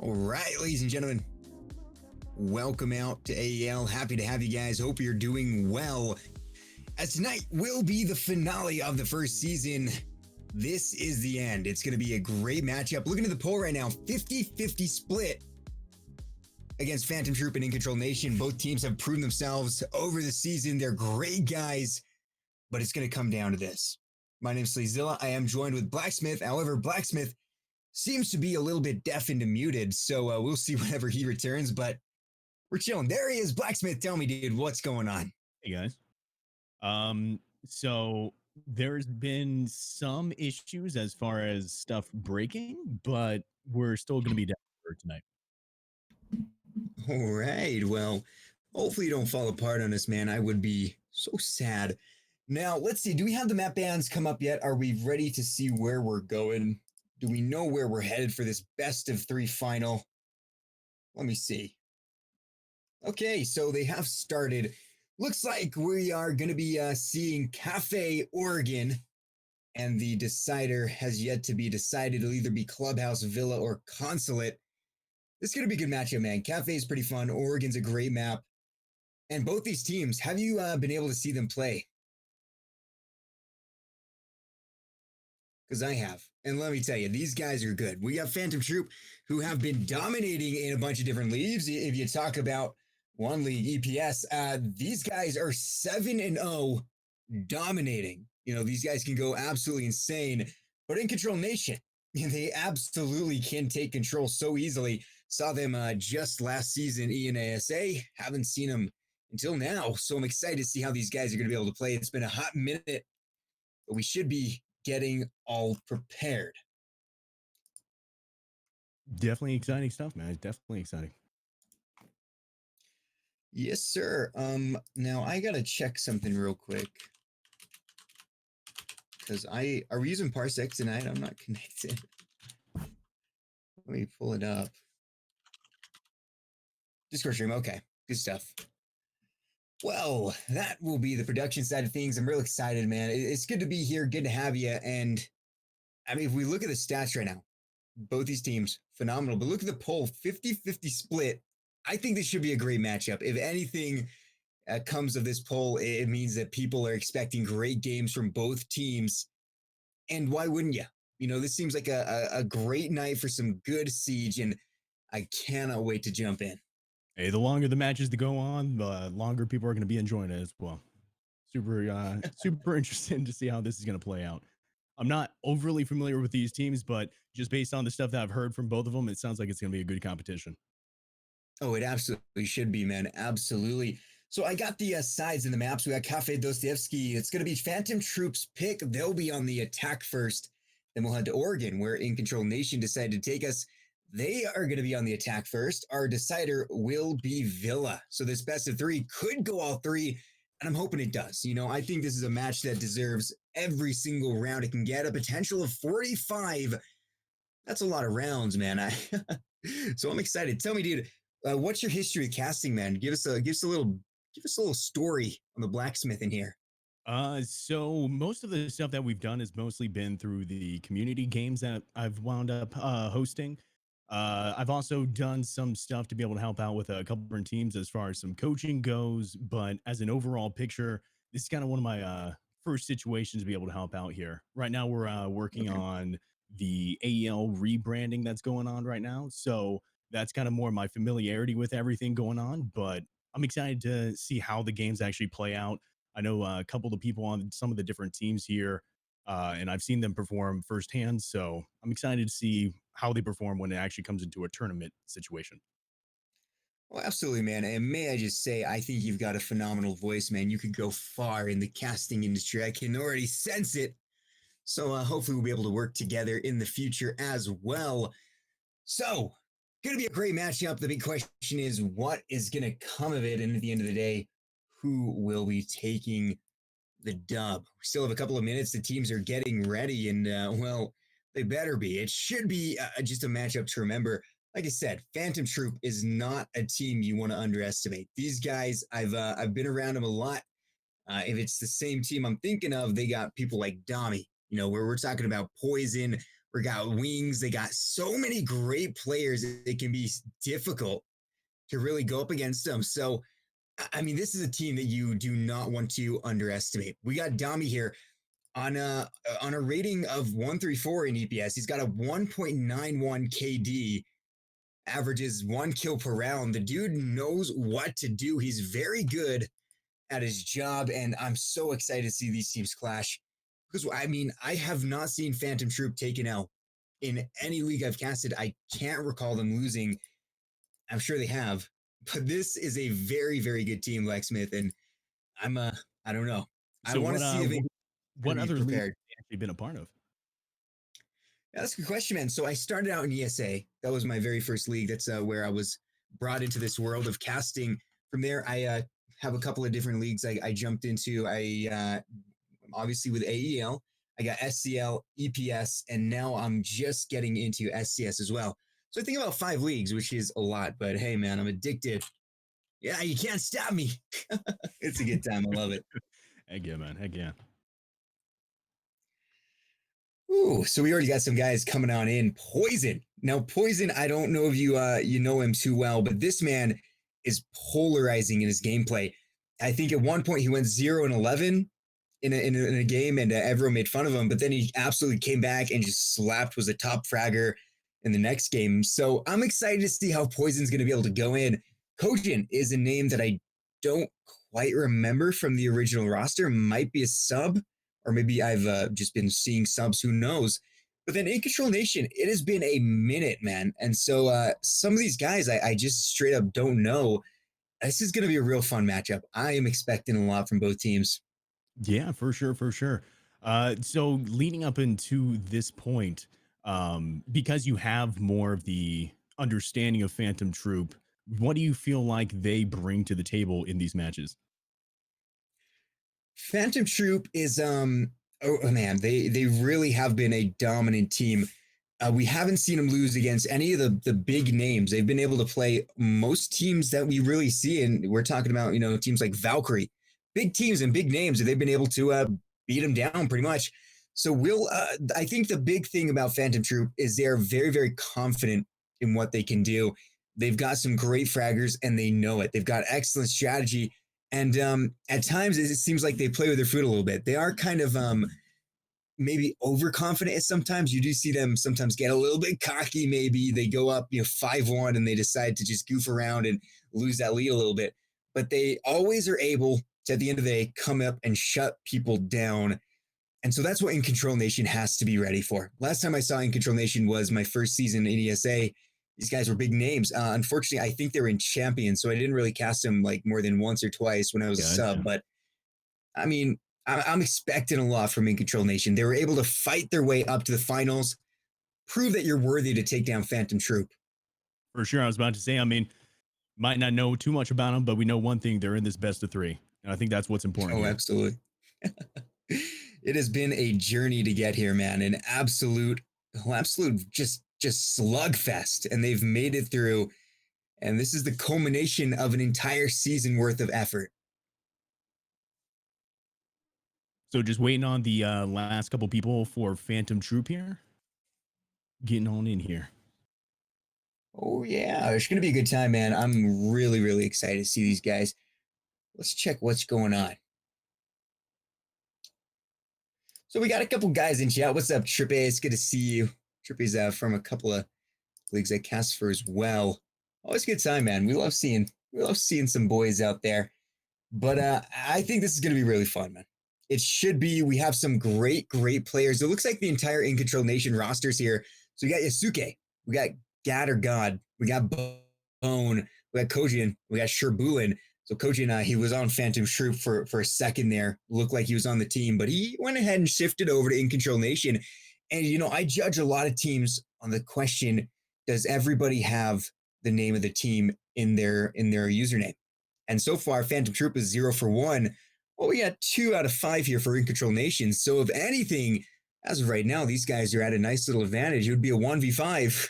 All right, ladies and gentlemen, welcome out to AEL. Happy to have you guys. Hope you're doing well. As tonight will be the finale of the first season. This is the end. It's going to be a great matchup. Looking at the poll right now, 50-50 split against Phantom Troupe and InControlNation. Both teams have proven themselves over the season. They're great guys, but it's going to come down to this. My name is Sleezilla. I am joined with Blacksmith. However, Blacksmith seems to be a little bit deaf and muted, so we'll see whenever he returns, but we're chilling. There he is. Blacksmith, tell me, dude, what's going on? Hey, guys. So there's been some issues as far as stuff breaking, but we're still going to be down for tonight. All right. Well, hopefully you don't fall apart on us, man. I would be so sad. Now, let's see. Do we have the map bands come up yet? Are we ready to see where we're going? Do we know where we're headed for this best of three final? Let me see. Okay, so they have started. Looks like we are going to be seeing Cafe Oregon, and the decider has yet to be decided. It'll either be Clubhouse, Villa, or Consulate. This is going to be a good matchup, man. Cafe is pretty fun. Oregon's a great map. And both these teams, have you been able to see them play? Because I have. And let me tell you, these guys are good. We got Phantom Troupe, who have been dominating in a bunch of different leagues. If you talk about one league, EPS, these guys are 7-0 dominating. You know, these guys can go absolutely insane. But InControlNation, they absolutely can take control so easily. Saw them just last season, ENASA. Haven't seen them until now. So I'm excited to see how these guys are going to be able to play. It's been a hot minute, but we should be getting all prepared. Definitely exciting stuff, man. Definitely exciting. Yes, sir. Now I gotta check something real quick. Because are we using Parsec tonight? I'm not connected. Let me pull it up. Discord stream, okay. Good stuff. Well, that will be the production side of things. I'm real excited, man. It's good to be here. Good to have you. And I mean, if we look at the stats right now, both these teams, phenomenal. But look at the poll, 50-50 split. I think this should be a great matchup. If anything comes of this poll, it means that people are expecting great games from both teams. And why wouldn't you? You know, this seems like a great night for some good Siege, and I cannot wait to jump in. Hey, the longer the matches to go on, the longer people are going to be enjoying it as well. Super interested to see how this is going to play out. I'm not overly familiar with these teams, but just based on the stuff that I've heard from both of them, it sounds like it's going to be a good competition. Oh, it absolutely should be, man. Absolutely. So I got the sides in the maps. We got Cafe Dostoevsky. It's going to be Phantom Troupe's pick. They'll be on the attack first. Then we'll head to Oregon, where InControlNation decided to take us. They are going to be on the attack first. Our decider will be Villa. So this best of three could go all three, and I'm hoping it does. You know, I think this is a match that deserves every single round it can get. A potential of 45. That's a lot of rounds, man. So I'm excited. Tell me, dude, what's your history of casting, man? Give us a little story on the blacksmith in here. So most of the stuff that we've done has mostly been through the community games that I've wound up hosting. I've also done some stuff to be able to help out with a couple different teams as far as some coaching goes. But as an overall picture, this is kind of one of my first situations to be able to help out here. Right now, we're working on the AEL rebranding that's going on right now. So that's kind of more my familiarity with everything going on. But I'm excited to see how the games actually play out. I know a couple of the people on some of the different teams here, and I've seen them perform firsthand. So I'm excited to see how they perform when it actually comes into a tournament situation. Well, absolutely, man. And may I just say, I think you've got a phenomenal voice, man. You could go far in the casting industry. I can already sense it. So hopefully we'll be able to work together in the future as well. So, going to be a great matchup. The big question is, what is going to come of it? And at the end of the day, who will be taking the dub? We still have a couple of minutes. The teams are getting ready, and well, they better be. It should be just a matchup to remember. Like I said, Phantom Troupe is not a team you want to underestimate. These guys, I've been around them a lot. If it's the same team I'm thinking of, they got people like Dami, you know, where we're talking about Poison, We got wings. They got so many great players. It can be difficult to really go up against them. So, I mean, this is a team that you do not want to underestimate. We got Dami here on a rating of 134 in EPS. He's got a 1.91 KD, averages 1 kill per round. The dude knows what to do. He's very good at his job, and I'm so excited to see these teams clash. Because I mean, I have not seen Phantom Troop taken out in any league I've casted. I can't recall them losing. I'm sure they have, but this is a very, very good team, Blacksmith, and I don't know. I So want to see if it's going what to be other leagues have prepared. you actually been a part of? Yeah, that's a good question, man. So I started out in ESA. That was my very first league. That's where I was brought into this world of casting. From there, I have a couple of different leagues I jumped into. Obviously with AEL, I got SCL, EPS, and now I'm just getting into SCS as well. So I think about 5 leagues, which is a lot. But hey, man, I'm addicted. Yeah, you can't stop me. It's a good time. I love it. Heck yeah, man. Heck yeah. Ooh, so we already got some guys coming on in. Poison. Now, Poison, I don't know if you know him too well, but this man is polarizing in his gameplay. I think at one point he went 0-11 in a game, and everyone made fun of him. But then he absolutely came back and just slapped, was a top fragger in the next game. So I'm excited to see how Poison's going to be able to go in. Kojin is a name that I don't quite remember from the original roster. Might be a sub, or maybe I've just been seeing subs. Who knows? But then InControlNation, it has been a minute, man. And so some of these guys I just straight up don't know. This is going to be a real fun matchup. I am expecting a lot from both teams. Yeah, for sure, for sure. So leading up into this point, because you have more of the understanding of Phantom Troop, what do you feel like they bring to the table in these matches? Phantom Troop is oh man, they really have been a dominant team. We haven't seen them lose against any of the big names. They've been able to play most teams that we really see, and we're talking about teams like Valkyrie, big teams and big names, and they've been able to beat them down pretty much. So I think the big thing about Phantom Troop is they're very, very confident in what they can do. They've got some great fraggers, and they know it. They've got excellent strategy, and at times it seems like they play with their foot a little bit. They are kind of maybe overconfident. Sometimes you do see them sometimes get a little bit cocky. Maybe they go up 5-1 and they decide to just goof around and lose that lead a little bit. But they always are able to, at the end of the day, come up and shut people down. And so that's what InControlNation has to be ready for. Last time I saw InControlNation was my first season in ESA. These guys were big names. Unfortunately, I think they were in Champions, so I didn't really cast them like more than once or twice when I was a sub. Gotcha. But I mean, I'm expecting a lot from InControlNation. They were able to fight their way up to the finals, prove that you're worthy to take down Phantom Troop. For sure. I was about to say, I mean, might not know too much about them, but we know one thing: they're in this best of three, and I think that's what's important Oh, here. absolutely. It has been a journey to get here, man. An absolute just slugfest, and they've made it through. And this is the culmination of an entire season worth of effort. So just waiting on the last couple people for Phantom Troop here, getting on in here. Oh yeah, it's gonna be a good time, man. I'm really, really excited to see these guys. Let's check what's going on. So we got a couple guys in chat. What's up, Trippe? It's good to see you. Trippe's from a couple of leagues I cast for as well. Always a good time, man. We love seeing some boys out there. But I think this is going to be really fun, man. It should be. We have some great, great players. It looks like the entire InControlNation rosters here. So we got Yasuke, we got Gad or God, we got Bone, we got Kojin, we got Sherbulin. So Kojin, he was on Phantom Troop for a second there. Looked like he was on the team, but he went ahead and shifted over to InControlNation. And I judge a lot of teams on the question: does everybody have the name of the team in their username? And so far, Phantom Troop is 0 for 1. Well, we got 2 out of 5 here for InControlNation. So if anything, as of right now, these guys are at a nice little advantage. It would be a 1v5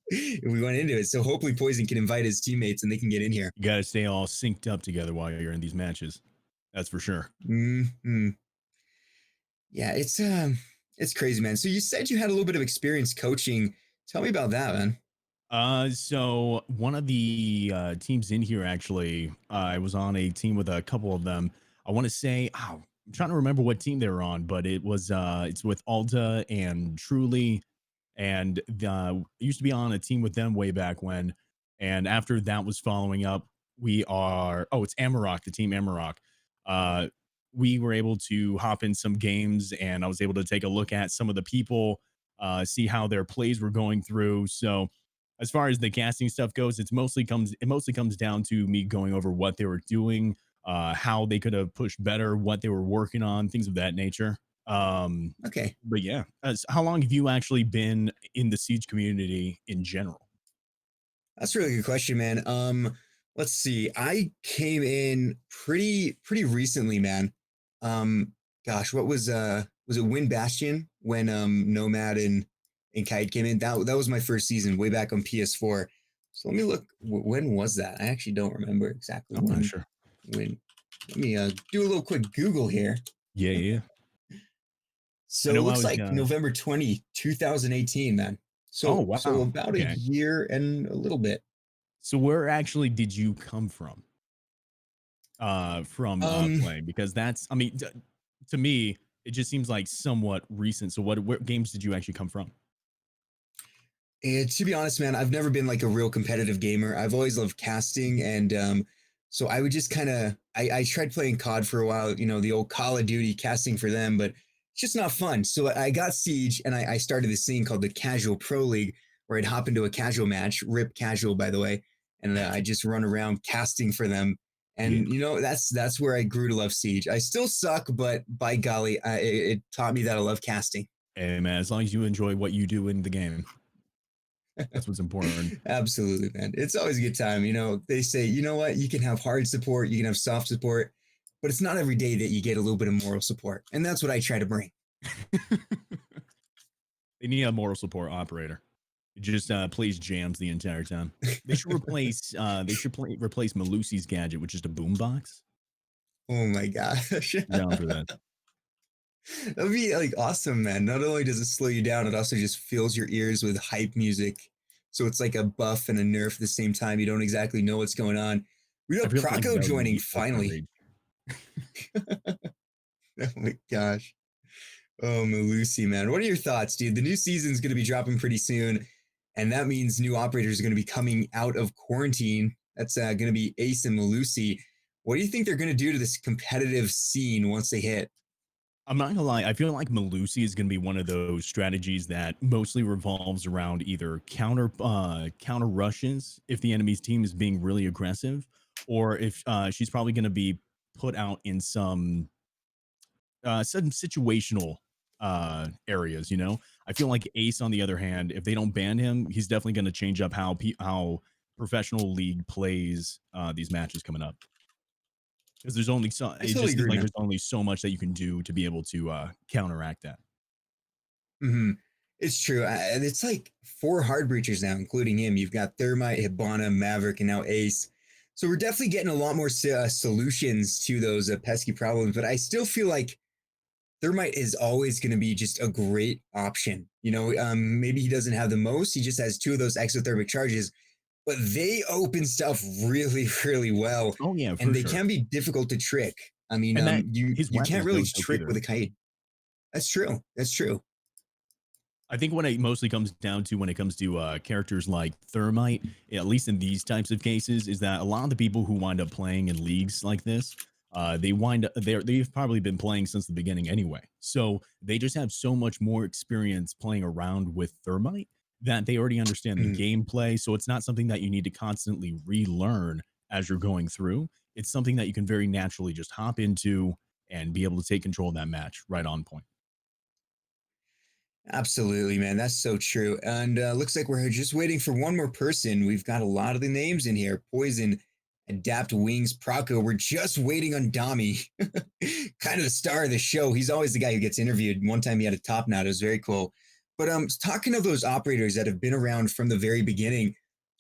if we went into it. So hopefully Poison can invite his teammates and they can get in here. You got to stay all synced up together while you're in these matches. That's for sure. Mm-hmm. Yeah, it's It's crazy, man. So you said you had a little bit of experience coaching. Tell me about that, man. So one of the teams in here actually, I was on a team with a couple of them. I want to say, oh, I'm trying to remember what team they were on, but it's with Alta and Truly, and used to be on a team with them way back when. And after that was following up, it's Amarok, the team Amarok. Uh, we were able to hop in some games, and I was able to take a look at some of the people, see how their plays were going through. So as far as the casting stuff goes, it mostly comes down to me going over what they were doing, how they could have pushed better, what they were working on, things of that nature. Um, Okay. but yeah, how long have you actually been in the Siege community in general? That's a really good question, man. Let's see. I came in pretty recently, man. Gosh, what was it Wind Bastion when Nomad and Kite came in? That was my first season way back on PS4. So let me look. When was that? I actually don't remember exactly I'm not sure. when. Let me do a little quick Google here. Yeah, yeah. I So it know I looks was. like November 2018, man. Oh So wow. about a Okay. year and a little bit. So where actually did you come from Um, playing? Because that's, I mean, to me, it just seems like somewhat recent. So what games did you actually come from? And to be honest, man, I've never been like a real competitive gamer. I've always loved casting, and so I would just kind of I tried playing COD for a while, you know, the old Call of Duty casting for them, but it's just not fun. So I got Siege, and I started this thing called the Casual Pro League, where I'd hop into a casual match, rip casual by the way, and I just run around casting for them. Yeah. And you know that's where I grew to love Siege. I still suck, but by golly, it taught me that I love casting. Hey man, as long as you enjoy what you do in the game, that's what's important. Absolutely, man. It's always a good time. You know, they say, you know what? You can have hard support, you can have soft support, but it's not every day that you get a little bit of moral support. And that's what I try to bring. They need a moral support operator. It just plays jams the entire time. They should replace Malusi's gadget with just a boombox. Oh my gosh. I'm down for that. That would be like awesome, man. Not only does it slow you down, it also just fills your ears with hype music. So it's like a buff and a nerf at the same time. You don't exactly know what's going on. We I have feel like Croco that would joining be ultra finally. rage. Oh my gosh. Oh, Malusi, man. What are your thoughts, dude? The new season's going to be dropping pretty soon, and that means new operators are going to be coming out of quarantine. That's going to be Ace and Malusi. What do you think they're going to do to this competitive scene once they hit? I'm not gonna lie. I feel like Malusi is gonna be one of those strategies that mostly revolves around either counter rushes if the enemy's team is being really aggressive, or if she's probably gonna be put out in some situational areas. You know, I feel like Ace, on the other hand, if they don't ban him, he's definitely gonna change up how professional league plays these matches coming up. Because there's only so I it totally just seems agree, like man. there's only so much that you can do to be able to counteract that. Hmm. It's true. And it's like four hard breachers now, including him. You've got Thermite, Hibana, Maverick, and now Ace. So we're definitely getting a lot more solutions to those pesky problems. But I still feel like Thermite is always going to be just a great option. You know, maybe he doesn't have the most. He just has two of those exothermic charges, but they open stuff really, really well, Oh yeah, and for they sure. can be difficult to trick. I mean, And that you his you can't weapons really don't choke trick with either. a kite. That's true. That's true. I think what it mostly comes down to when it comes to characters like Thermite, at least in these types of cases, is that a lot of the people who wind up playing in leagues like this, they've probably been playing since the beginning anyway. So they just have so much more experience playing around with Thermite that they already understand the Mhm. gameplay. So it's not something that you need to constantly relearn as you're going through. It's something that you can very naturally just hop into and be able to take control of that match right on point. Absolutely, man. That's so true. And looks like we're just waiting for one more person. We've got a lot of the names in here. Poison, Adapt Wings, Proco. We're just waiting on Dami, kind of the star of the show. He's always the guy who gets interviewed. One time he had a top knot. It was very cool. But talking of those operators that have been around from the very beginning,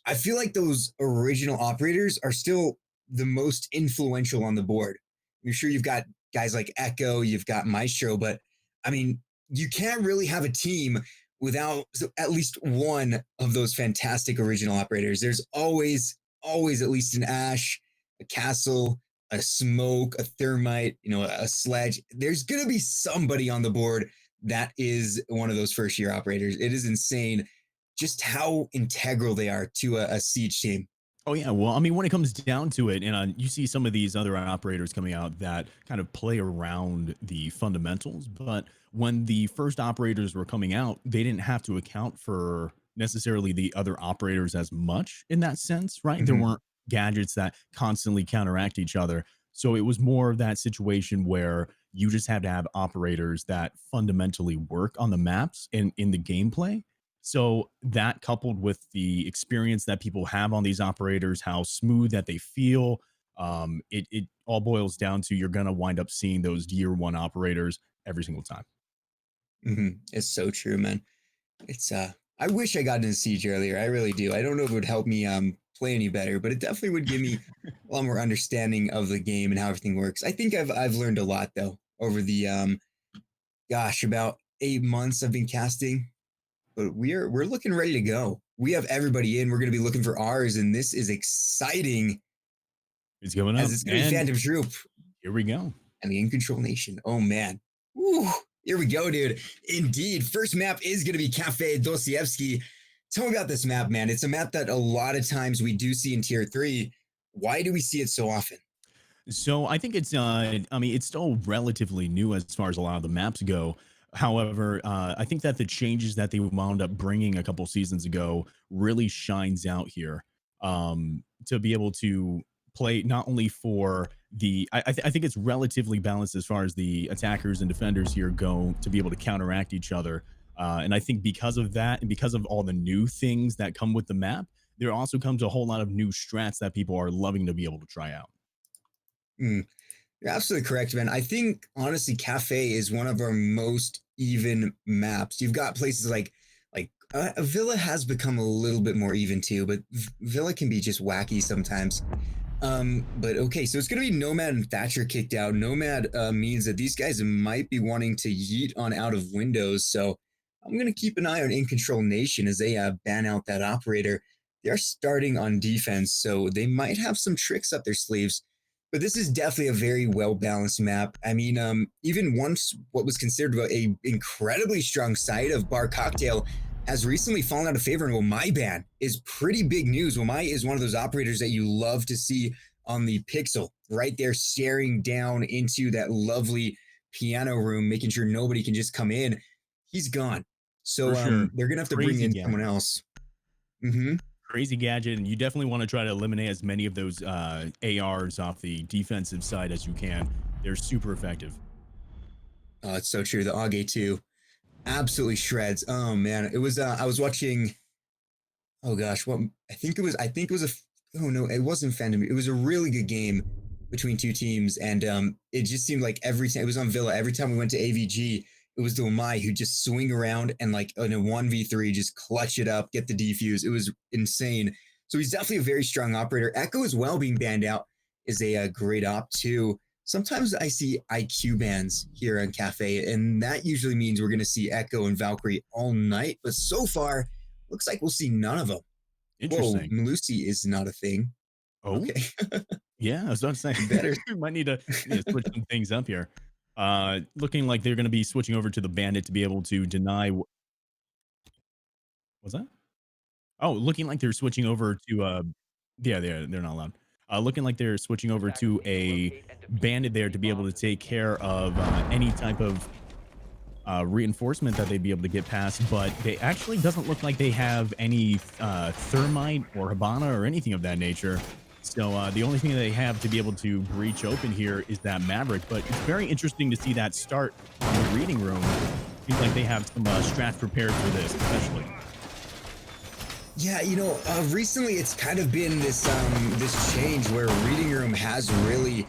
I feel like those original operators are still the most influential on the board. I'm sure you've got guys like Echo, you've got Maestro, but I mean, you can't really have a team without at least one of those fantastic original operators. There's always at least an Ash, a Castle, a Smoke, a Thermite, a Sledge. There's going to be somebody on the board that is one of those first year operators. It is insane just how integral they are to a siege team. Oh yeah, well, I mean, when it comes down to it, and you see some of these other operators coming out that kind of play around the fundamentals, but when the first operators were coming out, they didn't have to account for necessarily the other operators as much in that sense, right? There Mm-hmm. weren't gadgets that constantly counteract each other. So it was more of that situation where you just had to have operators that fundamentally work on the maps and in the gameplay, so that coupled with the experience that people have on these operators, how smooth that they feel, it all boils down to you're gonna wind up seeing those year one operators every single time. Mm-hmm. It's so true, man. It's I wish I got into Siege earlier. I really do. I don't know if it would help me play any better, but it definitely would give me a lot more understanding of the game and how everything works. I think I've learned a lot though over the gosh, about 8 months I've been casting. But we're looking ready to go. We have everybody in. We're gonna be looking for ours, and this is exciting It's going as up, it's gonna be and Phantom Troop here we go. and the InControlNation. Oh man. Woo. Here we go, dude. Indeed. First map is going to be Cafe Dostoevsky. Tell me about this map, man. It's a map that a lot of times we do see in tier 3. Why do we see it so often? So I think it's I mean it's still relatively new as far as a lot of the maps go. However, I think that the changes that they wound up bringing a couple seasons ago really shines out here, to be able to play not only for I think it's relatively balanced as far as the attackers and defenders here go to be able to counteract each other. And I think because of that and because of all the new things that come with the map, there also comes a whole lot of new strats that people are loving to be able to try out. Mm, you're absolutely correct, man. I think, honestly, Cafe is one of our most even maps. You've got places like Villa has become a little bit more even too, but Villa can be just wacky sometimes. But okay, so it's gonna be Nomad and Thatcher kicked out. Nomad means that these guys might be wanting to yeet on out of windows. So I'm gonna keep an eye on In Control Nation as they ban out that operator. They're starting on defense, so they might have some tricks up their sleeves. But this is definitely a very well balanced map. I mean, even once what was considered a incredibly strong side of Bar Cocktail has recently fallen out of favor, and Wamai ban is pretty big news. Wamai is one of those operators that you love to see on the pixel, right there, staring down into that lovely piano room, making sure nobody can just come in. He's gone. For So sure. they're gonna have to bring Crazy in someone gadget. else. Mm-hmm. Crazy gadget, and you definitely want to try to eliminate as many of those ARs off the defensive side as you can. They're super effective. Oh, it's so true. The Auge too absolutely shreds. Oh man, it was. I was watching. Oh gosh, what I think it was oh no, it wasn't Phantom. It was a really good game between two teams, and it just seemed like every time it was on Villa, every time we went to AVG, it was the Omai who just swing around and like in a 1v3 just clutch it up, get the defuse. It was insane. So he's definitely a very strong operator. Echo as well being banned out is a great op too. Sometimes I see IQ bans here on Cafe, and that usually means we're going to see Echo and Valkyrie all night. But so far, looks like we'll see none of them. Whoa, Interesting. Lucy is not a thing. Oh, Okay, yeah, I was about to say better. we might need to switch some things up here. Looking like they're going to be switching over to the bandit to be able to deny. What's that? Oh, looking like they're switching over to yeah, they're not allowed. Looking like they're switching over to a bandit there to be able to take care of any type of reinforcement that they'd be able to get past, but they actually doesn't look like they have any thermite or Habana or anything of that nature. So the only thing that they have to be able to breach open here is that Maverick. But it's very interesting to see that start on the reading room. Seems like they have some strats prepared for this, especially. Yeah, recently it's kind of been this change where Reading Room has really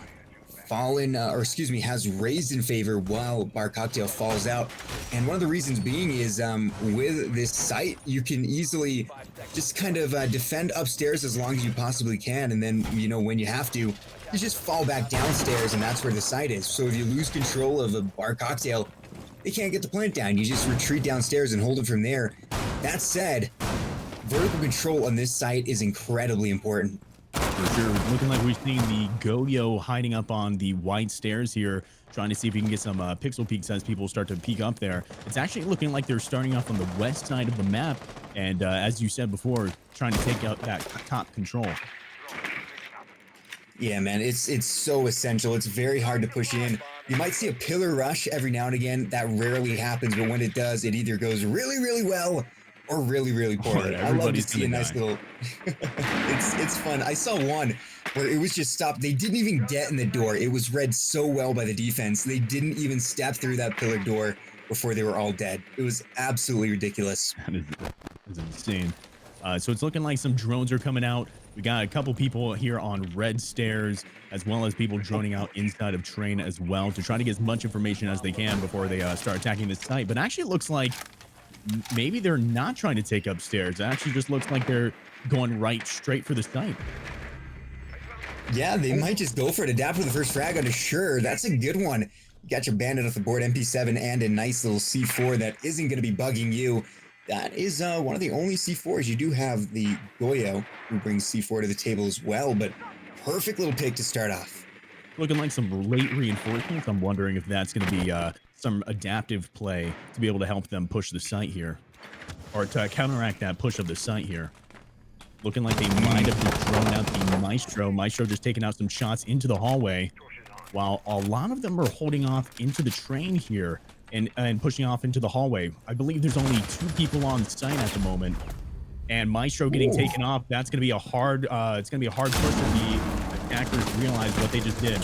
fallen, or excuse me, has raised in favor while Bar Cocktail falls out. And one of the reasons being is with this site, you can easily just kind of defend upstairs as long as you possibly can. And then, when you have to, you just fall back downstairs, and that's where the site is. So if you lose control of a Bar Cocktail, they can't get the plant down. You just retreat downstairs and hold it from there. That said, vertical control on this site is incredibly important. For sure. Looking like we're seeing the Goyo hiding up on the white stairs here, trying to see if we can get some pixel peeks as people start to peek up there. It's actually looking like they're starting off on the west side of the map. And as you said before, trying to take out that top control. Yeah, man, it's so essential. It's very hard to push in. You might see a pillar rush every now and again. That rarely happens, but when it does, it either goes really, really well or really, really poorly. I love to see a nice little... it's fun. I saw one where it was just stopped. They didn't even get in the door. It was read so well by the defense. They didn't even step through that pillar door before they were all dead. It was absolutely ridiculous. That is insane. So it's looking like some drones are coming out. We got a couple people here on red stairs, as well as people droning out inside of train as well to try to get as much information as they can before they start attacking this site. But actually, it looks like maybe they're not trying to take upstairs. It actually just looks like they're going right straight for the site. Yeah, they might just go for it. Adapt with the first frag onto Sure. That's a good one. You got your bandit off the board, MP7, and a nice little C4 that isn't going to be bugging you. That is one of the only C4s. You do have the Goyo, who brings C4 to the table as well, but perfect little pick to start off. Looking like some late reinforcements. I'm wondering if that's going to be some adaptive play to be able to help them push the site here, or to counteract that push of the site here. Looking like they might have just thrown out the Maestro. Maestro just taking out some shots into the hallway, while a lot of them are holding off into the train here and pushing off into the hallway. I believe there's only 2 people on site at the moment, and Maestro getting taken off. That's going to be a hard. It's going to be a hard push if the attackers realize what they just did.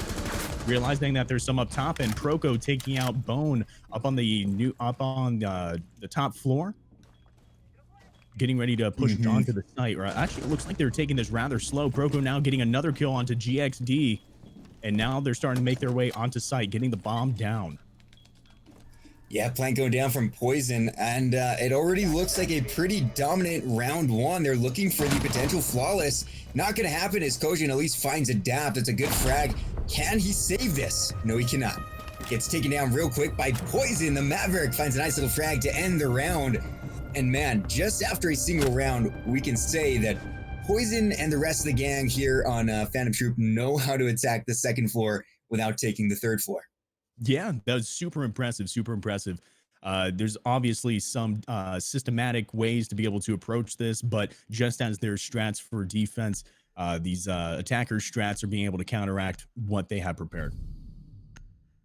Realizing that there's some up top, and Proco taking out Bone up on the top floor, getting ready to push onto the site. Right? Actually, it looks like they're taking this rather slow. Proco now getting another kill onto GXD, and now they're starting to make their way onto site, getting the bomb down. Yeah, plant going down from Poison, and it already looks like a pretty dominant round 1. They're looking for the potential flawless. Not going to happen as Kojin at least finds Adapt. It's a good frag. Can he save this? No, he cannot. Gets taken down real quick by Poison. The Maverick finds a nice little frag to end the round. And man, just after a single round, we can say that Poison and the rest of the gang here on Phantom Troupe know how to attack the second floor without taking the third floor. Yeah, that was super impressive, super impressive. There's obviously some systematic ways to be able to approach this, but just as there's strats for defense, these attacker strats are being able to counteract what they have prepared.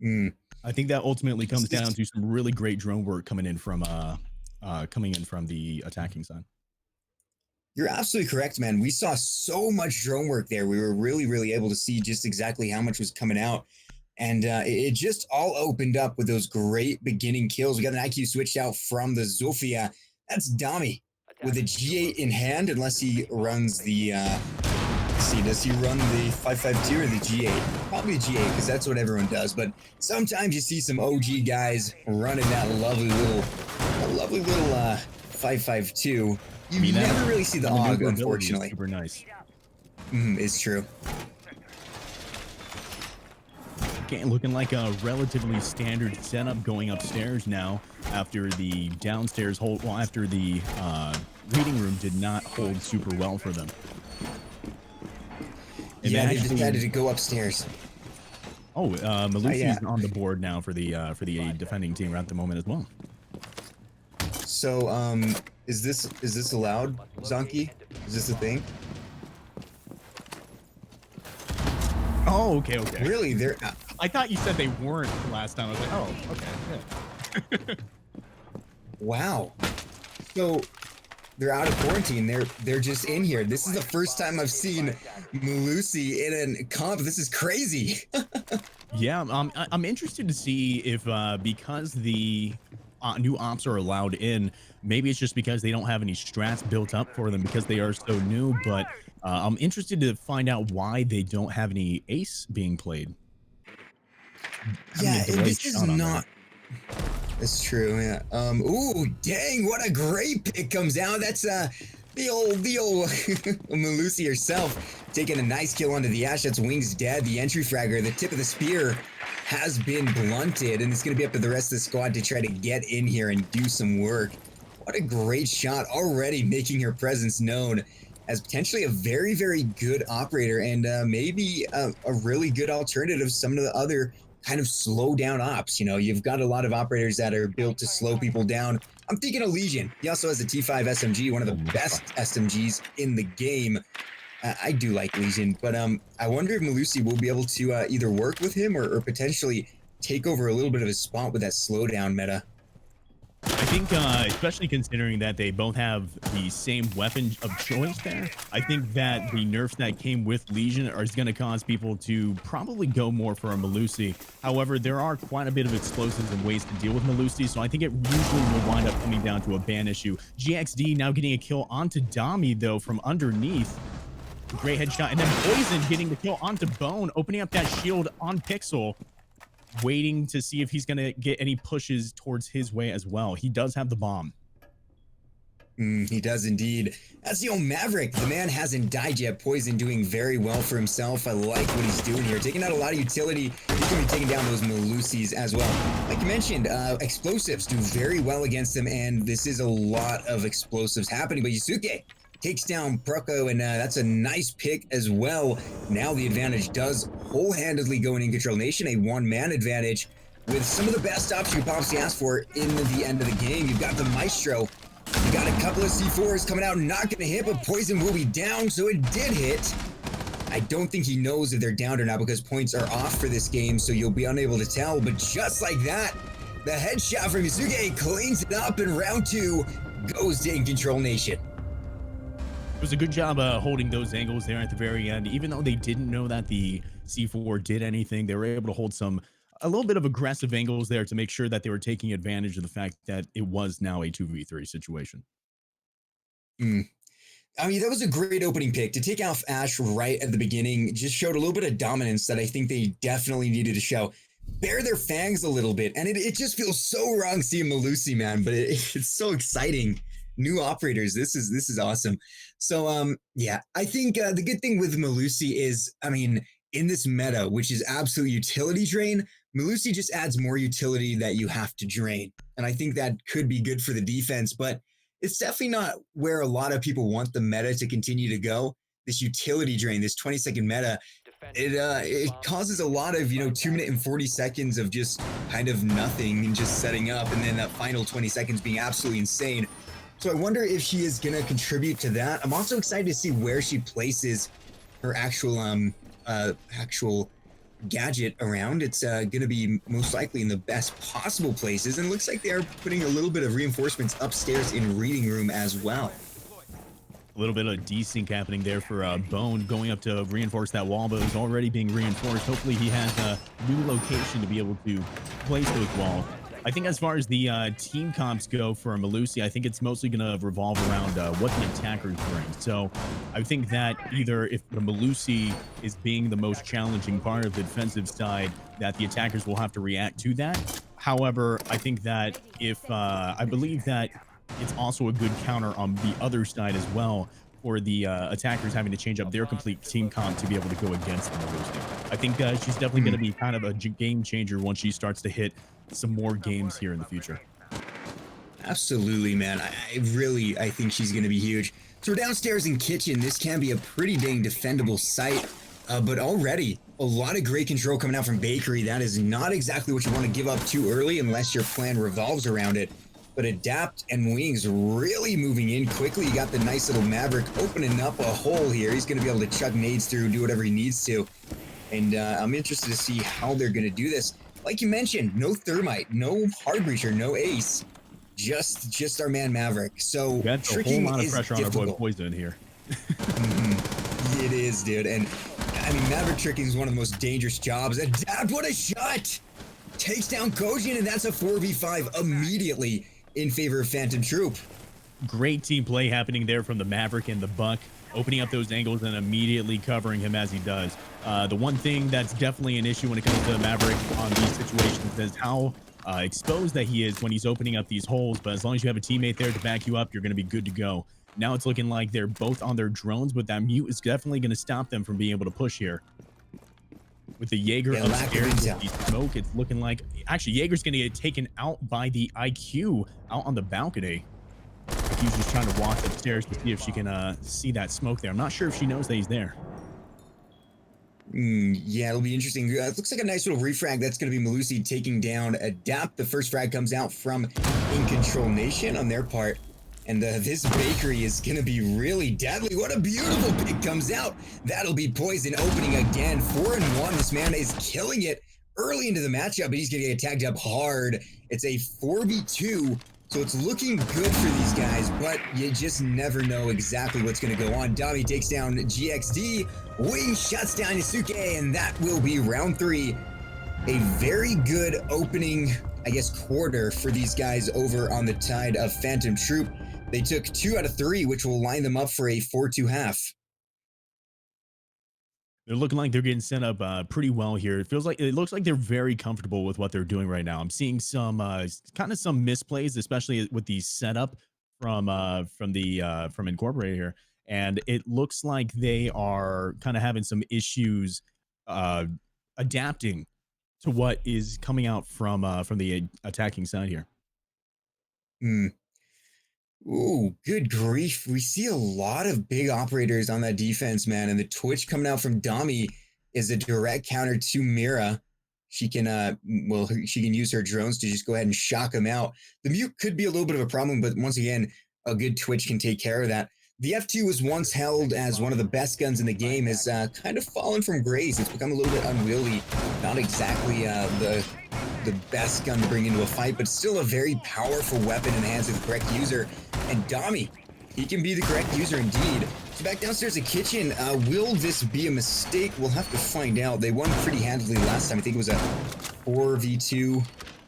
I think that ultimately comes down to some really great drone work coming in from the attacking side. You're absolutely correct, man. We saw so much drone work there. We were really, really able to see just exactly how much was coming out. And it just all opened up with those great beginning kills. We got an IQ switched out from the Zofia. That's Dami with a G8 in hand, unless he runs the, let's see, does he run the 5.52 or the G8? Probably the G8, because that's what everyone does. But sometimes you see some OG guys running that lovely little 5.52. You never really see the AUG, unfortunately. Super nice. It's true. Okay, looking like a relatively standard setup going upstairs now after the downstairs hold. Well, after the reading room did not hold super well for them. And yeah, they decided to go upstairs. Oh, Malusi's on the board now for the defending team at the moment as well. So, is this allowed, Zonky? Is this a thing? Oh, okay. Really? They're. I thought you said they weren't last time. I was like, oh, okay. Yeah. Wow. So they're out of quarantine. They're just in here. This is the first time I've seen Malusi in a comp. This is crazy. Yeah, I'm interested to see if because the new ops are allowed in, maybe it's just because they don't have any strats built up for them because they are so new. But I'm interested to find out why they don't have any ace being played. Yeah, this is not. That's true. Yeah. Ooh, dang! What a great pick comes out. That's the old Malusi herself taking a nice kill onto the Ash. That's Wings dead. The entry fragger, the tip of the spear, has been blunted, and it's going to be up to the rest of the squad to try to get in here and do some work. What a great shot, already making her presence known as potentially a very, very good operator, and maybe a really good alternative to some of the other kind of slow down ops. You know, you've got a lot of operators that are built to slow people down. I'm thinking of Legion. He also has a T5 SMG, one of the best SMGs in the game. I do like Legion, but I wonder if Melusi will be able to either work with him or potentially take over a little bit of his spot with that slowdown meta. I think, especially considering that they both have the same weapon of choice there, I think that the nerfs that came with Legion is going to cause people to probably go more for a Melusi. However, there are quite a bit of explosives and ways to deal with Melusi, so I think it usually will wind up coming down to a ban issue. GXD now getting a kill onto Dami, though, from underneath. Great headshot. And then Poison getting the kill onto Bone, opening up that shield on Pixel, waiting to see if he's going to get any pushes towards his way as well. He does have the bomb. He does indeed. That's the old Maverick. The man hasn't died yet. Poison doing very well for himself. I like what he's doing here. Taking out a lot of utility. He's going to be taking down those Melusis as well. Like you mentioned, explosives do very well against them, and this is a lot of explosives happening. But Yusuke takes down Proco, and that's a nice pick as well. Now the advantage does wholehandedly go in InControlNation, a one-man advantage with some of the best options you possibly ask for in the end of the game. You've got the Maestro. You got a couple of C4s coming out, not going to hit, but Poison will be down, so it did hit. I don't think he knows if they're down or not because points are off for this game, so you'll be unable to tell. But just like that, the headshot from Yusuke cleans it up, and round 2 goes to InControlNation. It was a good job holding those angles there at the very end. Even though they didn't know that the C4 did anything, they were able to hold a little bit of aggressive angles there to make sure that they were taking advantage of the fact that it was now a 2v3 situation. I mean, that was a great opening pick. To take off Ash right at the beginning just showed a little bit of dominance that I think they definitely needed to show. Bare their fangs a little bit, and it just feels so wrong seeing Melusi, man, but it's so exciting. New operators, this is awesome. So yeah, I think the good thing with Melusi is, I mean, in this meta, which is absolute utility drain, Melusi just adds more utility that you have to drain, and I think that could be good for the defense, but it's definitely not where a lot of people want the meta to continue to go. This utility drain, this 20-second meta, it causes a lot of 2 minute and 40 seconds of just kind of nothing and just setting up, and then that final 20 seconds being absolutely insane. So I wonder if she is going to contribute to that. I'm also excited to see where she places her actual gadget around. It's going to be most likely in the best possible places, and it looks like they are putting a little bit of reinforcements upstairs in reading room as well. A little bit of desync happening there for Bone going up to reinforce that wall, but it was already being reinforced. Hopefully he has a new location to be able to place those walls. I think as far as the team comps go for Melusi, I think it's mostly going to revolve around what the attackers bring. So I think that either if the Melusi is being the most challenging part of the defensive side, that the attackers will have to react to that. However, I think that if I believe that it's also a good counter on the other side as well for the attackers having to change up their complete team comp to be able to go against the Melusi. I think she's definitely going to be kind of a game changer once she starts to hit some more games here in the future. Absolutely, man. I think she's going to be huge. So we're downstairs in kitchen. This can be a pretty dang defendable site, but already a lot of great control coming out from Bakery. That is not exactly what you want to give up too early unless your plan revolves around it. But Adapt and Wings really moving in quickly. You got the nice little Maverick opening up a hole here. He's going to be able to chug nades through, do whatever he needs to. And I'm interested to see how they're going to do this. Like you mentioned, no Thermite, no Hard Breacher, no Ace, just our man Maverick. So that's a whole lot of pressure on our boy Poison here. It is, dude. And I mean, Maverick tricking is one of the most dangerous jobs. Adapt, what a shot! Takes down Kojin, and that's a 4v5 immediately in favor of Phantom Troupe. Great team play happening there from the Maverick and the Buck, opening up those angles and immediately covering him as he does. The one thing that's definitely an issue when it comes to Maverick on these situations is how exposed that he is when he's opening up these holes. But as long as you have a teammate there to back you up, you're going to be good to go. Now it's looking like they're both on their drones, but that mute is definitely going to stop them from being able to push here. With the Jaeger Yeah, lack of upstairs with intel. the smoke, it's looking like actually Jaeger's gonna get taken out by the IQ out on the balcony. IQ's just trying to walk upstairs to see if she can see that smoke there. I'm not sure if she knows that he's there. Yeah, it'll be interesting. It looks like a nice little refrag. That's going to be Malusi taking down Adapt. The first frag comes out from InControlNation on their part. And this bakery is going to be really deadly. What a beautiful pick comes out. That'll be Poison opening again. 4-1. This man is killing it early into the matchup, but he's going to get tagged up hard. It's a 4v2. So it's looking good for these guys, but you just never know exactly what's going to go on. Dami takes down GXD. Wing shuts down Yasuke, and that will be round 3. A very good opening, I guess, quarter for these guys over on the side of Phantom Troupe. They took 2 out of 3, which will line them up for a 4-2 half. They're looking like they're getting set up pretty well here. It looks like they're very comfortable with what they're doing right now. I'm seeing some kind of some misplays, especially with the setup from Incorporated here, and it looks like they are kind of having some issues uh, adapting to what is coming out from the attacking side here. Hmm. Ooh, good grief. We see a lot of big operators on that defense, man. And the twitch coming out from Dami is a direct counter to Mira. She can, she can use her drones to just go ahead and shock them out. The mute could be a little bit of a problem, but once again, a good twitch can take care of that. The F2 was once held as one of the best guns in the game, has kind of fallen from grace. It's become a little bit unwieldy. Not exactly the best gun to bring into a fight, but still a very powerful weapon in the hands of the correct user. And Dami, he can be the correct user indeed. So back downstairs the kitchen, will this be a mistake? We'll have to find out. They won pretty handily last time. I think it was a 4v2,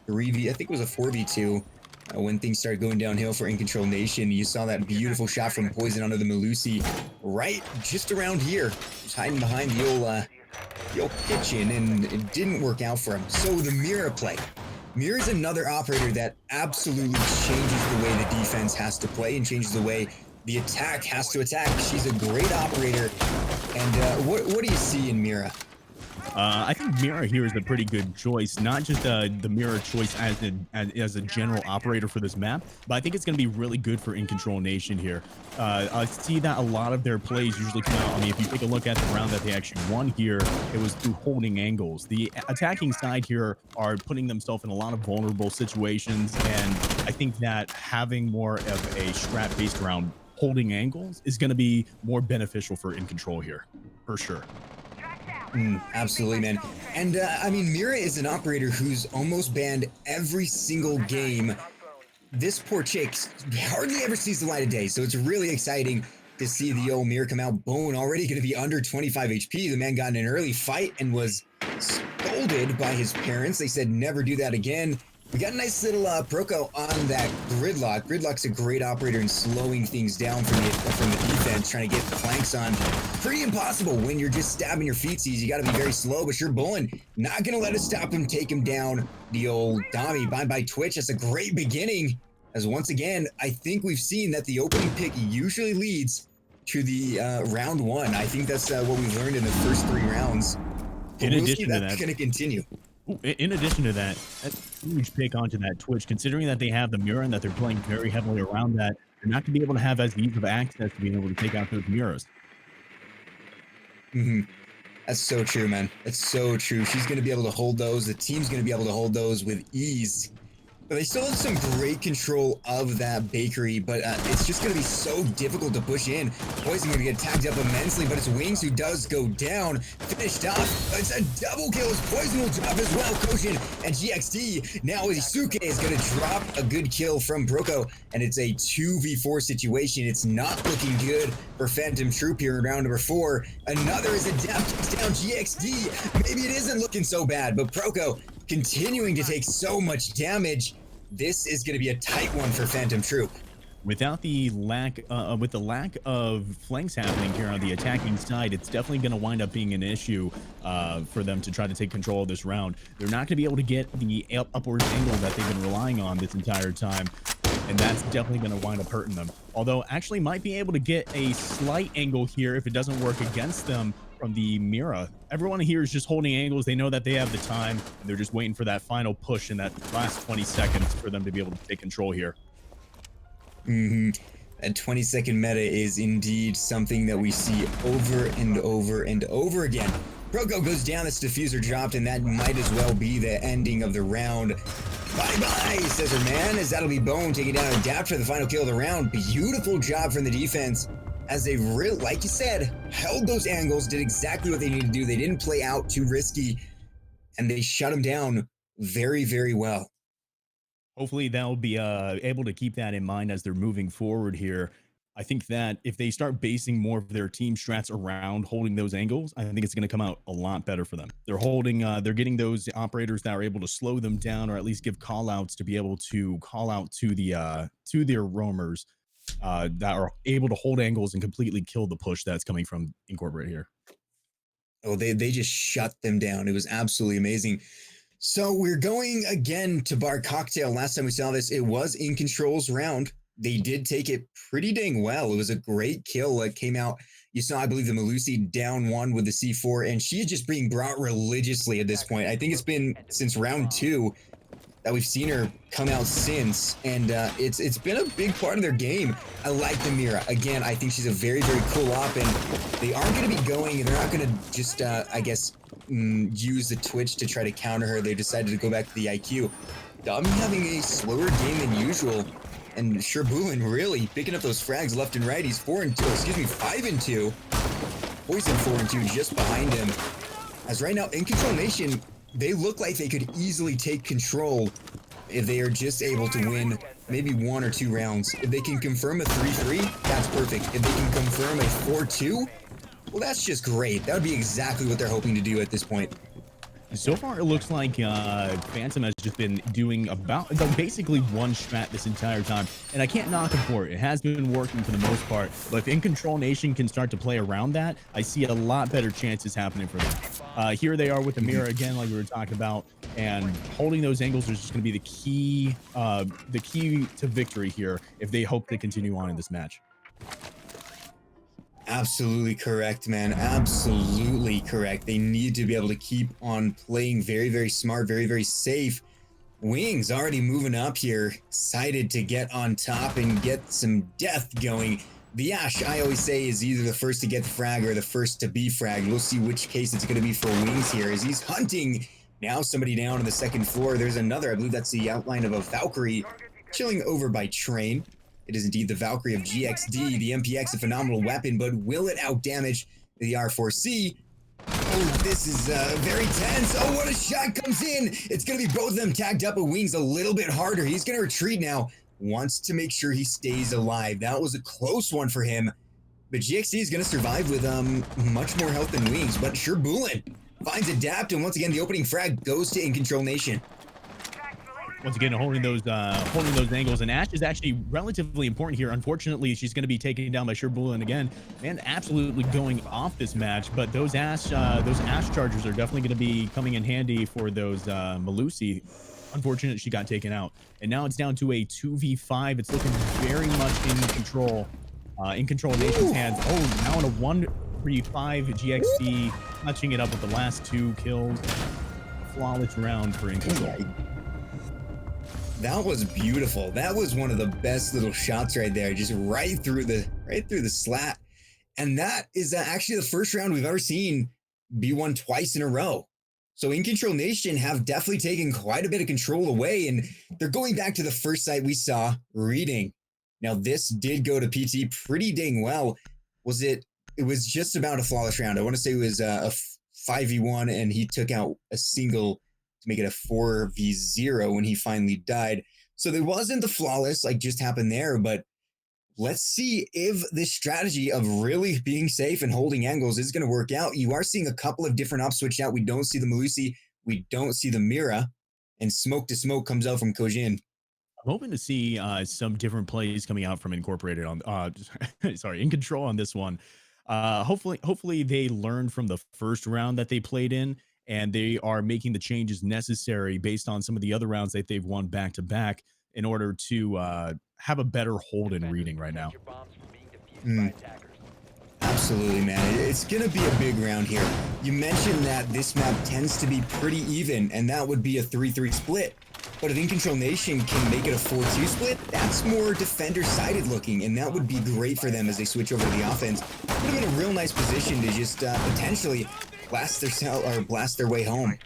3v, I think it was a 4v2. When things started going downhill for InControlNation, you saw that beautiful shot from Poison onto the Malusi right just around here. Just hiding behind the old kitchen, and it didn't work out for him. So the Mira play. Mira's another operator that absolutely changes the way the defense has to play and changes the way the attack has to attack. She's a great operator. And what do you see in Mira? I think Mira here is a pretty good choice, not just the Mira choice as a general operator for this map, but I think it's going to be really good for InControlNation here. I see that a lot of their plays usually come out. I mean, if you take a look at the round that they actually won here, it was through holding angles. The attacking side here are putting themselves in a lot of vulnerable situations, and I think that having more of a strat based around holding angles is going to be more beneficial for InControl here, for sure. Absolutely, man. And I mean, Mira is an operator who's almost banned every single game. This poor chick hardly ever sees the light of day, so it's really exciting to see the old Mira come out. Bone already going to be under 25 HP. The man got in an early fight and was scolded by his parents. They said never do that again. We got a nice little Proco on that Gridlock. Gridlock's a great operator in slowing things down from the defense, trying to get the flanks on. Pretty impossible when you're just stabbing your feetsies. You got to be very slow, but sure, Bullen not going to let it stop him, take him down. The old Dami, bye by Twitch. That's a great beginning. As once again, I think we've seen that the opening pick usually leads to the round 1. I think that's what we've learned in the first 3 rounds. In addition to that, that's going to continue. In addition to that, that's a huge pick onto that Twitch, considering that they have the Mira and that they're playing very heavily around that. They're not going to be able to have as easy of access to being able to take out those Miras. That's so true, man. That's so true. She's going to be able to hold those. The team's going to be able to hold those with ease. But they still have some great control of that bakery, but it's just going to be so difficult to push in. Poison going to get tagged up immensely, but it's Wings who does go down. Finished off. It's a double kill. As Poison will drop as well. Koshin and GXD. Now Isuke is going to drop a good kill from Broco, and it's a 2v4 situation. It's not looking good for Phantom Troupe here in round number 4. Another is Adapt takes down GXD. Maybe it isn't looking so bad, but Broco continuing to take so much damage. This is going to be a tight one for Phantom Troupe. Without the lack of flanks happening here on the attacking side, it's definitely going to wind up being an issue for them to try to take control of this round. They're not going to be able to get the upwards angle that they've been relying on this entire time, and that's definitely going to wind up hurting them. Although actually might be able to get a slight angle here if it doesn't work against them from the Mira. Everyone here is just holding angles. They know that they have the time, and they're just waiting for that final push in that last 20 seconds for them to be able to take control here. That 20-second meta is indeed something that we see over and over and over again. Proko goes down, this diffuser dropped, and that might as well be the ending of the round. Bye-bye, says her man, as that'll be Bone taking down Adapt for the final kill of the round. Beautiful job from the defense, as they, like you said, held those angles, did exactly what they needed to do. They didn't play out too risky, and they shut them down very, very well. Hopefully they'll be able to keep that in mind as they're moving forward here. I think that if they start basing more of their team strats around holding those angles, I think it's going to come out a lot better for them. They're getting those operators that are able to slow them down, or at least give call outs to be able to call out to their roamers that are able to hold angles and completely kill the push that's coming from Incorporate here. Oh, they just shut them down. It was absolutely amazing. So we're going again to Bar Cocktail. Last time we saw this, it was InControl's round. They did take it pretty dang well. It was a great kill. It came out, you saw, I believe, the Melusi down one with the C4, and she is just being brought religiously at this point. I think it's been since round 2 that we've seen her come out since, and it's been a big part of their game. I like the Mira. Again, I think she's a very, very cool op, and they aren't going to be going, and they're not going to just, I guess, use the Twitch to try to counter her. They decided to go back to the IQ. Dummy having a slower game than usual, and Sherbulin really picking up those frags left and right. He's 5 and 2. Poison 4 and 2 just behind him. As right now, InControlNation, they look like they could easily take control if they are just able to win maybe 1 or 2 rounds. If they can confirm a 3-3, that's perfect. If they can confirm a 4-2, well, that's just great. That would be exactly what they're hoping to do at this point. So far, it looks like Phantom has just been doing basically one strat this entire time, and I can't knock him for it. It has been working for the most part, but if InControlNation can start to play around that, I see a lot better chances happening for them. Here they are with the Mira again, like we were talking about, and holding those angles is just going to be the key to victory here if they hope to continue on in this match. Absolutely correct, man. Absolutely correct. They need to be able to keep on playing very, very smart, very, very safe. Wings already moving up here, excited to get on top and get some death going. The Ash, I always say, is either the first to get the frag or the first to be fragged. We'll see which case it's going to be for Wings here as he's hunting. Now somebody down on the second floor. There's another, I believe that's the outline of a Valkyrie chilling over by Train. It is indeed the Valkyrie of GXD, the MPX, a phenomenal weapon, but will it outdamage the R4C? Oh, this is very tense. Oh, what a shot comes in. It's going to be both of them tagged up, but Wings a little bit harder. He's going to retreat now. Wants to make sure he stays alive. That was a close one for him, but GXD is going to survive with much more health than Wings, but Sherbulin finds Adapt, and once again, the opening frag goes to InControlNation. Once again, holding those angles, and Ash is actually relatively important here. Unfortunately, she's going to be taken down by Sherbulin again, and absolutely going off this match. But those Ash chargers are definitely going to be coming in handy for those Melusi. Unfortunately, she got taken out, and now it's down to a 2v5. It's looking very much in control, InControlNation's hands. Oh, now in a 1-3-5 GXD, matching it up with the last 2 kills. Flawless round for InControl. That was beautiful. That was one of the best little shots right there, just right through the slat. And that is actually the first round we've ever seen be won twice in a row. So InControlNation have definitely taken quite a bit of control away, and they're going back to the first site we saw, Reading. Now this did go to PT pretty dang well. It was just about a flawless round. I want to say it was a 5v1, and he took out a single to make it a 4v0 when he finally died. So there wasn't the flawless like just happened there, but let's see if this strategy of really being safe and holding angles is going to work out. You are seeing a couple of different ops switch out. We don't see the Melusi, we don't see the Mira, and Smoke to Smoke comes out from Kojin. I'm hoping to see some different plays coming out from Incorporated on InControl on this one. Hopefully they learned from the first round that they played in, and they are making the changes necessary based on some of the other rounds that they've won back to back in order to have a better hold in Reading right now. Absolutely, man. It's going to be a big round here. You mentioned that this map tends to be pretty even, and that would be a 3-3 split. But if InControlNation can make it a 4-2 split, that's more defender-sided looking, and that would be great for them as they switch over to the offense. Put them in a real nice position to just potentially blast their way home.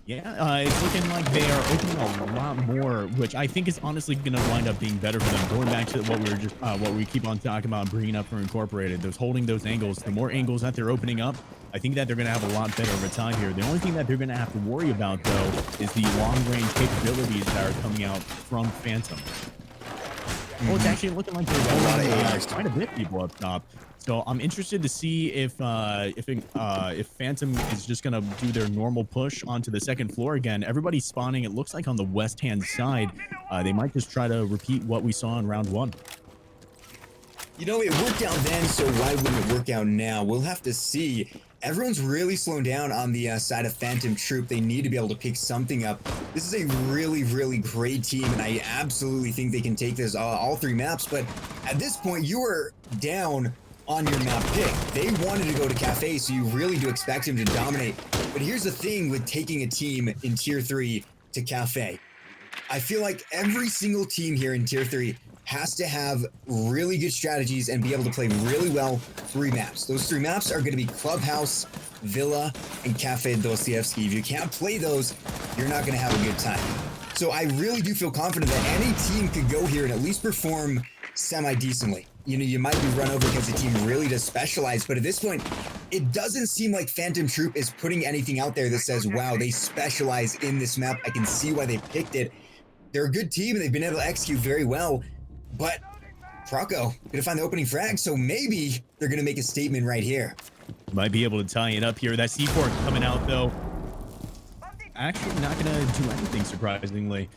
Yeah, it's looking like they are opening a lot more, which I think is honestly going to wind up being better for them. Going back to what we were just, what we keep on talking about, bringing up for Incorporated, holding those angles. The more angles that they're opening up, I think that they're going to have a lot better of a time here. The only thing that they're going to have to worry about, though, is the long-range capabilities that are coming out from Phantom. Well, it's actually looking like there's a lot of quite a bit of people up top. So I'm interested to see if Phantom is just gonna do their normal push onto the second floor again. Everybody's spawning. It looks like on the west-hand side. They might just try to repeat what we saw in round 1. You know, it worked out then, so why wouldn't it work out now? We'll have to see. Everyone's really slowing down on the side of Phantom Troupe. They need to be able to pick something up. This is a really, really great team, and I absolutely think they can take this all 3 maps. But at this point, you are down on your map pick. They wanted to go to Cafe, so you really do expect him to dominate. But here's the thing with taking a team in Tier 3 to Cafe. I feel like every single team here in Tier 3 has to have really good strategies and be able to play really well 3 maps. Those 3 maps are going to be Clubhouse, Villa, and Cafe Dostoevsky. If you can't play those, you're not going to have a good time. So I really do feel confident that any team could go here and at least perform semi-decently. You know, you might be run over because the team really does specialize, but at this point, it doesn't seem like Phantom Troupe is putting anything out there that says, wow, they specialize in this map. I can see why they picked it. They're a good team and they've been able to execute very well, but Proco gonna find the opening frag, so maybe they're gonna make a statement right here. Might be able to tie it up here. That C4 coming out though. Actually not gonna do anything, surprisingly.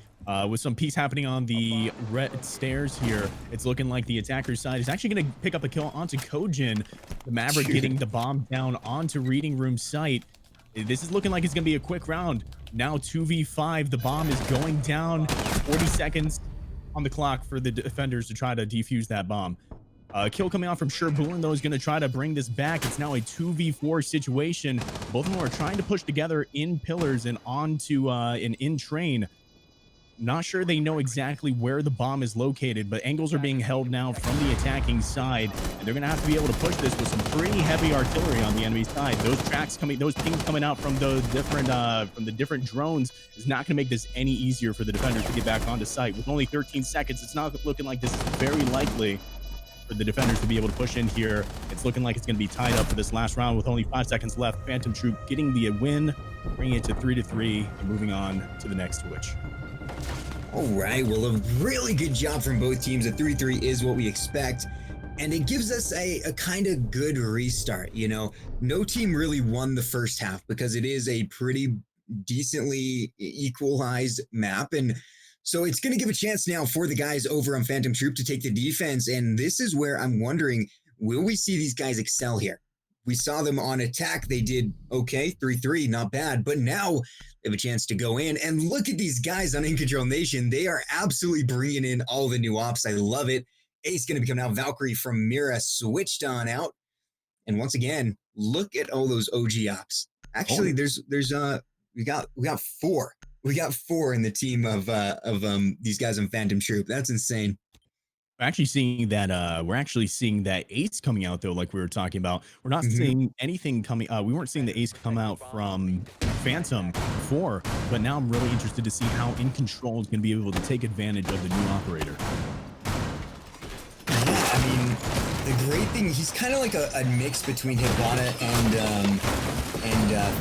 With some peace happening on the red stairs here, it's looking like the attacker's side is actually going to pick up a kill onto Kojin. The Maverick getting the bomb down onto Reading Room site. This is looking like it's going to be a quick round. Now 2v5. The bomb is going down. 40 seconds on the clock for the defenders to try to defuse that bomb. Kill coming out from Sherbourne, though, is going to try to bring this back. It's now a 2v4 situation. Both of them are trying to push together in pillars and onto an in-train. Not sure they know exactly where the bomb is located, but angles are being held now from the attacking side, and they're going to have to be able to push this with some pretty heavy artillery on the enemy side. Those tracks coming, those pings coming out from the different drones is not going to make this any easier for the defenders to get back onto site. With only 13 seconds, it's not looking like this is very likely for the defenders to be able to push in here. It's looking like it's going to be tied up for this last round with only 5 seconds left. Phantom Troupe getting the win, bringing it to 3-3, and moving on to the next switch. All right, well, a really good job from both teams. A 3-3 is what we expect, and it gives us a kind of good restart. You know, no team really won the first half because it is a pretty decently equalized map, and so it's going to give a chance now for the guys over on Phantom Troupe to take the defense, and this is where I'm wondering, will we see these guys excel here? We saw them on attack. They did okay, 3-3, not bad. But now they have a chance to go in. And look at these guys on InControlNation. They are absolutely bringing in all the new ops. I love it. Ace going to become now Valkyrie from Mira, switched on out. And once again, look at all those OG ops. Actually, we got 4. We got 4 in the team of these guys on Phantom Troupe. That's insane. We're actually seeing that Ace coming out though, like we were talking about. We're not seeing anything coming. We weren't seeing the Ace come out from Phantom before, but now I'm really interested to see how InControl is going to be able to take advantage of the new operator. Yeah, I mean, the great thing, he's kind of like a mix between Hibana and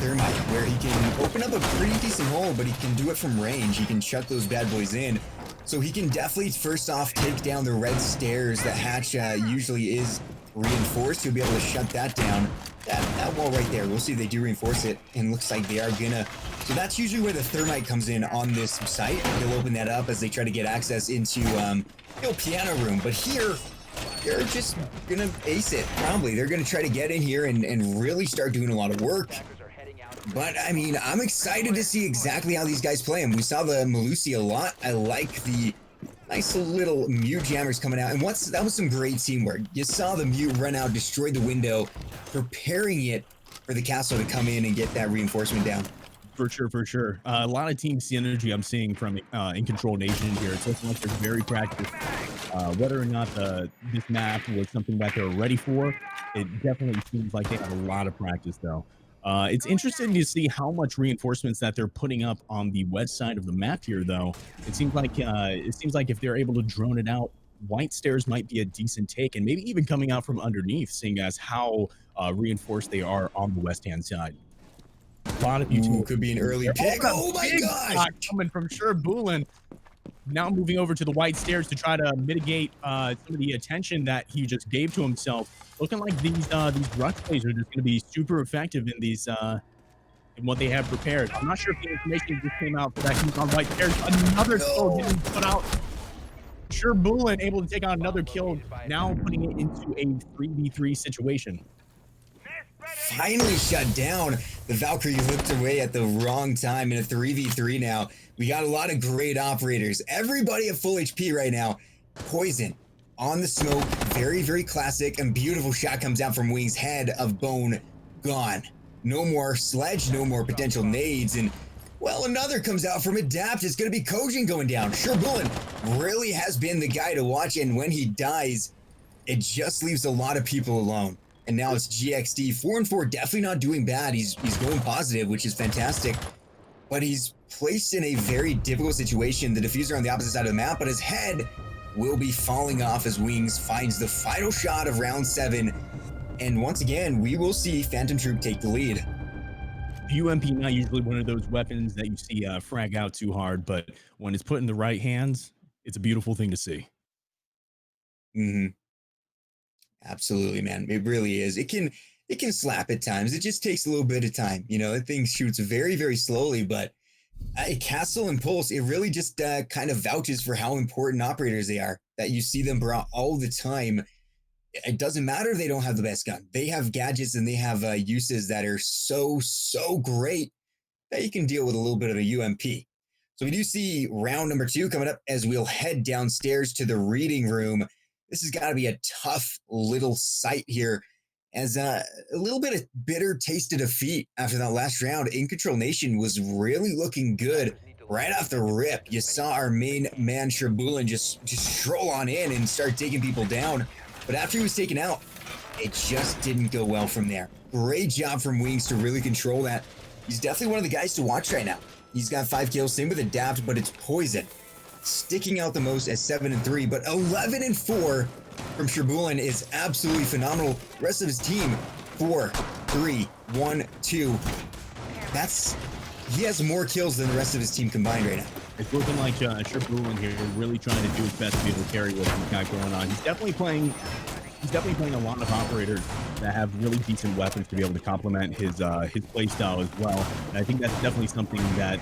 Thermite, where he can open up a pretty decent hole, but he can do it from range. He can chuck those bad boys in. So he can definitely, first off, take down the red stairs that Hatch usually is reinforced. He'll be able to shut that down. That wall right there, we'll see if they do reinforce it, and looks like they are gonna. So that's usually where the Thermite comes in on this site. They'll open that up as they try to get access into piano room. But here, they're just gonna ace it, probably. They're gonna try to get in here and really start doing a lot of work. But, I mean, I'm excited to see exactly how these guys play him. We saw the Malusi a lot. I like the Nice little mute jammers coming out. And that was some great teamwork. You saw the mute run out, destroy the window, preparing it for the castle to come in and get that reinforcement down. For sure, for sure. A lot of team synergy I'm seeing from InControlNation here. It's looking like they're very practiced. Whether or not this map was something that they're ready for, it definitely seems like they have a lot of practice, though. It's interesting to see how much reinforcements that they're putting up on the west side of the map here, though. It seems like if they're able to drone it out, white stairs might be a decent take, and maybe even coming out from underneath, seeing as how reinforced they are on the west-hand side. A lot of you could be an early pick. Oh my gosh! Coming from Sherboolin. Now moving over to the white stairs to try to mitigate some of the attention that he just gave to himself. Looking like these rush plays are just going to be super effective in these in what they have prepared. I'm not sure if the information just came out for that. He's on white stairs. Another kill getting put out. Sherboolin able to take out another kill, now putting it into a 3v3 situation. Finally shut down. The Valkyrie looked away at the wrong time in a 3v3 now. We got a lot of great operators. Everybody at full HP right now. Poison on the smoke. Very, very classic and beautiful shot comes out from Wings. Head of bone gone. No more sledge, no more potential nades. And, well, another comes out from Adapt. It's going to be Kojin going down. Sherboolin really has been the guy to watch. And when he dies, it just leaves a lot of people alone. And now it's GXD. 4-4, definitely not doing bad. He's going positive, which is fantastic. But he's placed in a very difficult situation. The diffuser on the opposite side of the map, but his head will be falling off as Wings finds the final shot of round 7. And once again, we will see Phantom Troupe take the lead. UMP not usually one of those weapons that you see frag out too hard, but when it's put in the right hands, it's a beautiful thing to see. Mm-hmm. Absolutely, man. It really is. It can slap at times. It just takes a little bit of time. You know, that thing shoots very, very slowly, but Castle and Pulse, it really just kind of vouches for how important operators they are, that you see them brought all the time. It doesn't matter if they don't have the best gun. They have gadgets and they have uses that are so, so great that you can deal with a little bit of a UMP. So we do see round number 2 coming up as we'll head downstairs to the reading room. This has got to be a tough little sight here, as a little bit of bitter taste of defeat after that last round. InControlNation was really looking good right off the rip. You saw our main man Sherboolin just stroll on in and start taking people down. But after he was taken out, it just didn't go well from there. Great job from Wings to really control that. He's definitely one of the guys to watch right now. He's got 5 kills, same with Adapt, but it's Poison sticking out the most at 7-3, but 11-4 from Sherboolin is absolutely phenomenal. The rest of his team, 4, 3, 1, 2. He has more kills than the rest of his team combined right now. It's looking like Sherboolin here really trying to do his best to be able to carry what he's got going on. He's definitely playing a lot of operators that have really decent weapons to be able to complement his play style as well. And I think that's definitely something that,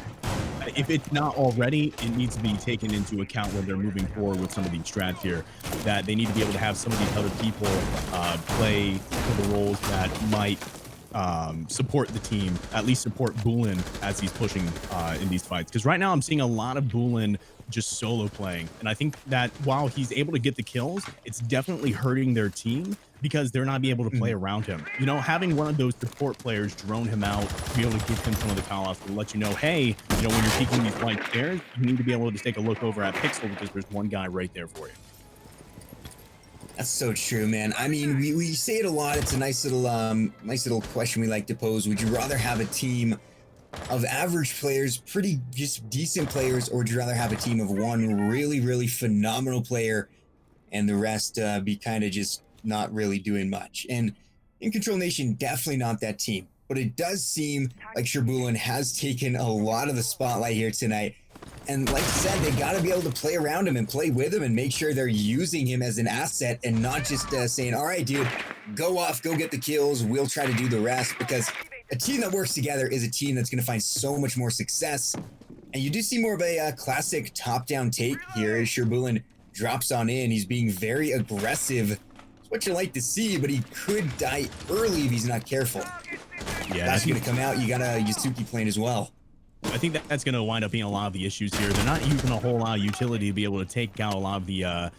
if it's not already, it needs to be taken into account when they're moving forward with some of these strats here, that they need to be able to have some of these other people play for the roles that might support the team, at least support Boolin as he's pushing in these fights. Because right now I'm seeing a lot of Boolin just solo playing, and I think that while he's able to get the kills, it's definitely hurting their team because they're not be able to play around him. You know, having one of those support players drone him out, be able to give him some of the call-outs to let you know, hey, you know, when you're peeking these white stairs, you need to be able to take a look over at Pixel because there's one guy right there for you. That's so true, man. I mean, we say it a lot. It's a nice little question we like to pose. Would you rather have a team of average players, pretty just decent players, or would you rather have a team of one really, really phenomenal player and the rest be kind of just not really doing much? And InControlNation, definitely not that team. But it does seem like Sherboolin has taken a lot of the spotlight here tonight. And like I said, they got to be able to play around him and play with him and make sure they're using him as an asset and not just saying, all right, dude, go off, go get the kills. We'll try to do the rest, because a team that works together is a team that's going to find so much more success. And you do see more of a classic top-down take here as Sherboolin drops on in. He's being very aggressive. It's what you like to see, but he could die early if he's not careful. Yeah, That's going to come out. You got a Yasuki playing as well. I think that's going to wind up being a lot of the issues here. They're not using a whole lot of utility to be able to take out a lot of the a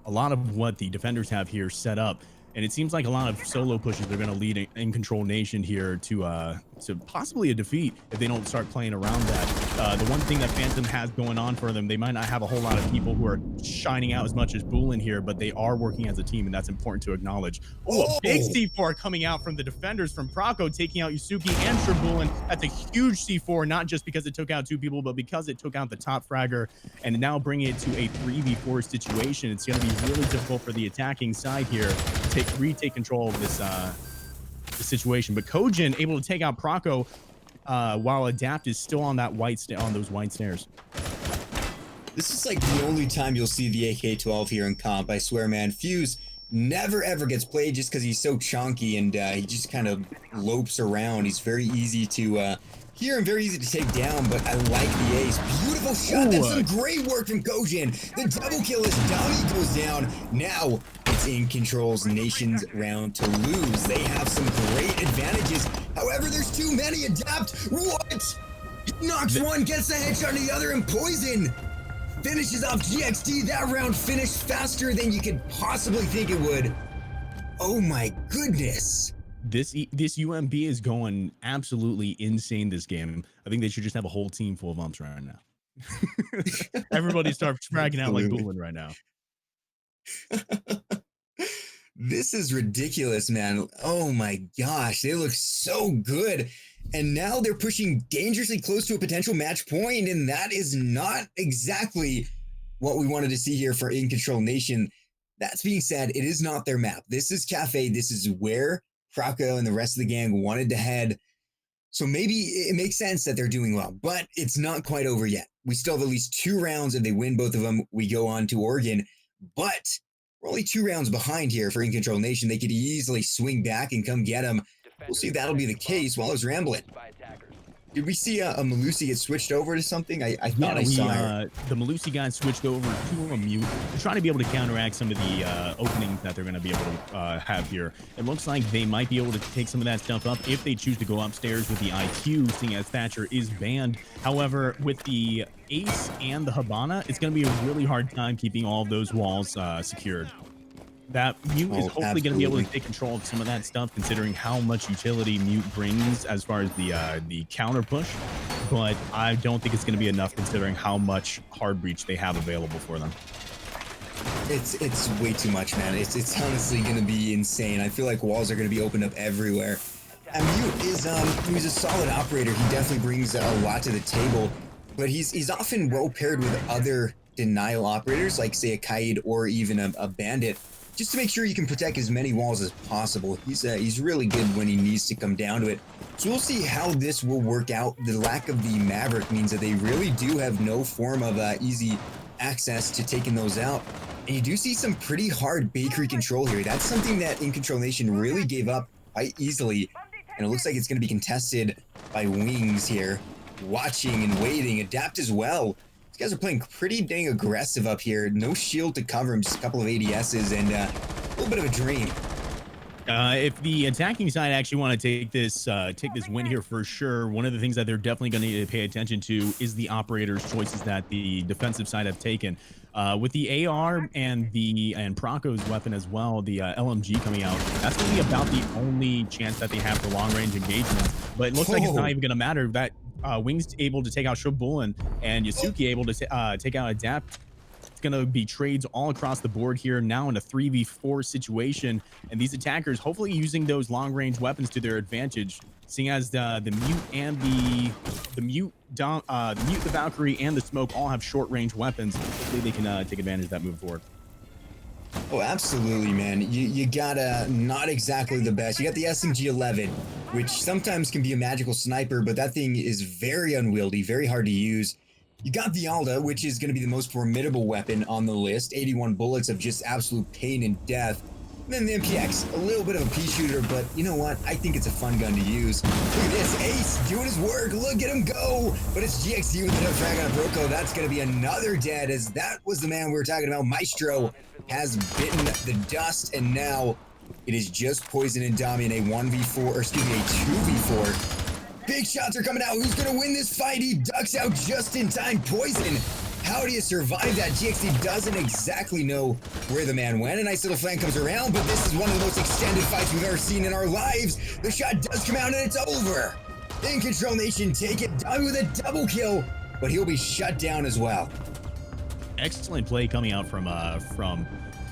lot of what the defenders have here set up. And it seems like a lot of solo pushes are going to lead InControlNation here to possibly a defeat if they don't start playing around that. The one thing that Phantom has going on for them, they might not have a whole lot of people who are shining out as much as Bulin here, but they are working as a team, and that's important to acknowledge. Oh, a big C4 coming out from the defenders from Proco, taking out Yusuke and Tribulin. That's a huge C4, not just because it took out 2 people, but because it took out the top fragger, and now bringing it to a 3v4 situation. It's going to be really difficult for the attacking side here to retake control of this situation. But Kojin able to take out Proco while Adapt is still on that on those white stairs. This is like the only time you'll see the AK-12 here in comp. I swear, man. Fuse never ever gets played just because he's so chunky and he just kind of lopes around. He's very easy to hear and very easy to take down, but I like the ace. Beautiful shot. That's some great work from Kojin. The double kill as Dami goes down. Now it's InControlNation's round to lose. They have some great advantages. However, there's too many. Adapt. What? Knocks one, gets the headshot to the other, and Poison finishes off GXT. That round finished faster than you could possibly think it would. Oh my goodness. This UMB is going absolutely insane this game. I think they should just have a whole team full of umps right now. Everybody starts fragging out like Bulin right now. This is ridiculous, man. Oh my gosh, they look so good. And now they're pushing dangerously close to a potential match point, and that is not exactly what we wanted to see here for InControlNation. That's being said, it is not their map. This is Cafe. This is where Proco and the rest of the gang wanted to head. So maybe it makes sense that they're doing well, but it's not quite over yet. We still have at least 2 rounds. If they win both of them, we go on to Oregon. But we're only 2 rounds behind here for InControlNation. They could easily swing back and come get them. We'll see if that'll be the case while I was rambling. Did we see a Malusi get switched over to something? I thought I saw her. The Malusi guy switched over to a mute to try to be able to counteract some of the openings that they're going to be able to have here. It looks like they might be able to take some of that stuff up if they choose to go upstairs with the IQ, seeing as Thatcher is banned. However, with the Ace and the Habana, it's going to be a really hard time keeping all of those walls secured. That Mute is hopefully going to be able to take control of some of that stuff, considering how much utility Mute brings as far as the counter push. But I don't think it's going to be enough considering how much hard breach they have available for them. It's way too much, man. It's honestly going to be insane. I feel like walls are going to be opened up everywhere. And Mute is he's a solid operator. He definitely brings a lot to the table, but he's often well paired with other denial operators, like say a Kaid or even a Bandit, just to make sure you can protect as many walls as possible. He's really good when he needs to come down to it. So we'll see how this will work out. The lack of the Maverick means that they really do have no form of easy access to taking those out. And you do see some pretty hard bakery control here. That's something that InControlNation really gave up quite easily. And it looks like it's going to be contested by Wings here. Watching and waiting. Adapt as well. These guys are playing pretty dang aggressive up here. No shield to cover him, just a couple of ADSs and a little bit of a drain. If the attacking side actually want to take this win here for sure, one of the things that they're definitely going to need to pay attention to is the operators' choices that the defensive side have taken. With the AR and Proco's weapon as well, the LMG coming out, that's going to be about the only chance that they have for long-range engagements. But it looks like it's not even going to matter. That Wings able to take out Shobulin and Yusuke able to take out Adapt. It's going to be trades all across the board here now in a 3v4 situation, and these attackers hopefully using those long-range weapons to their advantage, seeing as the Mute and the Mute, the Valkyrie, and the Smoke all have short-range weapons. Hopefully they can take advantage of that moving forward. Oh, absolutely, man. You gotta not exactly the best. You got the SMG-11, which sometimes can be a magical sniper, but that thing is very unwieldy, very hard to use. You got the Alda, which is going to be the most formidable weapon on the list. 81 bullets of just absolute pain and death. And then the MPX, a little bit of a pea shooter, but you know what? I think it's a fun gun to use. Look at this, Ace doing his work. Look at him go. But it's GXT with the frag on Broco. That's going to be another dead, as that was the man we were talking about. Maestro has bitten the dust, and now it is just Poison and Dami in a 1v4, or excuse me, a 2v4. Big shots are coming out. Who's going to win this fight? He ducks out just in time. Poison. How do you survive that? GXD doesn't exactly know where the man went. A nice little flank comes around, but this is one of the most extended fights we've ever seen in our lives. The shot does come out and it's over. InControlNation take it down with a double kill, but he'll be shut down as well. Excellent play coming out from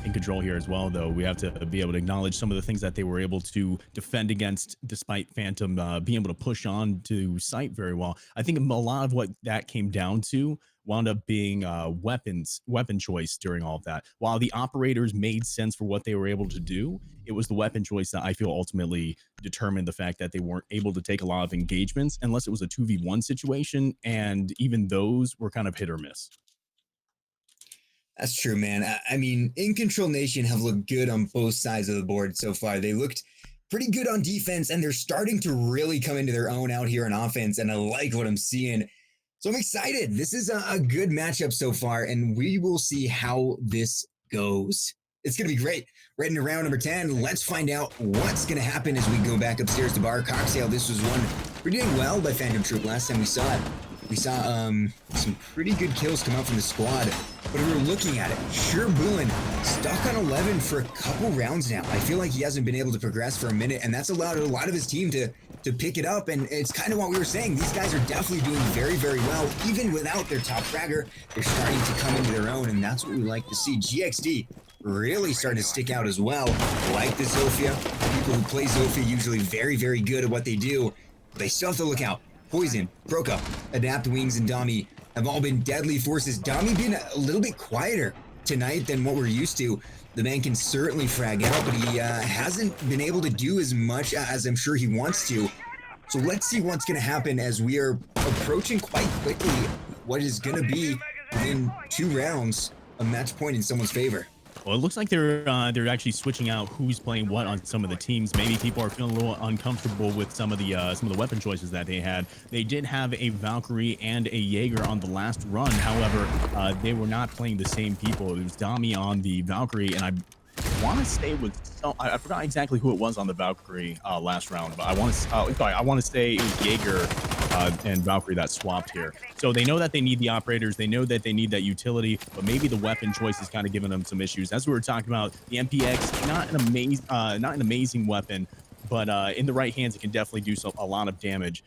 InControl here as well, though. We have to be able to acknowledge some of the things that they were able to defend against, despite Phantom being able to push on to site very well. I think a lot of what that came down to wound up being weapon choice during all of that. While the operators made sense for what they were able to do, it was the weapon choice that I feel ultimately determined the fact that they weren't able to take a lot of engagements unless it was a 2v1 situation, and even those were kind of hit or miss. That's true, man. I mean, InControlNation have looked good on both sides of the board so far. They looked pretty good on defense, and they're starting to really come into their own out here on offense, and I like what I'm seeing. So I'm excited. This is a good matchup so far, and we will see how this goes. It's going to be great. Right into round number 10, let's find out what's going to happen as we go back upstairs to Bar Cocktail. This was one pretty doing well by Phantom Troupe last time we saw it. We saw some pretty good kills come out from the squad, but we were looking at it. Sherbulin stuck on 11 for a couple rounds now. I feel like he hasn't been able to progress for a minute, and that's allowed a lot of his team to pick it up, and it's kind of what we were saying. These guys are definitely doing very, very well. Even without their top fragger, they're starting to come into their own, and that's what we like to see. GXD really starting to stick out as well. Like the Zofia. People who play Zofia usually very, very good at what they do, but they still have to look out. Poison, Broca, Adapt, Wings, and Dami have all been deadly forces. Dami been a little bit quieter tonight than what we're used to. The man can certainly frag out, but he hasn't been able to do as much as I'm sure he wants to. So let's see what's going to happen as we are approaching quite quickly what is going to be within 2 rounds a match point in someone's favor. Well, it looks like they're actually switching out who's playing what on some of the teams. Maybe people are feeling a little uncomfortable with some of the weapon choices that they had. They did have a Valkyrie and a Jaeger on the last run. However, they were not playing the same people. It was Dami on the Valkyrie, and I want to say I forgot exactly who it was on the Valkyrie last round, but I want to say it was Jaeger and Valkyrie that swapped here. So they know that they need the operators, they know that they need that utility, but maybe the weapon choice is kind of giving them some issues. As we were talking about, the MPX, not an amazing weapon, but in the right hands it can definitely do a lot of damage.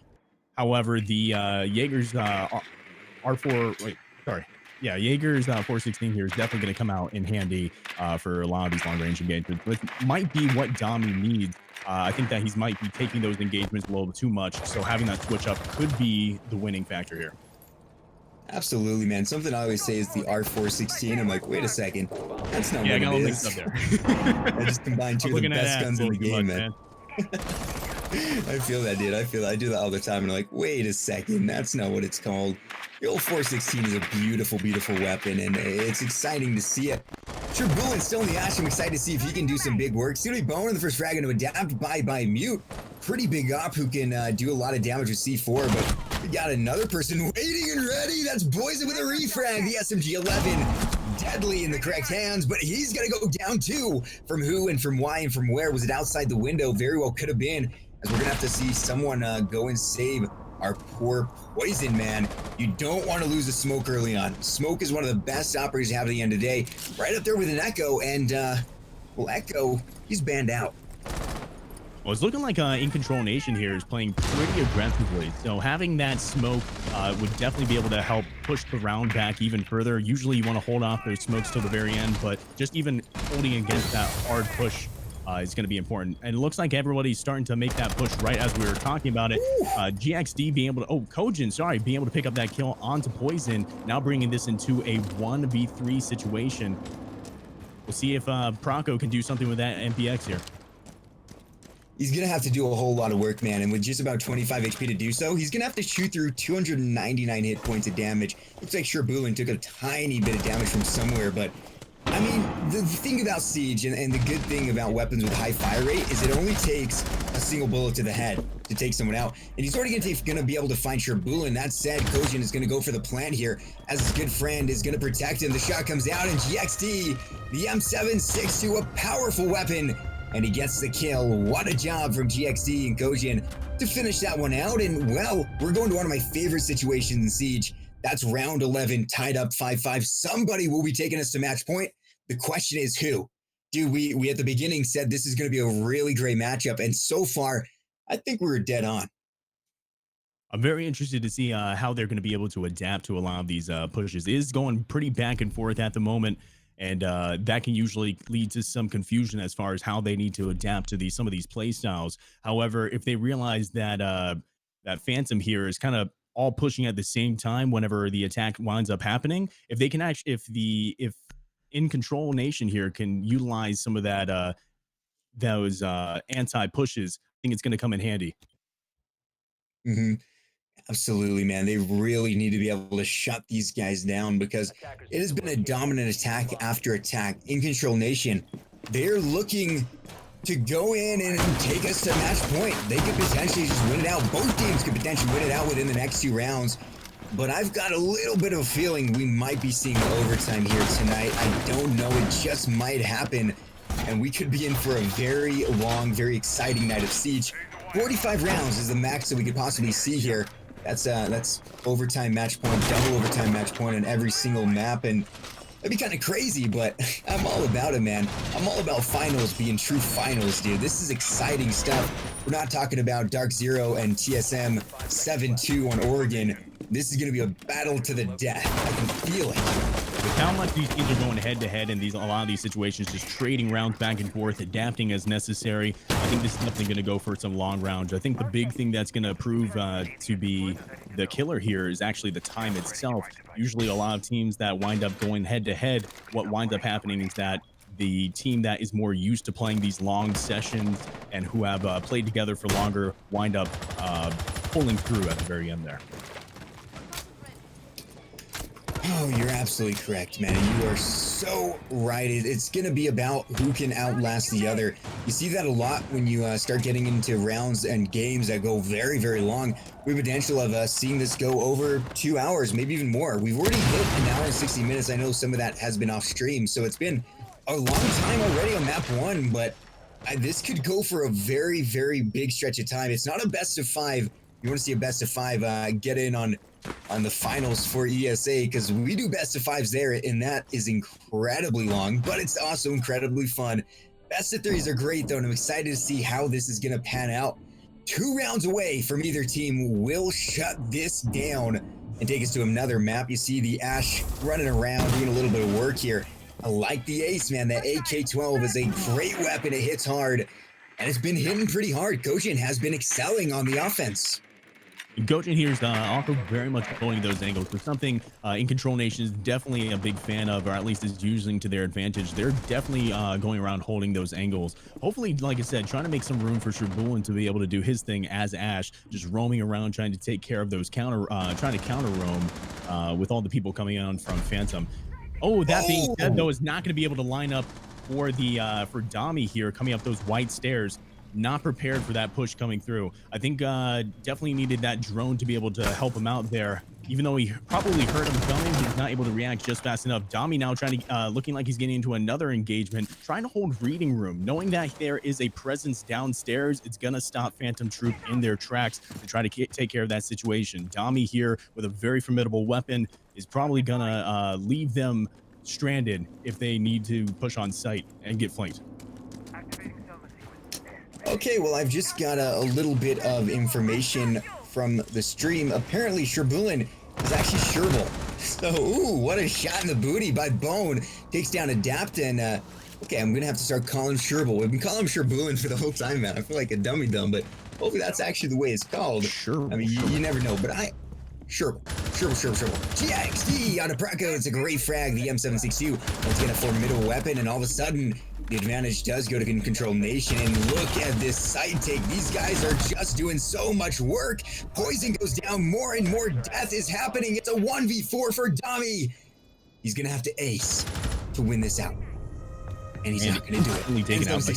However, the Jaeger's Jaeger's 416 here is definitely going to come out in handy for a lot of these long-range engagements, which might be what Dami needs. I think that he might be taking those engagements a little too much, so having that switch up could be the winning factor here. Absolutely, man. Something I always say is the R416. I'm like, wait a second, that's not what I got it linked is. up there. I just combined 2 of the best guns in the game, man. I feel that, dude. I feel that. I do that all the time, and I'm like, wait a second, that's not what it's called. The old 416 is a beautiful, beautiful weapon, and it's exciting to see it. Sherbulin still in the ash. I'm excited to see if he can do some big work. Steely Bone in the first frag to adapt by Mute. Pretty big op who can do a lot of damage with C4, but we got another person waiting and ready. That's Poison with a refrag. The SMG-11 deadly in the correct hands, but he's gonna go down too. From who and from why and from where? Was it outside the window? Very well could have been, as we're gonna have to see someone go and save our poor Poison, man. You don't want to lose a Smoke early on. Smoke is one of the best operators you have at the end of the day. Right up there with an Echo, and well, Echo, he's banned out. Well, it's looking like InControlNation here is playing pretty aggressively. So having that smoke would definitely be able to help push the round back even further. Usually you want to hold off those smokes till the very end, but just even holding against that hard push is going to be important. And it looks like everybody's starting to make that push right as we were talking about it. GXD being able to, Kojin, being able to pick up that kill onto Poison, now bringing this into a 1v3 situation. We'll see if Proco can do something with that MPX here. He's going to have to do a whole lot of work, man, and with just about 25 HP to do so, he's going to have to shoot through 299 hit points of damage. Looks like Sherbulin took a tiny bit of damage from somewhere, but I mean, the thing about Siege and the good thing about weapons with high fire rate is it only takes a single bullet to the head to take someone out. And he's already going to be able to find Sherbulin. That said, Kojin is going to go for the plant here as his good friend is going to protect him. The shot comes out and GXD, the M762, a powerful weapon, and he gets the kill. What a job from GXD and Kojin to finish that one out. And well, we're going to one of my favorite situations in Siege. That's round 11, tied up 5-5. Somebody will be taking us to match point. The question is who? Dude, we at the beginning said this is going to be a really great matchup. And so far, I think we were dead on. I'm very interested to see how they're going to be able to adapt to a lot of these pushes. It is going pretty back and forth at the moment, and that can usually lead to some confusion as far as how they need to adapt to some of these play styles. However, if they realize that that Phantom here is kind of all pushing at the same time whenever the attack winds up happening, if they can actually, if In Control Nation here can utilize some of that those anti pushes, I think it's going to come in handy. Mm-hmm. Absolutely, man. They really need to be able to shut these guys down because it has been a dominant attack after attack. InControlNation, they're looking to go in and take us to match point. They could potentially just win it out. Both teams could potentially win it out within the next 2 rounds. But I've got a little bit of a feeling we might be seeing overtime here tonight. I don't know. It just might happen. And we could be in for a very long, very exciting night of Siege. 45 rounds is the max that we could possibly see here. That's overtime match point, double overtime match point on every single map, and that'd be kind of crazy, but I'm all about it, man. I'm all about finals being true finals, dude. This is exciting stuff. We're not talking about Dark Zero and TSM 7-2 on Oregon. This is going to be a battle to the death. I can feel it. With how much these teams are going head to head in a lot of these situations, just trading rounds back and forth, adapting as necessary, I think this is definitely going to go for some long rounds. I think the big thing that's going to prove to be the killer here is actually the time itself. Usually a lot of teams that wind up going head to head, what winds up happening is that the team that is more used to playing these long sessions and who have played together for longer wind up pulling through at the very end there. Oh, you're absolutely correct, man. You are so right. It's going to be about who can outlast the other. You see that a lot when you start getting into rounds and games that go very, very long. We have potential of seeing this go over 2 hours, maybe even more. We've already hit 1 hour and 60 minutes. I know some of that has been off stream, so it's been a long time already on map 1, but this could go for a very, very big stretch of time. It's not a best of 5. You want to see a best of 5 get in on the finals for ESA, because we do best of 5s there, and that is incredibly long, but it's also incredibly fun. Best of 3s are great though, and I'm excited to see how this is going to pan out. 2 rounds away from either team will shut this down and take us to another map. You see the Ash running around doing a little bit of work here. I like the ace, man. That AK-12 is a great weapon. It hits hard, and it's been hitting pretty hard. Gojin has been excelling on the offense. Gojin here is also very much pulling those angles. For something InControlNation is definitely a big fan of, or at least is using to their advantage. They're definitely going around holding those angles. Hopefully, like I said, trying to make some room for Sherbulin to be able to do his thing as Ash, just roaming around, trying to take care of those trying to counter roam with all the people coming on from Phantom. Oh, that being said, though, is not going to be able to line up for the for Dami here coming up those white stairs. Not prepared for that push coming through. I think definitely needed that drone to be able to help him out there. Even though he probably heard him coming, he's not able to react just fast enough. Dami now trying to, looking like he's getting into another engagement, trying to hold reading room, knowing that there is a presence downstairs. It's going to stop Phantom Troupe in their tracks to try to take care of that situation. Dami here with a very formidable weapon is probably going to leave them stranded if they need to push on site and get flanked. Okay, well, I've just got a little bit of information from the stream. Apparently, Sherbulin is actually Sherbal. So, ooh, what a shot in the booty by Bone. Takes down Adapt, and, okay, I'm going to have to start calling him Sherbal. We've been calling him Sherbulin for the whole time, man. I feel like a dummy-dumb, but hopefully that's actually the way it's called. Sure. I mean, you never know, but Sherbal. GXD on a Preco. It's a great frag, the M762. Let's get a formidable weapon, and all of a sudden, the advantage does go to InControlNation, and look at this side take. These guys are just doing so much work. Poison goes down, more and more death is happening. It's a 1v4 for Dami. He's gonna have to ace to win this out. And he's not gonna do it. Only taken out by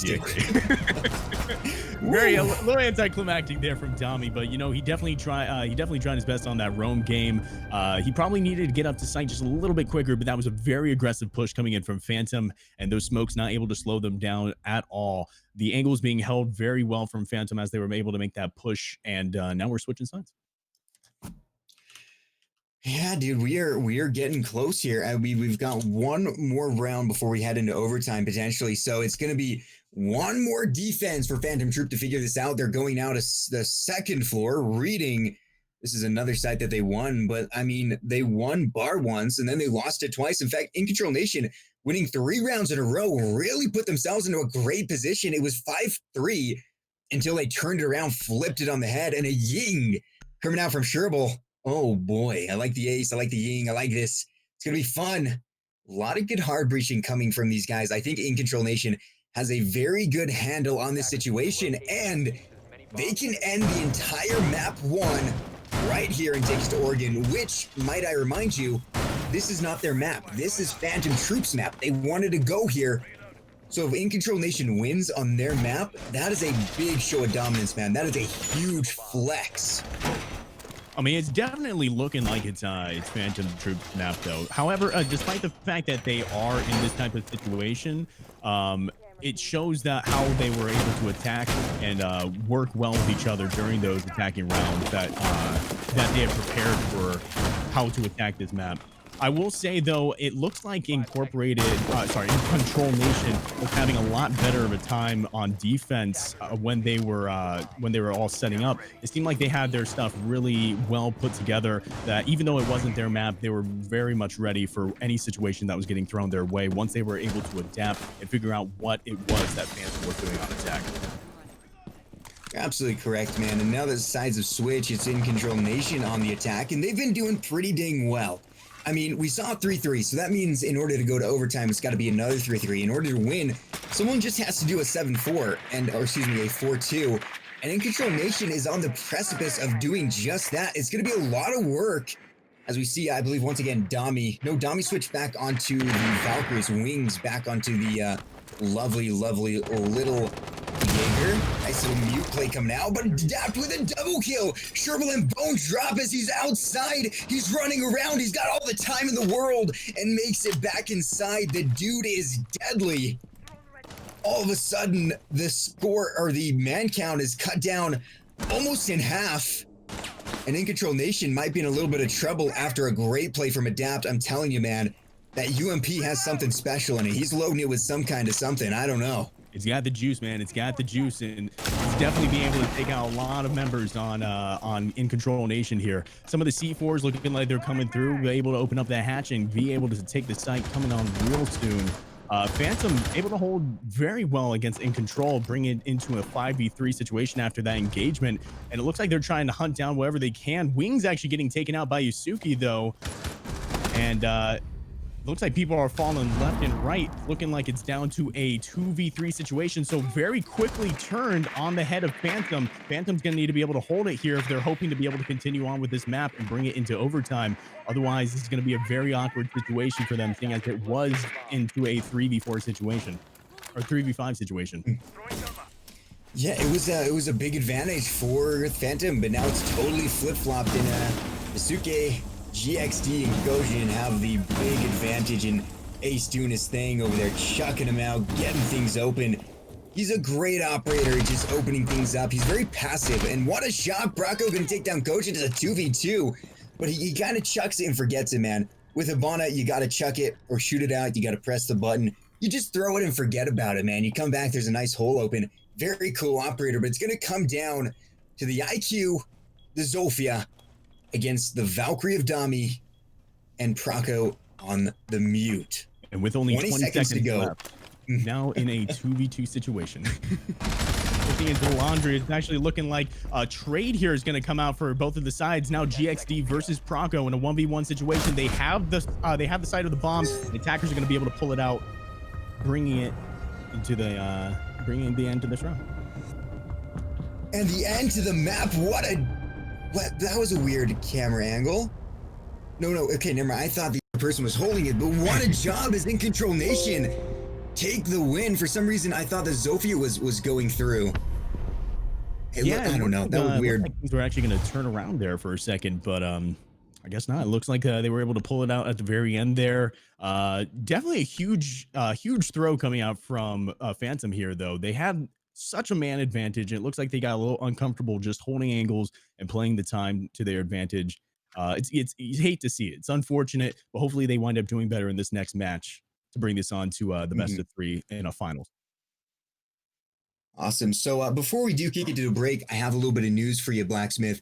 Very a Woo. little anticlimactic there from Tommy, but you know he definitely tried his best on that roam game. He probably needed to get up to sight just a little bit quicker, but that was a very aggressive push coming in from Phantom, and those smokes not able to slow them down at all. The angles being held very well from Phantom as they were able to make that push, and now we're switching sides. Yeah, dude, we are getting close here. We've got one more round before we head into overtime potentially. So it's going to be one more defense for Phantom Troop to figure this out. They're going out of the second floor, reading. This is another site that they won, but I mean, they won bar once and then they lost it twice. In fact, InControlNation winning 3 rounds in a row really put themselves into a great position. It was 5-3 until they turned it around, flipped it on the head, and a ying coming out from Sherbil. Oh boy, I like the ace. I like the ying. I like this. It's going to be fun. A lot of good hard breaching coming from these guys. I think InControlNation has a very good handle on this situation, and they can end the entire map 1 right here and take us to Oregon, which, might I remind you, this is not their map. This is Phantom Troops map. They wanted to go here. So if InControlNation wins on their map, that is a big show of dominance, man. That is a huge flex. I mean, it's definitely looking like it's Phantom Troop map, though. However, despite the fact that they are in this type of situation, it shows that how they were able to attack and work well with each other during those attacking rounds that they have prepared for how to attack this map. I will say, though, it looks like InControlNation was having a lot better of a time on defense when they were all setting up. It seemed like they had their stuff really well put together, that even though it wasn't their map, they were very much ready for any situation that was getting thrown their way once they were able to adapt and figure out what it was that Phantom were doing on attack. Absolutely correct, man. And now that sides have switched, it's InControlNation on the attack, and they've been doing pretty dang well. I mean, we saw 3-3, so that means in order to go to overtime, it's got to be another 3-3. In order to win, someone just has to do a 7-4, or excuse me, a 4-2. And InControlNation is on the precipice of doing just that. It's going to be a lot of work. As we see, I believe, once again, Dami switched back onto the Valkyrie's wings, back onto the lovely little Jaeger. Nice little mute play coming out, but Dapt with a double kill. Sherbil and Bone drop as he's outside. He's running around. He's got all the time in the world and makes it back inside. The dude is deadly. All of a sudden, the score or the man count is cut down almost in half. And InControlNation might be in a little bit of trouble after a great play from Adapt. I'm telling you, man, that UMP has something special in it. He's loading it with some kind of something. I don't know. It's got the juice, man. It's got the juice, and it's definitely being able to take out a lot of members on InControlNation here. Some of the C4s looking like they're coming through, be able to open up that hatch and be able to take the site coming on real soon. Phantom able to hold very well against InControl, bring it into a 5v3 situation after that engagement, and it looks like they're trying to hunt down wherever they can. Wings actually getting taken out by Yusuke, though, and looks like people are falling left and right, looking like it's down to a 2v3 situation. So very quickly turned on the head of Phantom. Phantom's going to need to be able to hold it here if they're hoping to be able to continue on with this map and bring it into overtime. Otherwise, this is going to be a very awkward situation for them, seeing as it was into a 3v4 situation or 3v5 situation. Yeah, it was a big advantage for Phantom, but now it's totally flip-flopped in Yusuke, GXD, and Gojin have the big advantage, and Ace doing his thing over there, chucking him out, getting things open. He's a great operator, just opening things up. He's very passive, and what a shot. Bracco gonna take down Gojin to a 2v2, but he kind of chucks it and forgets it, man. With Hibana, you gotta chuck it or shoot it out. You gotta press the button. You just throw it and forget about it, man. You come back, there's a nice hole open. Very cool operator, but it's gonna come down to the IQ, the Zofia, against the Valkyrie of Dami and Praco on the mute. And with only 20 seconds to go. left, now in a 2v2 situation. Looking into the laundry, it's actually looking like a trade here is going to come out for both of the sides. Now GXD versus Praco in a 1v1 situation. They have the side of the bomb. The attackers are going to be able to pull it out, bringing it into the bringing the end to this round. And the end to the map. That was a weird camera angle. No, okay, never mind. I thought the other person was holding it, but what a job as InControlNation take the win. For some reason, I thought the Zofia was going through. Yeah, it I don't know. That was looked weird. like things were actually gonna turn around there for a second, but, I guess not. It looks like, they were able to pull it out at the very end there. Definitely a huge throw coming out from, Phantom here, though. They had such a man advantage, and it looks like they got a little uncomfortable just holding angles and playing the time to their advantage. It's you hate to see it. It's unfortunate, but hopefully they wind up doing better in this next match to bring this on to, the best Mhm. of 3 in a finals. Awesome. So before we do kick it to the break, I have a little bit of news for you, Blacksmith.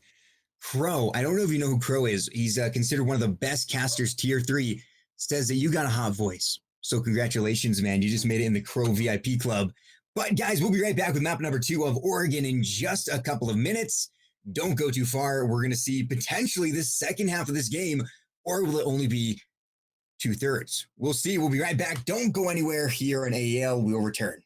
Crow, I don't know if you know who Crow is. He's considered one of the best casters, tier 3. Says that you got a hot voice. So congratulations, man. You just made it in the Crow VIP club. But guys, we'll be right back with map number 2 of Oregon in just a couple of minutes. Don't go too far. We're going to see potentially the second half of this game, or will it only be 2/3? We'll see. We'll be right back. Don't go anywhere here on AEL. We'll return.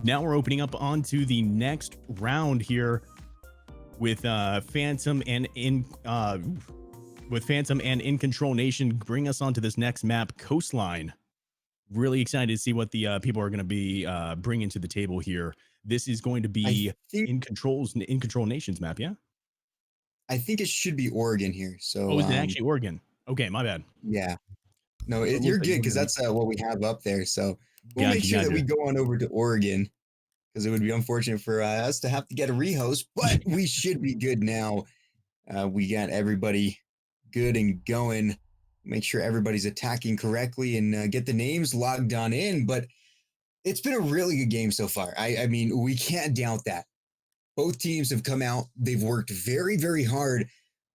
Now we're opening up onto the next round here with Phantom and In Control Nation. Bring us onto this next map, Coastline. Really excited to see what the people are going to be bringing to the table here. This is going to I be think In Control Nation's map, yeah. I think it should be Oregon here. Oh, So is it actually Oregon? Okay, my bad. yeah, no, So it you're looks like good we're because gonna that's what we have up there. So we'll make gotcha, sure that we gotcha. go on over to Oregon because it would be unfortunate for us to have to get a rehost, but we should be good now. We got everybody good and going. Make sure everybody's attacking correctly and get the names logged on in. But it's been a really good game so far. I mean, we can't doubt that. Both teams have come out. They've worked very, very hard.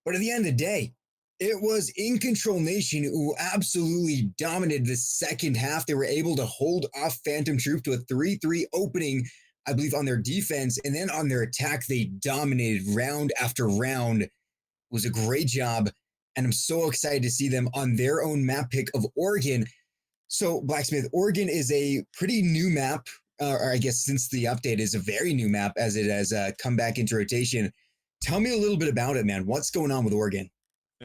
But at the end of the day, it was In Control Nation who absolutely dominated the second half. They were able to hold off Phantom Troupe to a 3-3 opening, I believe, on their defense. And then on their attack, they dominated round after round. It was a great job. And I'm so excited to see them on their own map pick of Oregon. So, Blacksmith, Oregon is a pretty new map, or I guess since the update is a very new map as it has come back into rotation. Tell me a little bit about it, man. What's going on with Oregon?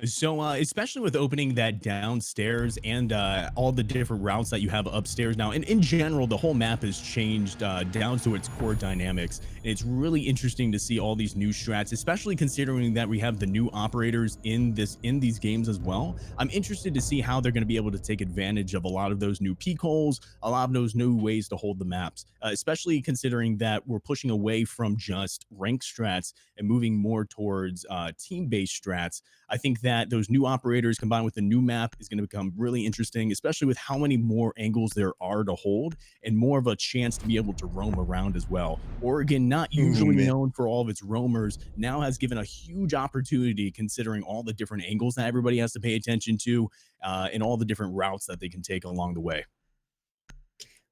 So, especially with opening that downstairs and all the different routes that you have upstairs now, and in general, the whole map has changed down to its core dynamics. And it's really interesting to see all these new strats, especially considering that we have the new operators in these games as well. I'm interested to see how they're going to be able to take advantage of a lot of those new peak holes, a lot of those new ways to hold the maps, especially considering that we're pushing away from just rank strats and moving more towards team-based strats. I think that those new operators combined with the new map is going to become really interesting, especially with how many more angles there are to hold and more of a chance to be able to roam around as well. Oregon, not Ooh, usually man. known for all of its roamers, now has given a huge opportunity considering all the different angles that everybody has to pay attention to and all the different routes that they can take along the way.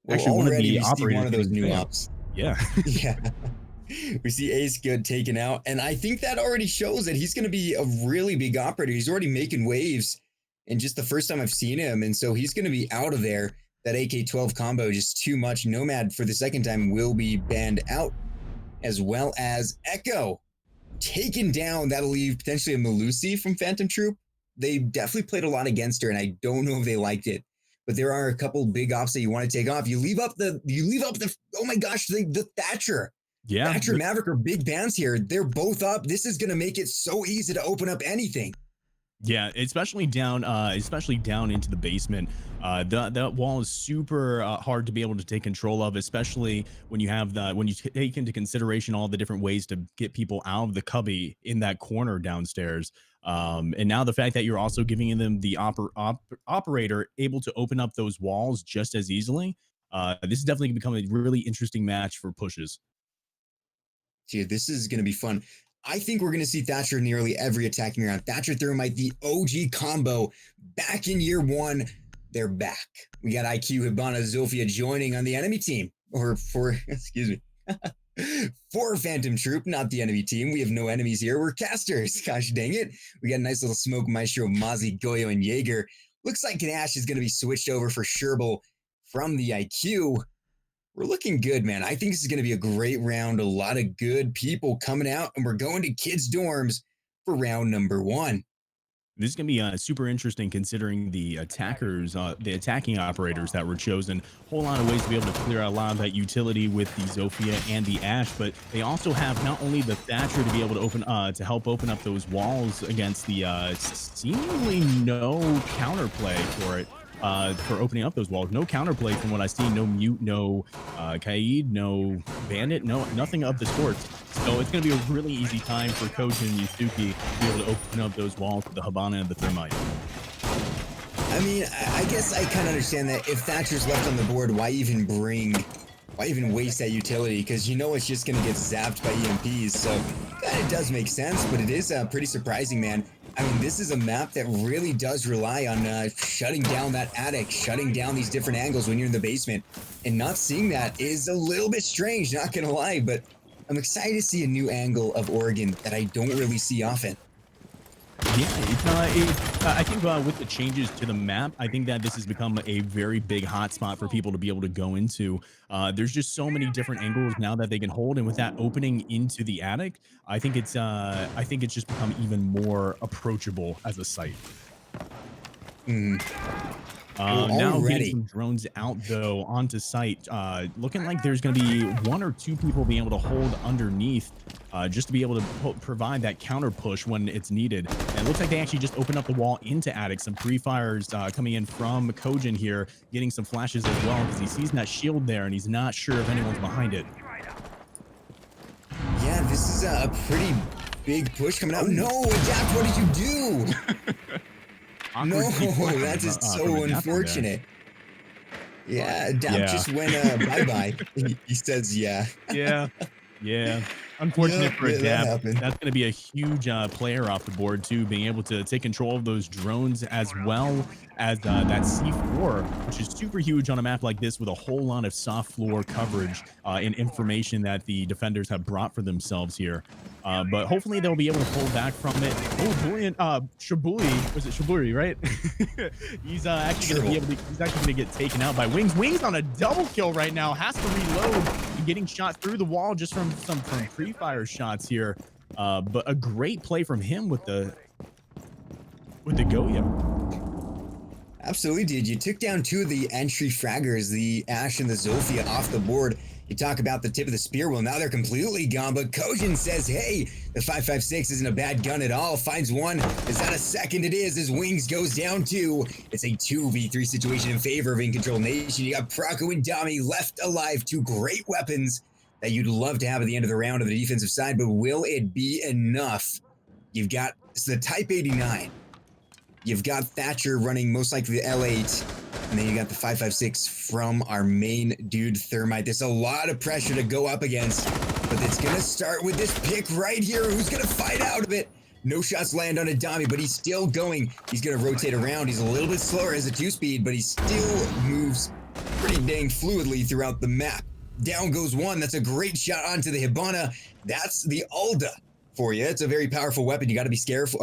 Well, Actually, one of already the we see one operators of those getting new failed. ops. Yeah. Yeah. We see Ace Good taken out. And I think that already shows that he's going to be a really big operator. He's already making waves in just the first time I've seen him. And so he's going to be out of there. That AK-12 combo just too much. Nomad for the second time will be banned out, as well as Echo taken down. That'll leave potentially a Malusi from Phantom Troop. They definitely played a lot against her, and I don't know if they liked it. But there are a couple big ops that you want to take off. You leave up the oh my gosh, the Thatcher. Yeah. Thatcher Maverick are big bands here. They're both up. This is gonna make it so easy to open up anything. Yeah, especially down into the basement. That wall is super hard to be able to take control of, especially when when you take into consideration all the different ways to get people out of the cubby in that corner downstairs. And now the fact that you're also giving them the operator able to open up those walls just as easily. This is definitely going to become a really interesting match for pushes. Dude, this is going to be fun. I think we're going to see Thatcher nearly every attacking round. Thatcher Thermite, the OG combo, back in year one. They're back. We got IQ, Hibana, Zofia joining on the enemy team. Or for, excuse me, for Phantom Troop, not the enemy team. We have no enemies here. We're casters. Gosh dang it. We got a nice little smoke maestro, Mozzie, Goyo, and Jaeger. Looks like Nash is going to be switched over for Sherbal from the IQ. We're looking good, man. I think this is going to be a great round. A lot of good people coming out, and we're going to kids' dorms for round number one. This is going to be super interesting considering the attacking operators that were chosen. Whole lot of ways to be able to clear out a lot of that utility with the Zofia and the Ash, but they also have not only the Thatcher to be able to to help open up those walls against the seemingly no counterplay for it. For opening up those walls. No counterplay from what I see. No mute, no Kaid, no bandit, nothing of the sorts. So it's going to be a really easy time for Coach and Yusuke to be able to open up those walls with the Habana and the Thermite. I mean, I guess I kind of understand that if Thatcher's left on the board, why even waste that utility? Because you know it's just going to get zapped by EMPs. So it does make sense, but it is pretty surprising, man. I mean, this is a map that really does rely on shutting down that attic, shutting down these different angles when you're in the basement. And not seeing that is a little bit strange, not gonna lie, but I'm excited to see a new angle of Oregon that I don't really see often. Yeah, I think with the changes to the map, I think that this has become a very big hotspot for people to be able to go into. There's just so many different angles now that they can hold, and with that opening into the attic, I think it's just become even more approachable as a site. Mm. Well, Now getting already. some drones out though onto site, looking like there's going to be one or two people being able to hold underneath, just to be able to provide that counter push when it's needed. And it looks like they actually just opened up the wall into attic. Some pre-fires coming in from Kojin here, getting some flashes as well because he sees that shield there and he's not sure if anyone's behind it. Yeah, this is a pretty big push coming out. No, Adapt, what did you do? No, Awkward C4 that is from so Adapt there. unfortunate. Yeah, Adapt Yeah. just went bye-bye. He says yeah. Yeah. Yeah. Yep, Unfortunate for yeah, that Adapt. happened. That's going to be a huge player off the board too, being able to take control of those drones as well as that C4, which is super huge on a map like this with a whole lot of soft floor coverage and information that the defenders have brought for themselves here. But hopefully they'll be able to pull back from it. Oh, Julian, Shabuli, was it Shaburi, right? He's actually going to be able to, he's actually going to get taken out by Wings. Wings on a double kill right now, has to reload, and getting shot through the wall just from pre-fire shots here. But a great play from him with the Goyo. Absolutely, dude. You took down two of the entry fraggers, the Ash and the Zofia, off the board. You talk about the tip of the spear. Well, now they're completely gone. But Kojin says, hey, the 5.56 isn't a bad gun at all. Finds one. Is that a second? It is. His Wings goes down two. It's a 2v3 situation in favor of InControlNation. You got Praco and Dami left alive. Two great weapons that you'd love to have at the end of the round on the defensive side. But will it be enough? You've got the Type 89. You've got Thatcher running most likely the L8, and then you got the 5.56 from our main dude Thermite. There's a lot of pressure to go up against, but it's gonna start with this pick right here. Who's gonna fight out of it? No shots land on Adami, but he's still going. He's gonna rotate around. He's a little bit slower as a 2-speed, but he still moves pretty dang fluidly throughout the map. Down goes one. That's a great shot onto the Hibana. That's the Alda for you. It's a very powerful weapon. You got to be scareful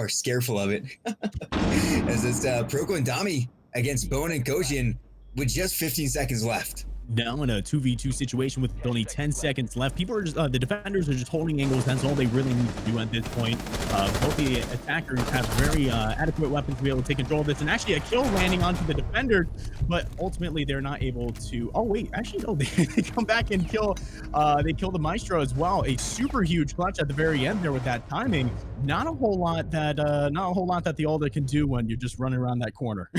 of it. As it's Proko and Dami against Bone and Kojin with just 15 seconds left. Now in a 2v2 situation with only 10 seconds left, people are just the defenders are just holding angles. That's all they really need to do at this point. Both the attackers have very adequate weapons to be able to take control of this, and actually a kill landing onto the defenders, but ultimately they're not able to. Oh wait, actually no, they come back and kill. They kill the Maestro as well. A super huge clutch at the very end there with that timing. Not a whole lot that the Alda can do when you're just running around that corner.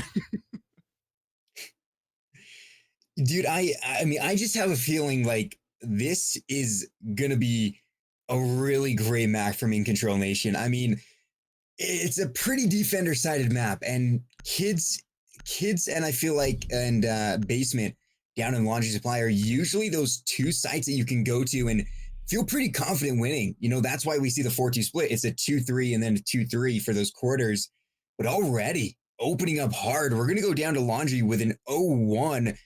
Dude, I mean, I just have a feeling like this is gonna be a really great map from InControlNation. I mean, it's a pretty defender-sided map, and kids, and I feel like, and basement down in Laundry Supply are usually those two sites that you can go to and feel pretty confident winning. You know, that's why we see the 4-2 split. It's a 2-3 and then a 2-3 for those quarters. But already opening up hard, we're gonna go down to Laundry with an 0-1.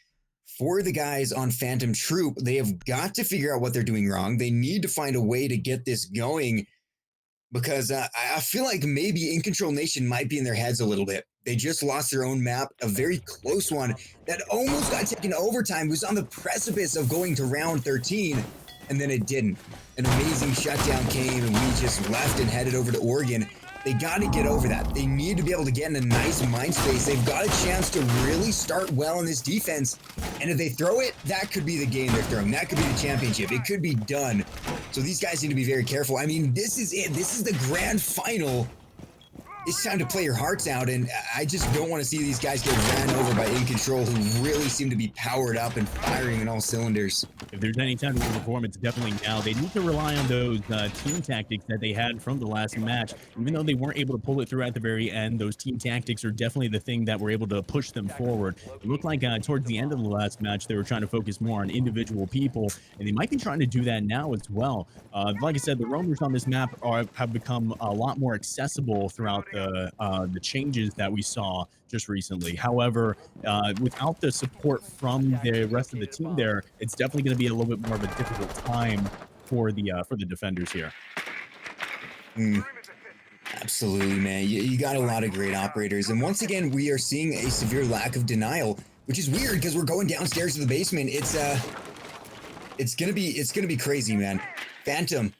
For the guys on Phantom Troupe. They have got to figure out what they're doing wrong. They need to find a way to get this going, because I feel like maybe InControlNation might be in their heads a little bit. They just lost their own map, a very close one that almost got taken to overtime. It was on the precipice of going to round 13, and then it didn't. An amazing shutdown came, and we just left and headed over to Oregon. They got to get over that. They need to be able to get in a nice mind space. They've got a chance to really start well in this defense. And if they throw it, that could be the game they're throwing. That could be the championship. It could be done. So these guys need to be very careful. I mean, this is it. This is the grand final. It's time to play your hearts out, and I just don't want to see these guys get ran over by InControl, who really seem to be powered up and firing on all cylinders. If there's any time to perform, it's definitely now. They need to rely on those team tactics that they had from the last match. Even though they weren't able to pull it through at the very end, those team tactics are definitely the thing that were able to push them forward. It looked like towards the end of the last match, they were trying to focus more on individual people, and they might be trying to do that now as well. Like I said, the roamers on this map have become a lot more accessible throughout the changes that we saw just recently. However, without the support from the rest of the team there, it's definitely going to be a little bit more of a difficult time for the defenders here. Absolutely, man. You got a lot of great operators. And once again, we are seeing a severe lack of denial, which is weird because we're going downstairs to the basement. It's gonna be crazy, man. Phantom,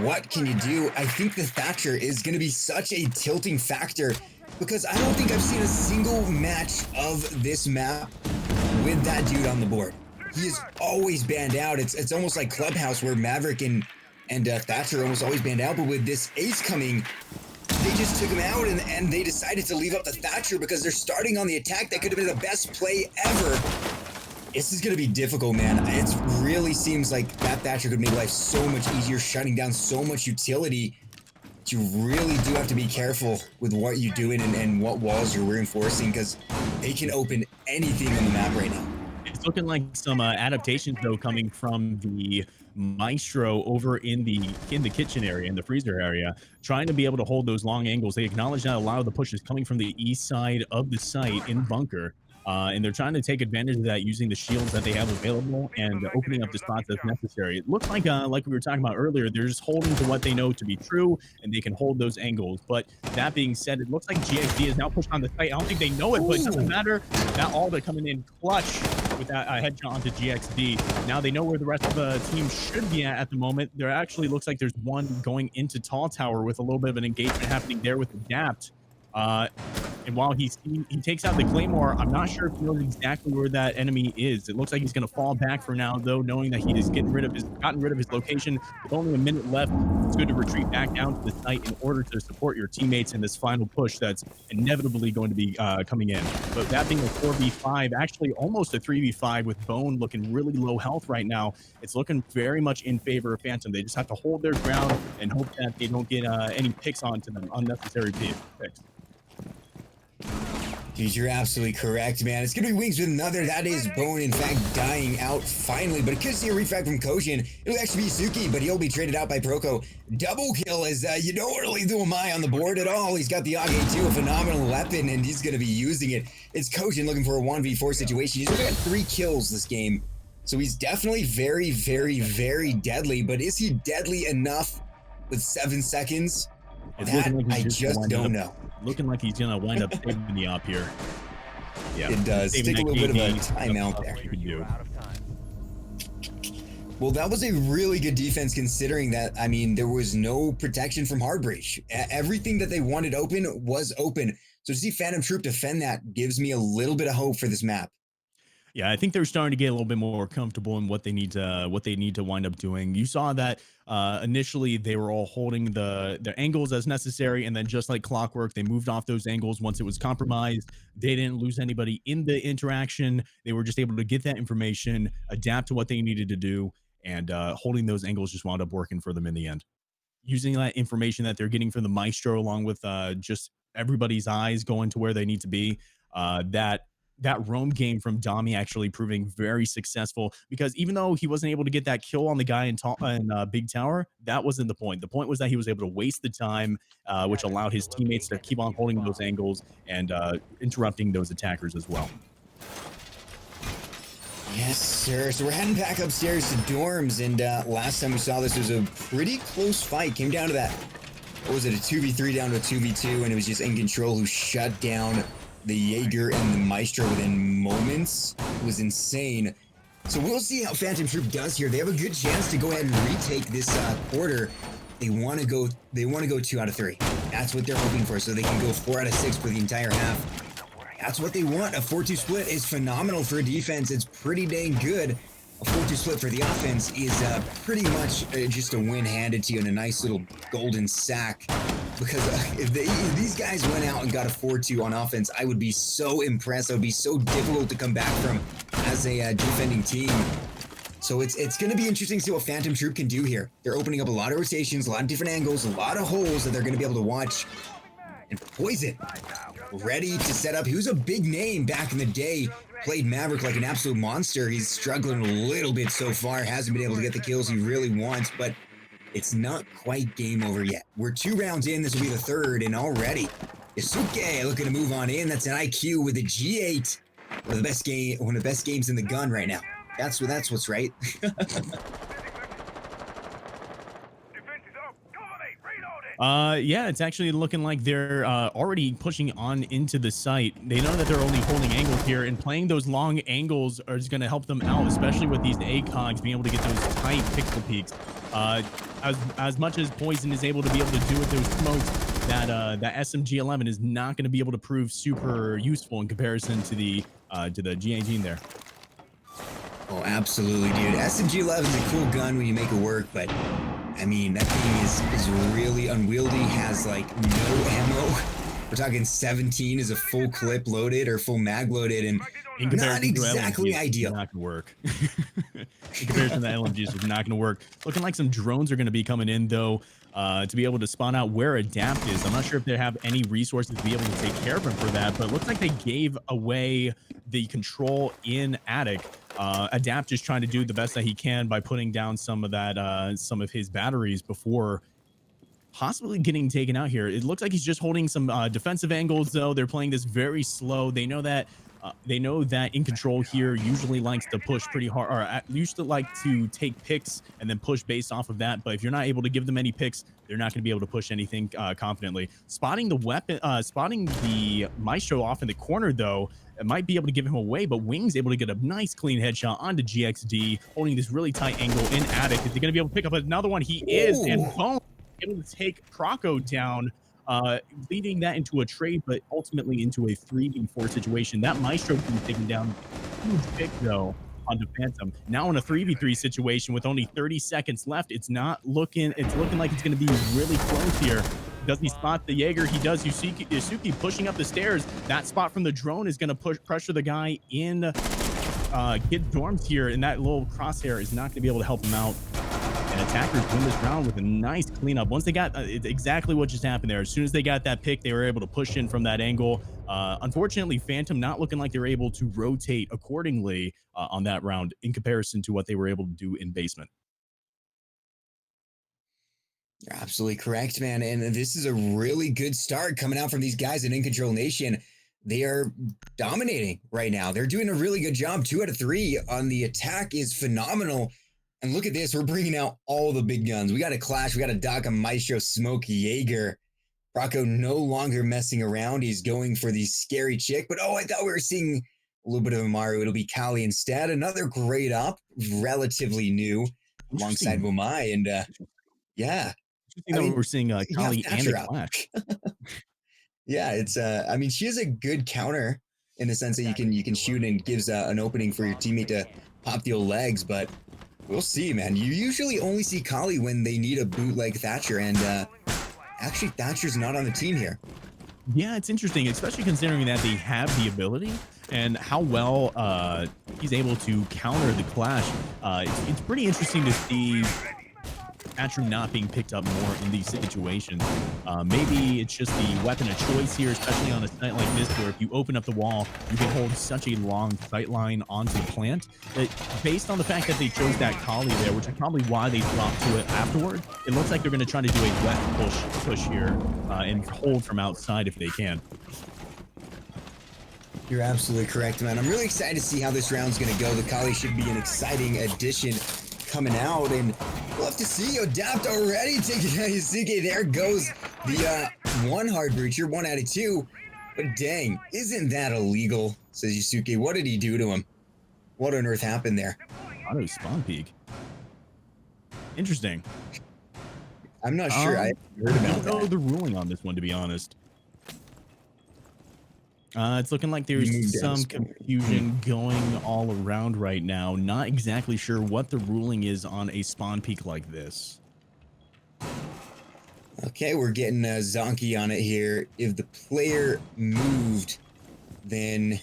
what can you do? I think the Thatcher is gonna be such a tilting factor because I don't think I've seen a single match of this map with that dude on the board. He is always banned out. It's almost like Clubhouse where Maverick and Thatcher are almost always banned out, but with this Ace coming, they just took him out and they decided to leave up the Thatcher because they're starting on the attack. That could have been the best play ever. This is going to be difficult, man. It really seems like that Thatcher could make life so much easier, shutting down so much utility. You really do have to be careful with what you're doing and what walls you're reinforcing because they can open anything on the map right now. It's looking like some adaptations though coming from the Maestro over in the kitchen area, in the freezer area, trying to be able to hold those long angles. They acknowledge that a lot of the push is coming from the east side of the site in bunker. And they're trying to take advantage of that using the shields that they have available and opening up the spots as necessary. It looks like we were talking about earlier, they're just holding to what they know to be true, and they can hold those angles. But that being said, it looks like GXD is now pushed on the site. I don't think they know it, but it doesn't matter. That all but coming in clutch with that headshot onto GXD. Now they know where the rest of the team should be at the moment. There actually looks like there's one going into Tall Tower with a little bit of an engagement happening there with Adapt. And while he takes out the Claymore, I'm not sure if he knows exactly where that enemy is. It looks like he's going to fall back for now, though, knowing that he is gotten rid of his location. With only a minute left, it's good to retreat back down to the site in order to support your teammates in this final push that's inevitably going to be coming in. But that being a 4v5, actually almost a 3v5 with Bone looking really low health right now, it's looking very much in favor of Phantom. They just have to hold their ground and hope that they don't get any picks onto them, unnecessary picks. Dude, you're absolutely correct, man. It's going to be Wings with another. That is Bone, in fact, dying out finally. But it could see a refrag from Kojin. It'll actually be Suki, but he'll be traded out by Proco. Double kill as you don't really do a Mai on the board at all. He's got the AG 2, a phenomenal weapon, and he's going to be using it. It's Kojin looking for a 1v4 situation. He's only got 3 kills this game. So he's definitely very, very, very deadly. But is he deadly enough with 7 seconds? That I just don't know. Looking like he's gonna wind up saving the op here. Yeah, it does. Take a little bit of a timeout there. Well, that was a really good defense considering that, I mean, there was no protection from hard breach. Everything that they wanted open was open. So to see Phantom Troupe defend that gives me a little bit of hope for this map. Yeah, I think they're starting to get a little bit more comfortable in what they need to wind up doing. You saw that initially they were all holding their angles as necessary, and then just like clockwork, they moved off those angles once it was compromised. They didn't lose anybody in the interaction. They were just able to get that information, adapt to what they needed to do, and holding those angles just wound up working for them in the end. Using that information that they're getting from the Maestro, along with just everybody's eyes going to where they need to be, that roam game from Dami actually proving very successful, because even though he wasn't able to get that kill on the guy in Big Tower, that wasn't the point. The point was that he was able to waste the time, which allowed his teammates to keep on holding those angles and interrupting those attackers as well. Yes, sir. So we're heading back upstairs to dorms, and last time we saw this was a pretty close fight. Came down to that, what was it, a 2v3 down to a 2v2, and it was just InControl who shut down the Jaeger and the Maestro within moments. It was insane. So we'll see how Phantom Troupe does here. They have a good chance to go ahead and retake this quarter. They want to go 2 out of 3. That's what they're hoping for, so they can go 4 out of 6 for the entire half. That's what they want. A 4-2 split is phenomenal for a defense. It's pretty dang good. A 4-2 split for the offense is pretty much just a win handed to you in a nice little golden sack. Because if these guys went out and got a 4-2 on offense, I would be so impressed. It would be so difficult to come back from as a defending team. So it's going to be interesting to see what Phantom Troupe can do here. They're opening up a lot of rotations, a lot of different angles, a lot of holes that they're going to be able to watch. And Poison, ready to set up. He was a big name back in the day. Played Maverick like an absolute monster. He's struggling a little bit so far. Hasn't been able to get the kills he really wants, but it's not quite game over yet. We're 2 rounds in. This will be the 3rd, and already Isuke looking to move on in. That's an IQ with a G8. One of the best games in the gun right now. That's what's right. Yeah, it's actually looking like they're already pushing on into the site. They know that they're only holding angles here, and playing those long angles is going to help them out, especially with these ACOGs being able to get those tight pixel peaks. Uh, as much as Poison is able to be able to do with those smokes, that SMG-11 is not going to be able to prove super useful in comparison to the GA there. Oh, absolutely, dude. SMG-11 is a cool gun when you make it work, but I mean, that thing is really unwieldy, has like no ammo. We're talking 17 is a full clip loaded or full mag loaded, and In not comparison to LMG, exactly it's ideal. not gonna work. In comparison to LMG, it's just not gonna work. Looking like some drones are gonna be coming in though, to be able to spawn out where Adapt is. I'm not sure if they have any resources to be able to take care of him for that, but it looks like they gave away the control in Attic. Adapt is trying to do the best that he can by putting down some of that, some of his batteries before possibly getting taken out here. It looks like he's just holding some defensive angles, though. They're playing this very slow. They know that In Control here usually likes to push pretty hard, or used to like to take picks and then push based off of that. But if you're not able to give them any picks, they're not going to be able to push anything confidently. Spotting the weapon, spotting the Maestro off in the corner, though, it might be able to give him away, but Wing's able to get a nice clean headshot onto GXD, holding this really tight angle in Attic. Is he going to be able to pick up another one? He is, and Ooh. boom, able to take Croco down, leading that into a trade, but ultimately into a 3v4 situation. That Maestro being taken down, huge pick though onto Phantom. Now in a 3v3 situation with only 30 seconds left, it's looking like it's going to be really close here. Does he spot the Jaeger? He does. Yusuke pushing up the stairs. That spot from the drone is going to pressure the guy in Kid Dorms here, and that little crosshair is not going to be able to help him out. And attackers win this round with a nice cleanup. Once they got it's exactly what just happened there. As soon as they got that pick, they were able to push in from that angle. Unfortunately, Phantom not looking like they were able to rotate accordingly on that round in comparison to what they were able to do in basement. You're absolutely correct, man. And this is a really good start coming out from these guys in InControlNation. They are dominating right now. They're doing a really good job. 2 out of 3 on the attack is phenomenal. And look at this. We're bringing out all the big guns. We got a Clash. We got a Doc, a Maestro, Smoke, Jaeger. Rocco no longer messing around. He's going for the scary chick. But I thought we were seeing a little bit of a Mario. It'll be Kali instead. Another great up, relatively new, alongside Wamai. And yeah. Interesting that we're seeing Kali and a up. Clash. Yeah, it's I mean, she is a good counter in the sense that you can shoot and gives an opening for your teammate to pop the old legs, but we'll see, man. You usually only see Kali when they need a bootleg Thatcher, and actually Thatcher's not on the team here. Yeah, it's interesting, especially considering that they have the ability and how well he's able to counter the Clash. It's pretty interesting to see Thatcher not being picked up more in these situations. Maybe it's just the weapon of choice here, especially on a site like this, where if you open up the wall, you can hold such a long sight line onto the plant. That based on the fact that they chose that Kali there, which is probably why they dropped to it afterward, it looks like they're going to try to do a wet push here and hold from outside if they can. You're absolutely correct, man. I'm really excited to see how this round's going to go. The Kali should be an exciting addition coming out, and we'll have to see. Adapt already taking out Yusuke. There goes the one hard breacher, 1 out of 2. But dang, isn't that illegal? Says Yusuke. What did he do to him? What on earth happened there? Auto spawn peak. Interesting. I'm not sure. I heard about that. I don't know the ruling on this one, to be honest. It's looking like there's some confusion going all around right now. Not exactly sure what the ruling is on a spawn peak like this. Okay, we're getting a Zonky on it here. If the player moved, then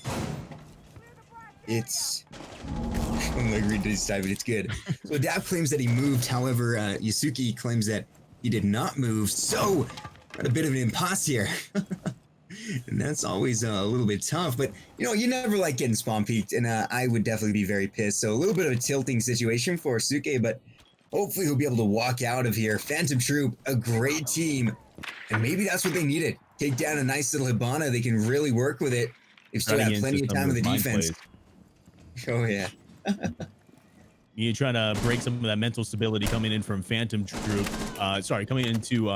it's... I'm like reading this time, but it's good. So Adapt claims that he moved. However, Yusuke claims that he did not move. So, got a bit of an impasse here. And that's always a little bit tough, but you never like getting spawn peaked, and I would definitely be very pissed. So a little bit of a tilting situation for Suke, but hopefully he'll be able to walk out of here. Phantom Troupe, a great team, and maybe that's what they needed. Take down a nice little Hibana. They can really work with it. They've still got plenty of time with the defense. Oh yeah. You try to break some of that mental stability coming in from Phantom Troupe. Coming into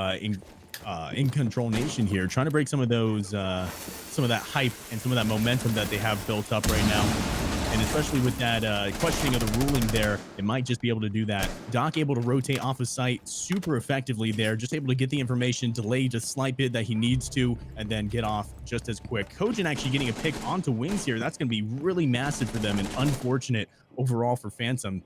InControlNation here, trying to break some of those, some of that hype and some of that momentum that they have built up right now. And especially with that questioning of the ruling there, it might just be able to do that. Doc able to rotate off of site super effectively there, just able to get the information, delay just slight bit that he needs to, and then get off just as quick. Kojin actually getting a pick onto Wings here. That's going to be really massive for them and unfortunate overall for Phantom.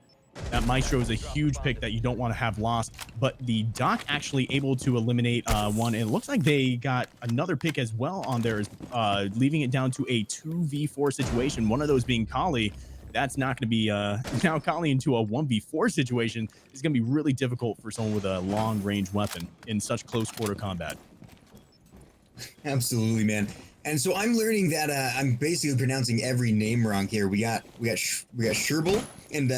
That Maestro is a huge pick that you don't want to have lost, but the Doc actually able to eliminate one. And it looks like they got another pick as well on there, leaving it down to a 2v4 situation. One of those being Kali. That's not going to be now Kali into a 1v4 situation is going to be really difficult for someone with a long range weapon in such close quarter combat. Absolutely, man. And so I'm learning that I'm basically pronouncing every name wrong here. We got Sherbal, and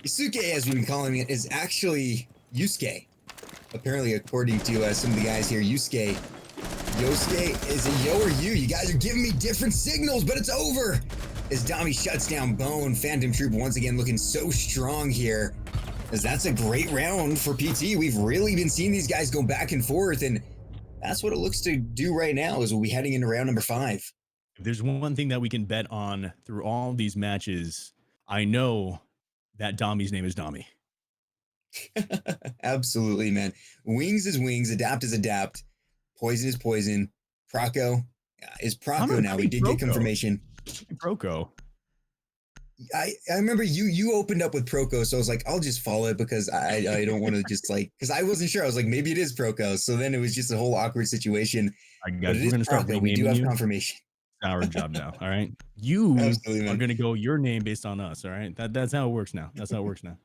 Yusuke, as we've been calling it, is actually Yusuke. Apparently, according to some of the guys here, Yosuke is a yo or you. You guys are giving me different signals, but it's over. As Dami shuts down Bone, Phantom Troupe once again looking so strong here. As that's a great round for PT. We've really been seeing these guys go back and forth, and that's what it looks to do right now as we'll be heading into round number 5. If there's one thing that we can bet on through all these matches, I know that Dami's name is Dami. Absolutely, man. Wings is wings, adapt is adapt, poison is poison. Proco is Proco now. We did get confirmation. Proco. I remember you opened up with Proco, so I was like, I'll just follow it because I don't want to just like, because I wasn't sure. I was like, maybe it is Proco. So then it was just a whole awkward situation. We're going to start Proco. We do have confirmation. It's our job now. All right. You Absolutely, are going to go your name based on us. All right. That's how it works now. That's how it works now.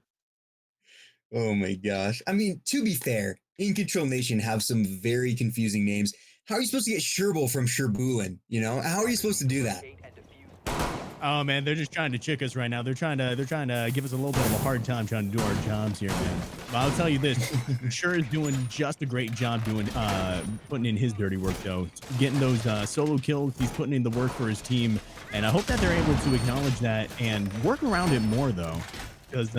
Oh my gosh. I mean, to be fair, InControlNation have some very confusing names. How are you supposed to get Sherbal from Sherbulin? You know, how are you supposed to do that? Oh man, they're just trying to chick us right now. They're trying to give us a little bit of a hard time trying to do our jobs here, man. But I'll tell you this, Sure is doing just a great job doing putting in his dirty work though. Getting those solo kills, he's putting in the work for his team, and I hope that they're able to acknowledge that and work around it more though. Because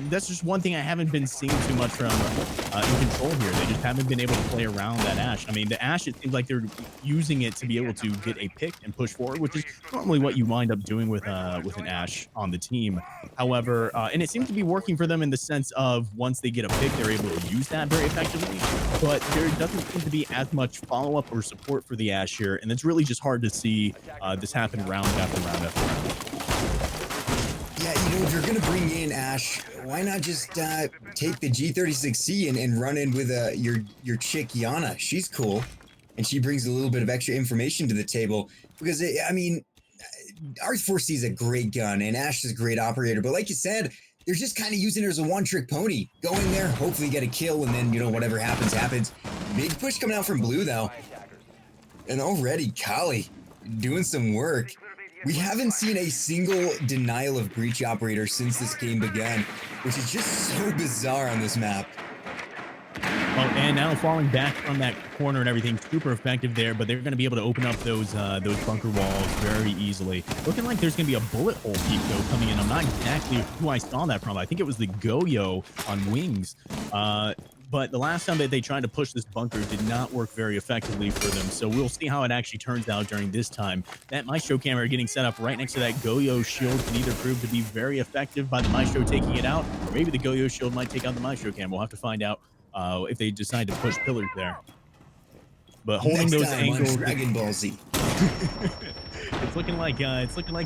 that's just one thing I haven't been seeing too much from InControl here. They just haven't been able to play around that Ashe. I mean, the Ashe, it seems like they're using it to be able to get a pick and push forward, which is normally what you wind up doing with an Ashe on the team. However, and it seems to be working for them in the sense of once they get a pick, they're able to use that very effectively. But there doesn't seem to be as much follow-up or support for the Ashe here, and it's really just hard to see this happen round after round after round. Yeah, you know, if you're going to bring in Ashe, why not just take the G36C and run in with your chick, Yana? She's cool, and she brings a little bit of extra information to the table. Because, I mean, R4C is a great gun, and Ashe is a great operator. But like you said, they're just kind of using her as a one-trick pony. Go in there, hopefully get a kill, and then, you know, whatever happens, happens. Big push coming out from Blue, though. And already, Kali doing some work. We haven't seen a single denial of breach operator since this game began, which is just so bizarre on this map. Well, and now falling back from that corner and everything, super effective there, but they're going to be able to open up those bunker walls very easily. Looking like there's going to be a bullet hole peak, though, coming in. I'm not exactly who I saw that from. I think it was the Goyo on Wings. But the last time that they tried to push this bunker did not work very effectively for them. So we'll see how it actually turns out during this time. That Maestro camera getting set up right next to that Goyo shield can either prove to be very effective by the Maestro taking it out, or maybe the Goyo shield might take out the Maestro cam. We'll have to find out if they decide to push pillars there. But holding those angles, Dragon Ball Z. It's looking like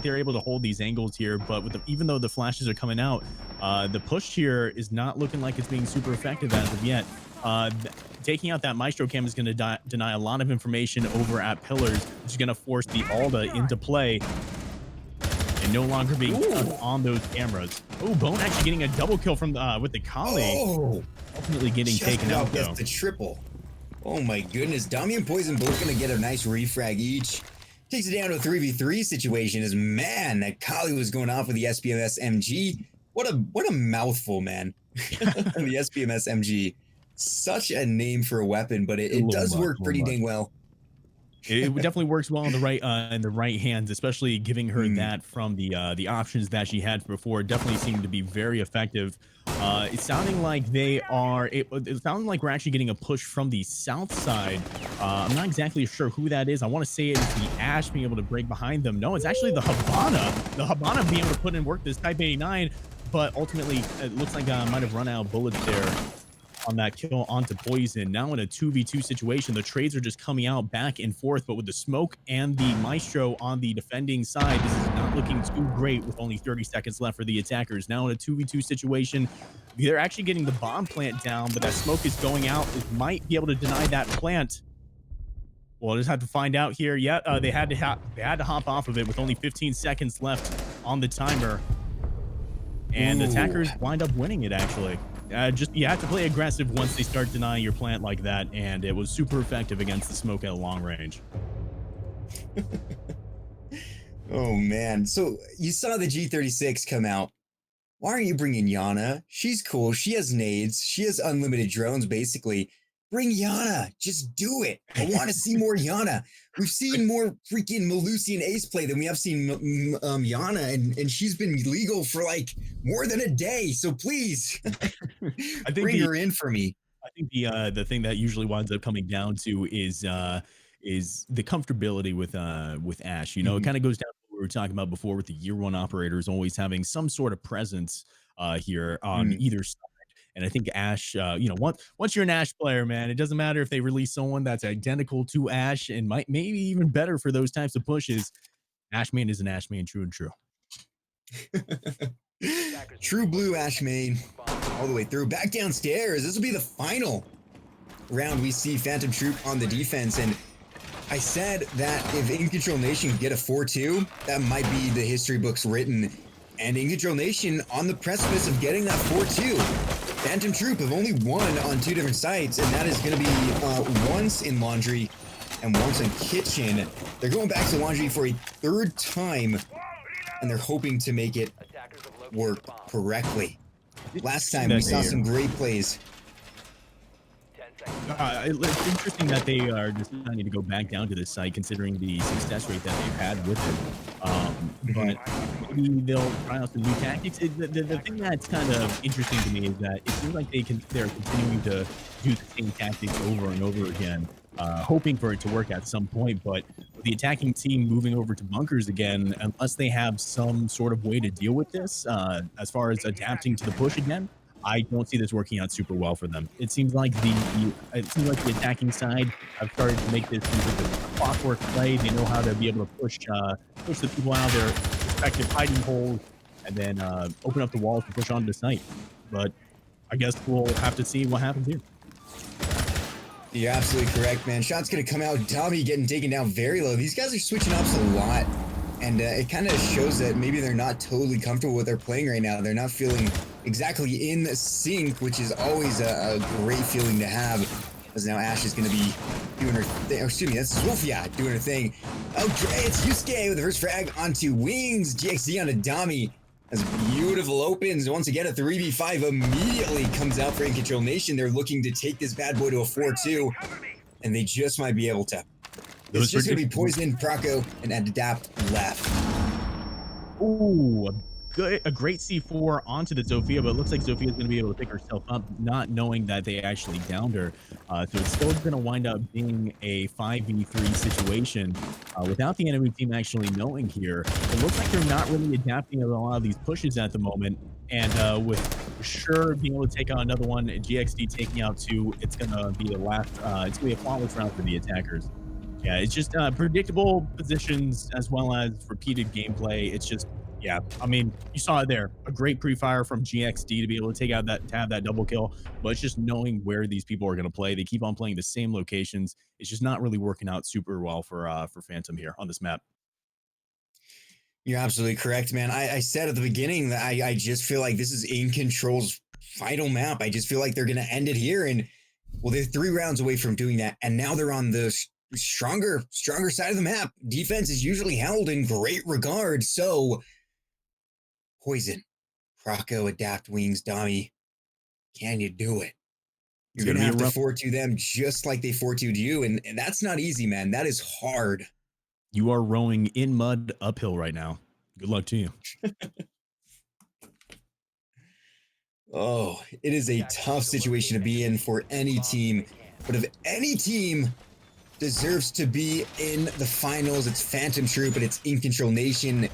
they're able to hold these angles here, but with even though the flashes are coming out, the push here is not looking like it's being super effective as of yet. Taking out that Maestro cam is going to deny a lot of information over at pillars, which is going to force the Alda into play and no longer being on those cameras. Oh, Bone actually getting a double kill from with the Kali. Ultimately getting taken out though. The triple. Oh my goodness, Dami and Poison both going to get a nice refrag each. Takes it down to a 3v3 situation as, man, that Kali was going off with the SPMS MG. What a mouthful, man. The SPMS MG. Such a name for a weapon, but it does work pretty dang well. It definitely works well in the right hands, especially giving her Mm, that from the options that she had before. It definitely seemed to be very effective. It's sounding like it's sounding like we're actually getting a push from the south side. I'm not exactly sure who that is. I want to say it's the Ash being able to break behind them. No, it's actually the Habana. The Habana being able to put in work this Type 89, but ultimately it looks like I might have run out of bullets there on that kill onto Poison. Now in a 2v2 situation, the trades are just coming out back and forth, but with the smoke and the Maestro on the defending side, this is not looking too great with only 30 seconds left for the attackers. Now in a 2v2 situation, they're actually getting the bomb plant down, but that smoke is going out. It might be able to deny that plant. We'll just have to find out here. Yeah, they had to hop off of it with only 15 seconds left on the timer, and ooh. attackers wind up winning it actually. Just you have to play aggressive once they start denying your plant like that, and it was super effective against the smoke at a long range. Oh man. So you saw the G36 come out. Why aren't you bringing Yana? She's cool. She has nades. She has unlimited drones, basically. Bring Yana. Just do it. I want to see more Yana. We've seen more freaking Malusian ace play than we have seen Yana, and she's been legal for like more than a day. So please I think bring the her in for me. the thing that usually winds up coming down to is the comfortability with Ash. You know, it Mhm. kind of goes down to what we were talking about before with the year one operators always having some sort of presence here on Mm. either side. And I think Ash, once you're an Ash player, man, it doesn't matter if they release someone that's identical to Ash and might maybe even better for those types of pushes. Ashman is an Ashman, true and true. True blue Ashmane all the way through. Back downstairs. This will be the final round we see Phantom Troop on the defense. And I said that if InControlNation could get a 4-2, that might be the history books written. And InControlNation on the precipice of getting that 4-2. Phantom Troop have only won on two different sites, and that is going to be once in Laundry and once in Kitchen. They're going back to Laundry for a third time, and they're hoping to make it work correctly. It's Last interesting time we that saw they some great plays. it's interesting that they are deciding to go back down to this site, considering the success rate that they've had with it. Mhm. But maybe they'll try out some new tactics. The thing that's kind of interesting to me is that it seems like they're continuing to do the same tactics over and over again, hoping for it to work at some point. But with the attacking team moving over to bunkers again, unless they have some sort of way to deal with this, as far as adapting to the push again, I don't see this working out super well for them. It seems like the attacking side have started to make this into a clockwork play. They know how to be able to push the people out of their respective hiding holes and then open up the walls to push onto the site. But I guess we'll have to see what happens here. You're absolutely correct, man. Shot's going to come out. Tommy getting taken down very low. These guys are switching ops a lot. And it kind of shows that maybe they're not totally comfortable with their playing right now. They're not feeling exactly in sync, which is always a great feeling to have. Because now Ash is going to be doing her thing. Or excuse me, that's Wolfia doing her thing. Okay, it's Yusuke with the first frag onto Wings. GXD on Adami. As beautiful opens. Once again, a 3v5 immediately comes out for InControlNation. They're looking to take this bad boy to a 4-2. And they just might be able to. It's Those just going to be predictable. Poison, Praco, and Adapt left. Ooh, a great C4 onto the Zofia, but it looks like Zofia's gonna be able to pick herself up, not knowing that they actually downed her. So it's still gonna wind up being a 5v3 situation, without the enemy team actually knowing here. It looks like they're not really adapting to a lot of these pushes at the moment, and, with for sure being able to take out another one, and GXD taking out 2, it's gonna be a flawless round for the attackers. Yeah, it's just predictable positions as well as repeated gameplay. It's just, yeah, I mean, you saw it there. A great pre-fire from GXD to be able to have that double kill, but it's just knowing where these people are going to play. They keep on playing the same locations. It's just not really working out super well for Phantom here on this map. You're absolutely correct, man. I said at the beginning that I just feel like this is InControl's final map. I just feel like they're going to end it here. And, well, they're 3 rounds away from doing that. And now they're on the stronger side of the map. Defense is usually held in great regard. So, Poison, Croco, Adapt, Wings, Dami, can you do it? It's You're going going to to be a have to rough. 4-2 them just like they 4-2'd you. And that's not easy, man. That is hard. You are rowing in mud uphill right now. Good luck to you. Oh, it is a tough situation to be in for any team. But if any team deserves to be in the finals, it's Phantom Troop and it's InControlNation.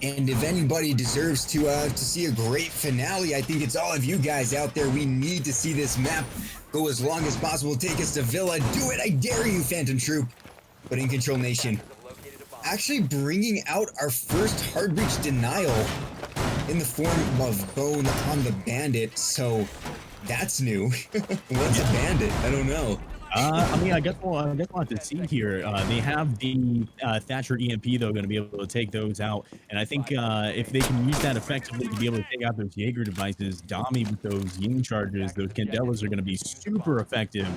And if anybody deserves to see a great finale, I think it's all of you guys out there. We need to see this map go as long as possible. Take us to Villa. Do it. I dare you, Phantom Troop. But InControlNation actually bringing out our first hard breach denial in the form of Bone on the Bandit. So that's new. What's a bandit? I don't know. I mean, I guess we'll have to see here. They have the Thatcher EMP though, going to be able to take those out, and I think if they can use that effectively to be able to take out those Jaeger devices, Dami with those Ying charges, those Candelas are going to be super effective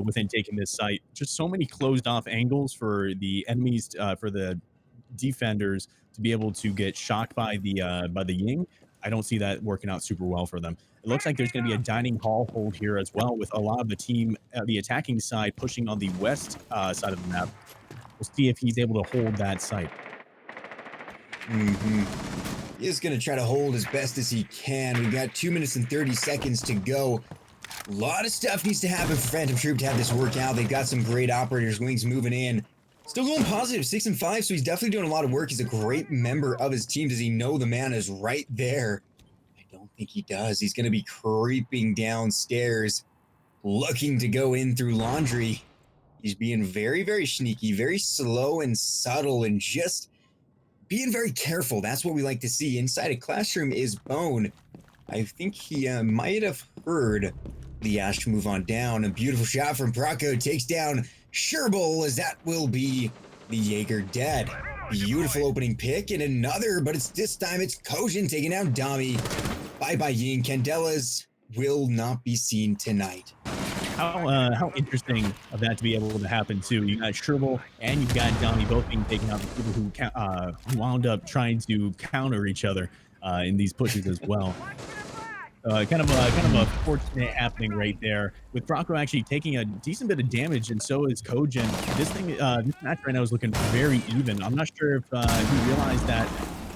within taking this site. Just so many closed off angles for the enemies, for the defenders to be able to get shocked by the Ying. I don't see that working out super well for them. It looks like there's going to be a dining hall hold here as well, with a lot of the team, the attacking side, pushing on the west side of the map. We'll see if he's able to hold that site. He's going to try to hold as best as he can. We've got 2 minutes and 30 seconds to go. A lot of stuff needs to happen for Phantom Troop to have this work out. They've got some great operators. Wings moving in. Still going positive, 6 and 5, so he's definitely doing a lot of work. He's a great member of his team. Does he know the man is right there? I don't think he does. He's going to be creeping downstairs, looking to go in through laundry. He's being very, very sneaky, very slow and subtle, and just being very careful. That's what we like to see. Inside a classroom is Bone. I think he might have heard the Ash move on down. A beautiful shot from Bracco takes down Sherbal, as that will be the Jaeger dead. Beautiful opening pick, and another, but this time it's Kojin taking down Dami. Bye-bye Ying. Candelas will not be seen tonight. How interesting of that to be able to happen too. You got Sherbal and you've got Dami both being taken out. The people who wound up trying to counter each other in these pushes as well. Kind of a fortunate happening right there, with Bracco actually taking a decent bit of damage, and so is Kojin. This match right now is looking very even. I'm not sure if he realized that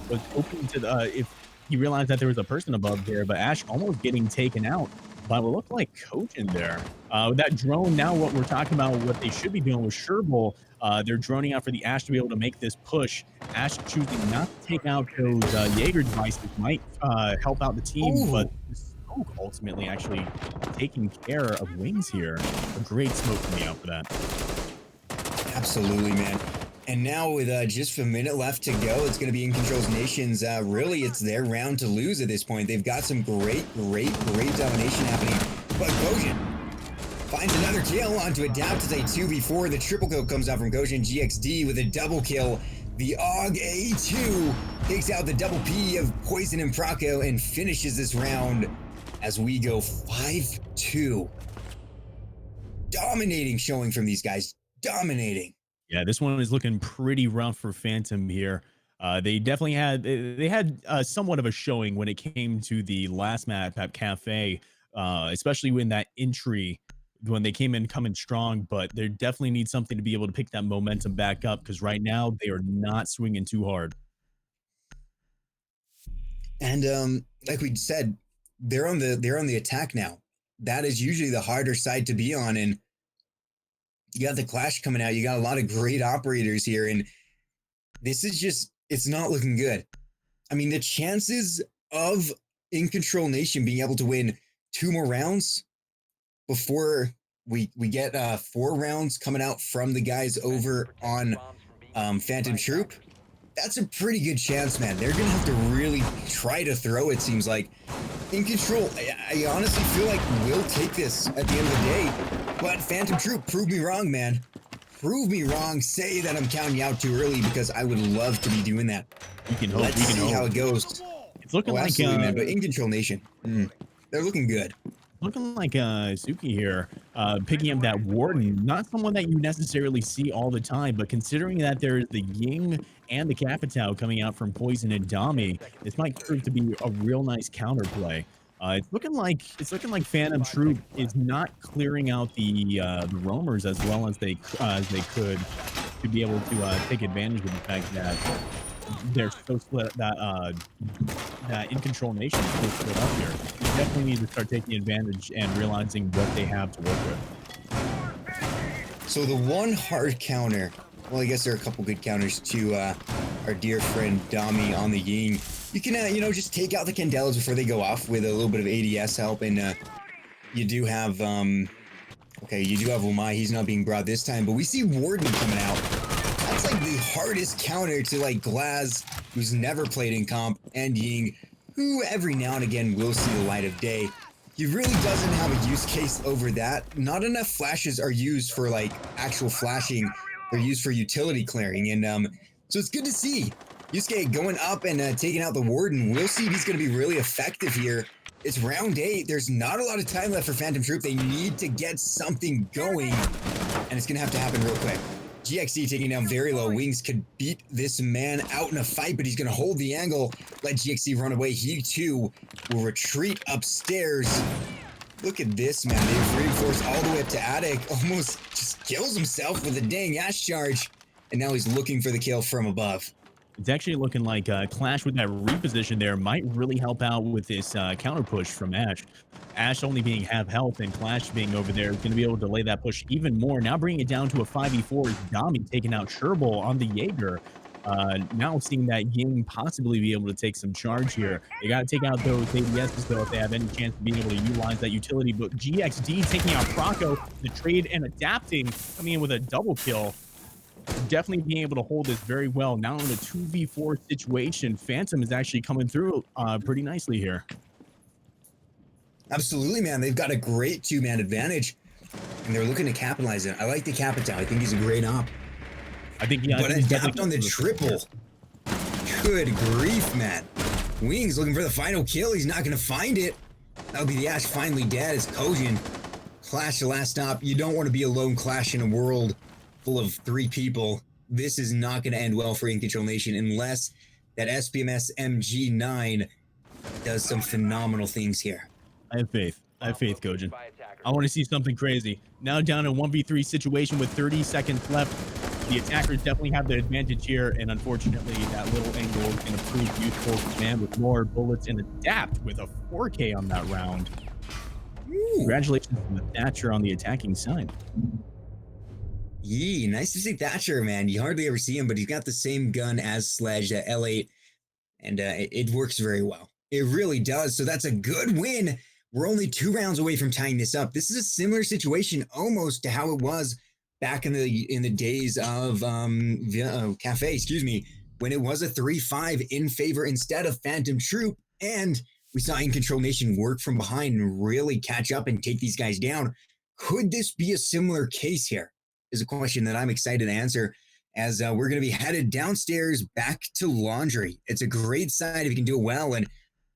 was open to the if he realized that there was a person above there, but Ash almost getting taken out by what looked like Kojin there. With that drone, now what we're talking about, what they should be doing with Sherbal, they're droning out for the Ash to be able to make this push. Ash choosing not to take out those Jaeger devices might help out the team, but Smoke ultimately actually taking care of Wings here. A great smoke coming out for that. Absolutely, man. And now with just a minute left to go, it's going to be InControlNation's. Really, it's their round to lose at this point. They've got some great domination happening. But Kojin finds another kill on to adapt as a 2v4. The triple kill comes out from Kojin GXD with a double kill. The AUG A2 takes out the double P of Poison and Bracco and finishes this round as we go 5-2. Dominating showing from these guys. Dominating. Yeah, this one is looking pretty rough for Phantom here. They definitely had somewhat of a showing when it came to the last map at Cafe, especially when that entry, when they came in coming strong, but they definitely need something to be able to pick that momentum back up, because right now they are not swinging too hard. And like we said, they're on the attack now. That is usually the harder side to be on, and you got the Clash coming out. You got a lot of great operators here, and this is just, it's not looking good. I mean, the chances of InControlNation being able to win 2 more rounds before we get 4 rounds coming out from the guys over on Phantom Troop, that's a pretty good chance, man. They're going to have to really try to throw, it seems like. InControl, I honestly feel like we'll take this at the end of the day. But Phantom Troop, prove me wrong, man. Prove me wrong. Say that I'm counting you out too early, because I would love to be doing that. We can hope. Let's see how it goes. It's looking like man. But InControlNation, they're looking good. Looking like Suki here, picking up that Warden. Not someone that you necessarily see all the time, but considering that there's the Ying and the Capitao coming out from Poison and Dami, this might prove to be a real nice counterplay. It's looking like Phantom Troop is not clearing out the roamers as well as they could to be able to take advantage of the fact that they're so split that In Control Nation is so split up here. You definitely need to start taking advantage and realizing what they have to work with. So the one hard counter, well, I guess there are a couple good counters to our dear friend Dami on the Ying. You can, just take out the Candelas before they go off with a little bit of ADS help, and you do have, you do have Umai. He's not being brought this time, but we see Warden coming out. That's like the hardest counter to like Glaz, who's never played in comp, and Ying, who every now and again will see the light of day. He really doesn't have a use case over that. Not enough flashes are used for like actual flashing. They're used for utility clearing, and so it's good to see Yusuke going up and taking out the Warden. We'll see if he's going to be really effective here. It's round 8. There's not a lot of time left for Phantom Troop. They need to get something going, and it's going to have to happen real quick. GXD taking down very low. Wings could beat this man out in a fight, but he's going to hold the angle, let GXD run away. He, too, will retreat upstairs. Look at this, man. They've reinforced all the way up to Attic. Almost just kills himself with a dang Ash charge. And now he's looking for the kill from above. It's actually looking like Clash with that reposition there might really help out with this counter push from Ash. Ash only being half health and Clash being over there is going to be able to delay that push even more. Now bringing it down to a 5v4 is Dami taking out Sherbal on the Jaeger. Now seeing that Ying possibly be able to take some charge here. They got to take out those ADSs though if they have any chance of being able to utilize that utility. But GXD taking out Proco, the trade and adapting, coming in with a double kill. Definitely being able to hold this very well. Now in a 2v4 situation, Phantom is actually coming through pretty nicely here. Absolutely, man. They've got a great 2-man advantage, and they're looking to capitalize it. I like the Capitão. I think he's a great op. I think, yeah. But adapt on the triple. Good grief, man. Wings looking for the final kill. He's not going to find it. That'll be the Ash finally dead as Kojin. Clash the last stop. You don't want to be a lone Clash in a world full of 3 people. This is not going to end well for InControlNation unless that SPMS MG9 does some phenomenal things here. I have faith. I have faith, Kojin. I want to see something crazy. Now down in a 1v3 situation with 30 seconds left. The attackers definitely have the advantage here, and unfortunately, that little angle is going to prove useful for man with more bullets and adapt with a 4K on that round. Ooh. Congratulations to the Thatcher on the attacking side. Yee, nice to see Thatcher, man. You hardly ever see him, but he's got the same gun as Sledge, L8, and it works very well. It really does, so that's a good win. We're only 2 rounds away from tying this up. This is a similar situation almost to how it was back in the days of Cafe, when it was a 3-5 in favor instead of Phantom Troop, and we saw InControlNation work from behind and really catch up and take these guys down. Could this be a similar case here? Is a question that I'm excited to answer as we're going to be headed downstairs back to Laundry. It's a great side if you can do it well, and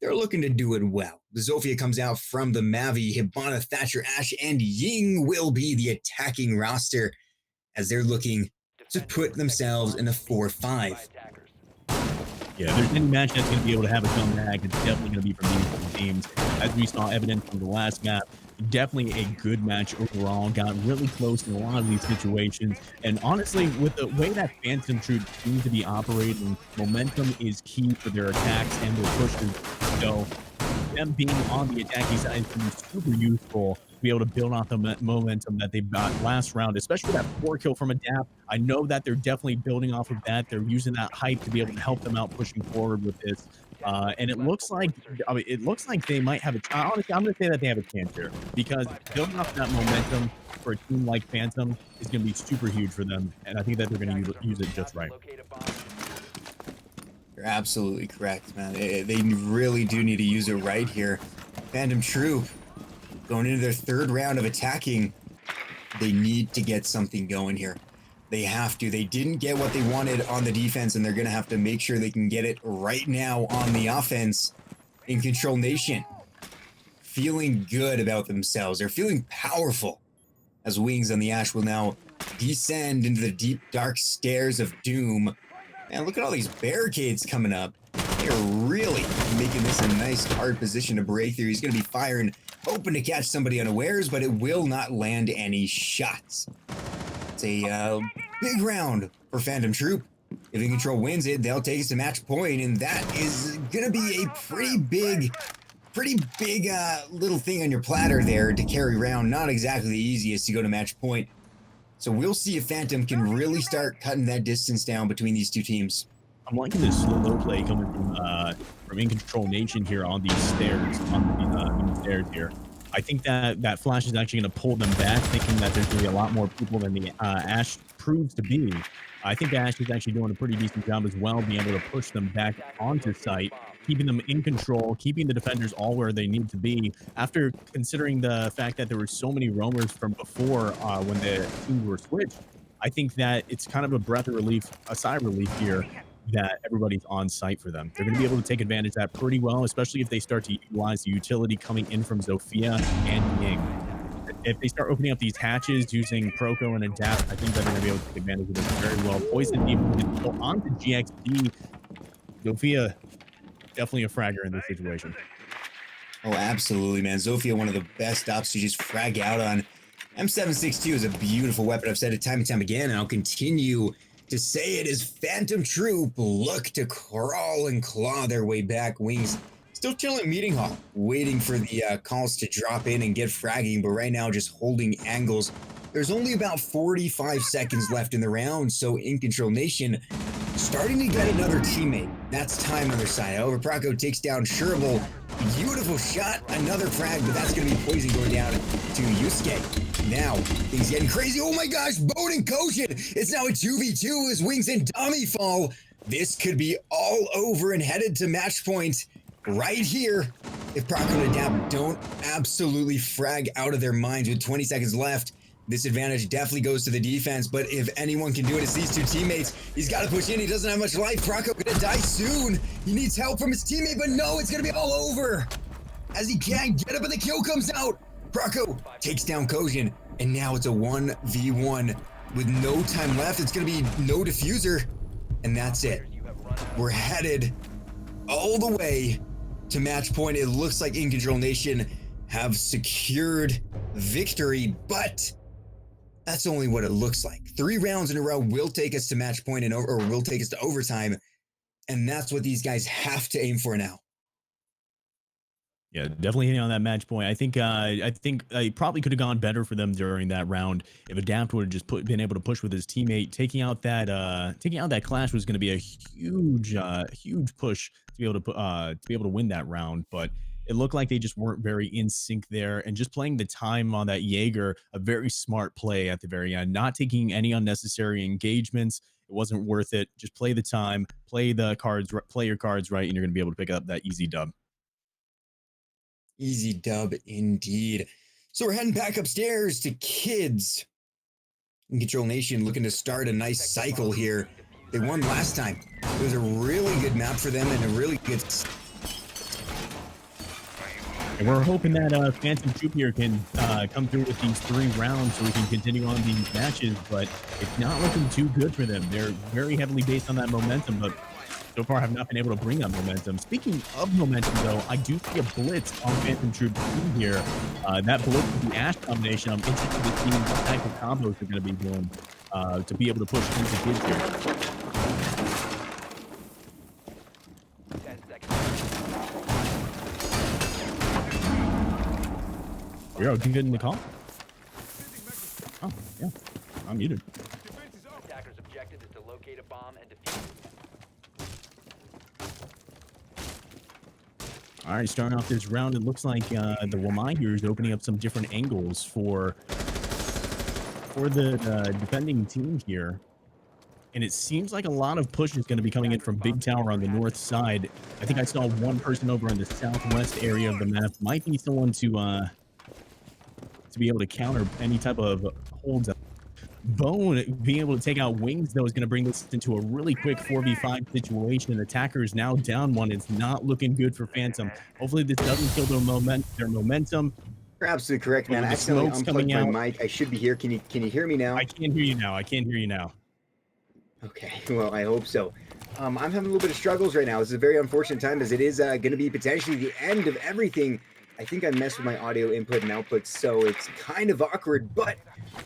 they're looking to do it well. The Zofia comes out from the Mavi. Hibana, Thatcher, Ash, and Ying will be the attacking roster as they're looking to put themselves in a 4-5. Yeah, if there's any match that's going to be able to have a comeback, it's definitely going to be from these teams. As we saw evidence from the last map, definitely a good match overall. Got really close in a lot of these situations. And honestly, with the way that Phantom Troop seems to be operating, momentum is key for their attacks and their pushes. So them being on the attacking side is going to be super useful to be able to build off the momentum that they got last round, especially that 4 kill from Adapt. I know that they're definitely building off of that. They're using that hype to be able to help them out pushing forward with this. And it looks like they might have a chance. Honestly, I'm going to say that they have a chance here because building up that momentum for a team like Phantom is going to be super huge for them. And I think that they're going to use it just right. You're absolutely correct, man. They really do need to use it right here. Phantom Troop going into their 3rd round of attacking. They need to get something going here. They have to. They didn't get what they wanted on the defense, and they're going to have to make sure they can get it right now on the offense. InControlNation feeling good about themselves. They're feeling powerful as Wings on the Ash will now descend into the deep, dark stairs of doom. Man, look at all these barricades coming up. They are really making this a nice hard position to break through. He's going to be firing, hoping to catch somebody unawares, but it will not land any shots. It's a big round for Phantom Troupe. If InControl wins it, they'll take us to match point, and that is going to be a pretty big little thing on your platter there to carry around. Not exactly the easiest to go to match point. So we'll see if Phantom can really start cutting that distance down between these two teams. I'm liking this slow play coming from InControlNation here on these stairs, on the stairs here. I think that Flash is actually going to pull them back, thinking that there's going to be a lot more people than the Ash proves to be. I think Ash is actually doing a pretty decent job as well, being able to push them back onto site, keeping them in control, keeping the defenders all where they need to be. After considering the fact that there were so many roamers from before when the teams were switched, I think that it's kind of a breath of relief, a sigh of relief here, that everybody's on site for them. They're going to be able to take advantage of that pretty well, especially if they start to utilize the utility coming in from Zofia and Ying. If they start opening up these hatches using Proco and Adapt, I think that they're going to be able to take advantage of this very well. Poison even go on to GXD. Zofia, definitely a fragger in this situation. Oh, absolutely, man. Zofia, one of the best ops to just frag out on. M762 is a beautiful weapon. I've said it time and time again, and I'll continue to say it as Phantom Troupe look to crawl and claw their way back. Wings still chilling at Meeting Hall, waiting for the calls to drop in and get fragging, but right now just holding angles. There's only about 45 seconds left in the round, so InControlNation starting to get another teammate. That's time on their side. However, Proco takes down Sherable. Beautiful shot, another frag, but that's going to be poison going down to Yusuke. Now, things getting crazy. Oh my gosh, Bone and Koshin. It's now a 2v2 as Wings and Dummy fall. This could be all over and headed to match point right here. If Proco and Adapt don't absolutely frag out of their minds with 20 seconds left, this advantage definitely goes to the defense, but if anyone can do it, it's these two teammates. He's got to push in. He doesn't have much life. Proco gonna die soon. He needs help from his teammate, but no, it's gonna be all over as he can't get up and the kill comes out. Proco takes down Kojin, and now it's a 1v1 with no time left. It's gonna be no diffuser, and that's it. We're headed all the way to match point. It looks like InControlNation have secured victory, but that's only what it looks like. 3 rounds in a row will take us to match point or will take us to overtime. And that's what these guys have to aim for now. Yeah, definitely hitting on that match point. I think it probably could have gone better for them during that round if Adapt would have just been able to push with his teammate. Taking out that clash was going to be a huge push to be able to win that round, but it looked like they just weren't very in sync there, and just playing the time on that Jaeger, a very smart play at the very end, not taking any unnecessary engagements. It wasn't worth it. Just play the time, play your cards right, and you're going to be able to pick up that easy dub. Easy dub indeed. So we're heading back upstairs to kids. InControlNation looking to start a nice cycle here. They won last time. It was a really good map for them and a really good... And we're hoping that Phantom Troupe here can come through with these 3 rounds so we can continue on these matches, but it's not looking too good for them. They're very heavily based on that momentum, but so far have not been able to bring up momentum. Speaking of momentum, though, I do see a blitz on Phantom Troupe team here. That blitz with the Ash combination, I'm interested to see what type of combos they're going to be doing to be able to push into kids here. You're okay, good in the call? Oh, yeah. I'm muted. Attacker's objective is to locate a bomb and defuse it. All right, starting off this round, it looks like the Wamai here is opening up some different angles for the defending team here. And it seems like a lot of push is going to be coming in from Big Tower on the north side. I think I saw one person over in the southwest area of the map. Might be someone to be able to counter any type of holds up. Bone being able to take out Wings, though, is going to bring this into a really quick 4v5 situation. Attacker is now down 1. It's not looking good for Phantom. Hopefully this doesn't kill their momentum. You're absolutely correct, man. I accidentally unplugged my mic. I should be here. Can you hear me now? I can't hear you now. Okay, well, I hope so. I'm having a little bit of struggles right now. This is a very unfortunate time as it is going to be potentially the end of everything. I think I messed with my audio input and output, so it's kind of awkward, but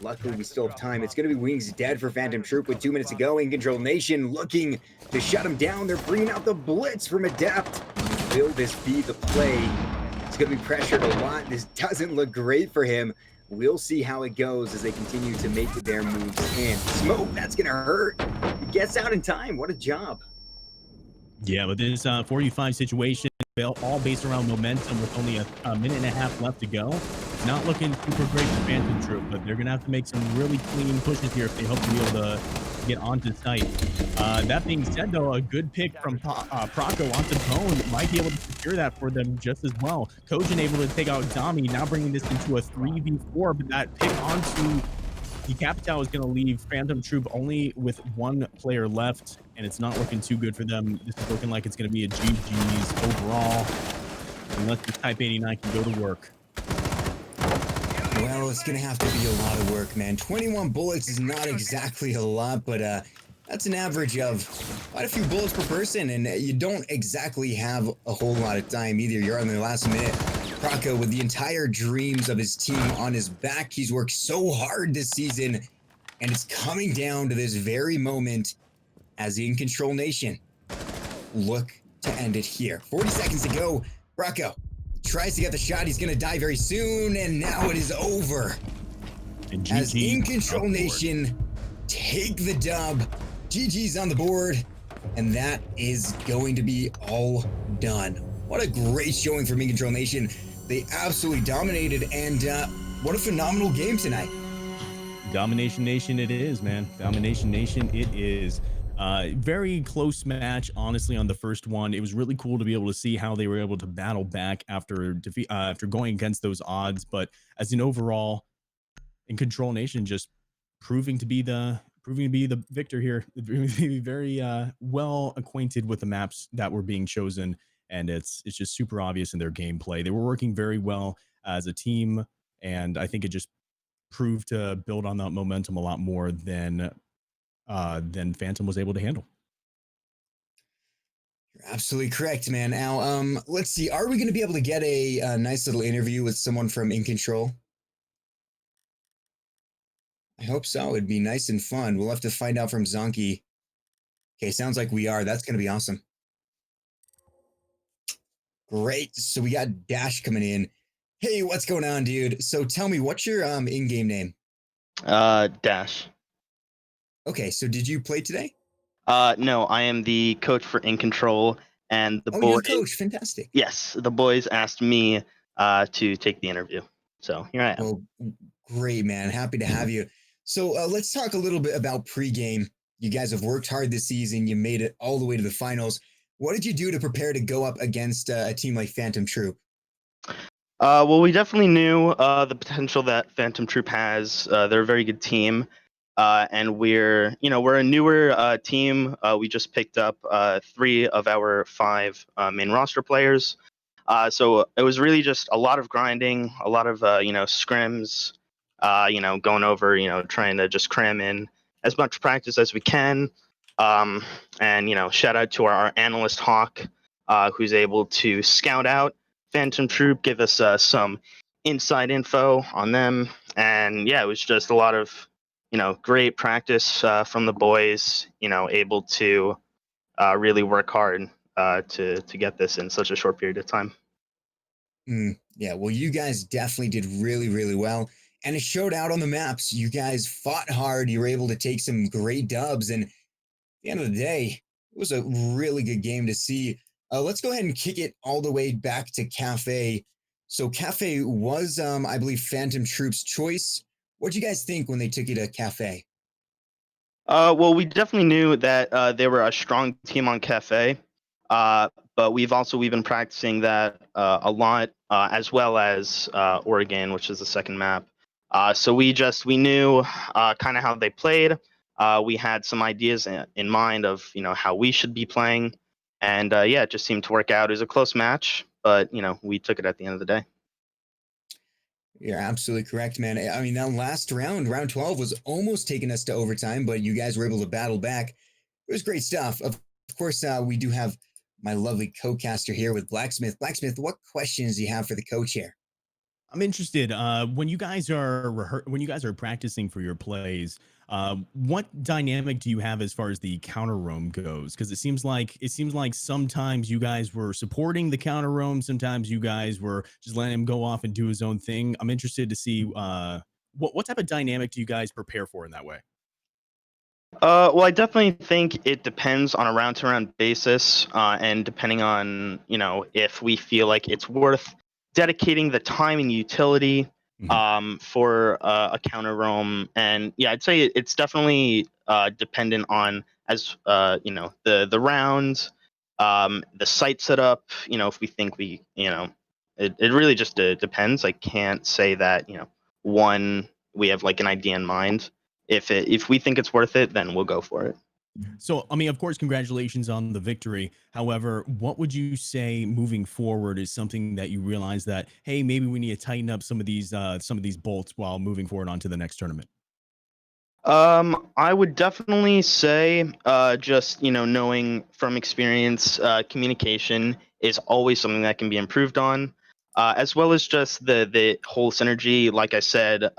luckily we still have time. It's going to be Wings dead for Phantom Troop with 2 minutes to go. InControlNation looking to shut him down. They're bringing out the blitz from Adept. Will this be the play? It's going to be pressured a lot. This doesn't look great for him. We'll see how it goes as they continue to make their moves in. Smoke, that's going to hurt. He gets out in time. What a job. Yeah, but this 45 situation, all based around momentum with only a minute and a half left to go. Not looking super great for Phantom Troop, but they're going to have to make some really clean pushes here if they hope to be able to get onto site. That being said, though, a good pick from Proco onto Bone might be able to secure that for them just as well. Kojin able to take out Dami, now bringing this into a 3v4, but that pick onto the Capital is going to leave Phantom Troop only with one player left, and it's not looking too good for them. This is looking like it's going to be a GG's overall, unless the Type 89 can go to work. Well, it's going to have to be a lot of work, man. 21 bullets is not exactly a lot, but that's an average of quite a few bullets per person, and you don't exactly have a whole lot of time either. You're on the last minute. Proco with the entire dreams of his team on his back. He's worked so hard this season, and it's coming down to this very moment as the InControlNation look to end it here. 40 seconds to go. Proco tries to get the shot. He's going to die very soon, and now it is over. And GG as InControlNation take the dub. GG's on the board, and that is going to be all done. What a great showing from InControlNation. They absolutely dominated, and what a phenomenal game tonight. Domination Nation it is, man. Domination Nation it is. Very close match, honestly, on the first one. It was really cool to be able to see how they were able to battle back after defeat, after going against those odds. But as an overall, InControlNation just proving to be the victor here. Very well acquainted with the maps that were being chosen, and it's just super obvious in their gameplay. They were working very well as a team, and I think it just proved to build on that momentum a lot more than Phantom was able to handle. You're absolutely correct, man. Now, let's see. Are we going to be able to get a nice little interview with someone from InControl? I hope so. It'd be nice and fun. We'll have to find out from Zonky. Okay, sounds like we are. That's going to be awesome. Great. So we got Dash coming in. Hey, what's going on, dude? So tell me, what's your in-game name? Dash. Okay, so did you play today? No, I am the coach for InControl, and the Oh, boys. you're the coach. Fantastic. Yes, the boys asked me to take the interview, so here I am. Well, great, man. Happy to have you. So let's talk a little bit about pregame. You guys have worked hard this season. You made it all the way to the finals. What did you do to prepare to go up against a team like Phantom Troop? Well, we definitely knew the potential that Phantom Troop has. They're a very good team, and we're a newer team. We just picked up 3 of our 5 main roster players. So it was really just a lot of grinding, a lot of scrims, going over, trying to just cram in as much practice as we can. And shout out to our analyst Hawk, who's able to scout out Phantom Troop, give us some inside info on them, and yeah, it was just a lot of great practice from the boys. Able to really work hard to get this in such a short period of time. Yeah, well, you guys definitely did really, really well. And it showed out on the maps. You guys fought hard. You were able to take some great dubs. And at the end of the day, it was a really good game to see. Let's go ahead and kick it all the way back to Cafe. So Cafe was, I believe, Phantom Troop's choice. What did you guys think when they took you to Cafe? Well, we definitely knew that they were a strong team on Cafe, but we've been practicing that a lot, as well as Oregon, which is the second map. So we knew kind of how they played. We had some ideas in mind of how we should be playing, and yeah, it just seemed to work out. It was a close match, but we took it at the end of the day. You're absolutely correct, man. I mean, that last round, round 12, was almost taking us to overtime, but you guys were able to battle back. It was great stuff. Of course, we do have my lovely co-caster here with Blacksmith. Blacksmith, what questions do you have for the coach here? I'm interested. When you guys are practicing for your plays, what dynamic do you have as far as the counter roam goes? Because it seems like sometimes you guys were supporting the counter roam, sometimes you guys were just letting him go off and do his own thing. I'm interested to see what type of dynamic do you guys prepare for in that way? Well, I definitely think it depends on a round to round basis, and depending on if we feel like it's worth dedicating the time and utility Mhm. for a counter roam. And yeah, I'd say it's definitely dependent on as the rounds, the site setup. If we think it really just depends. I can't say that one we have like an idea in mind. If we think it's worth it, then we'll go for it. So, I mean, of course, congratulations on the victory. However, what would you say moving forward is something that you realize that, hey, maybe we need to tighten up some of these bolts while moving forward onto the next tournament? I would definitely say, just knowing from experience, communication is always something that can be improved on, as well as just the whole synergy. Like I said,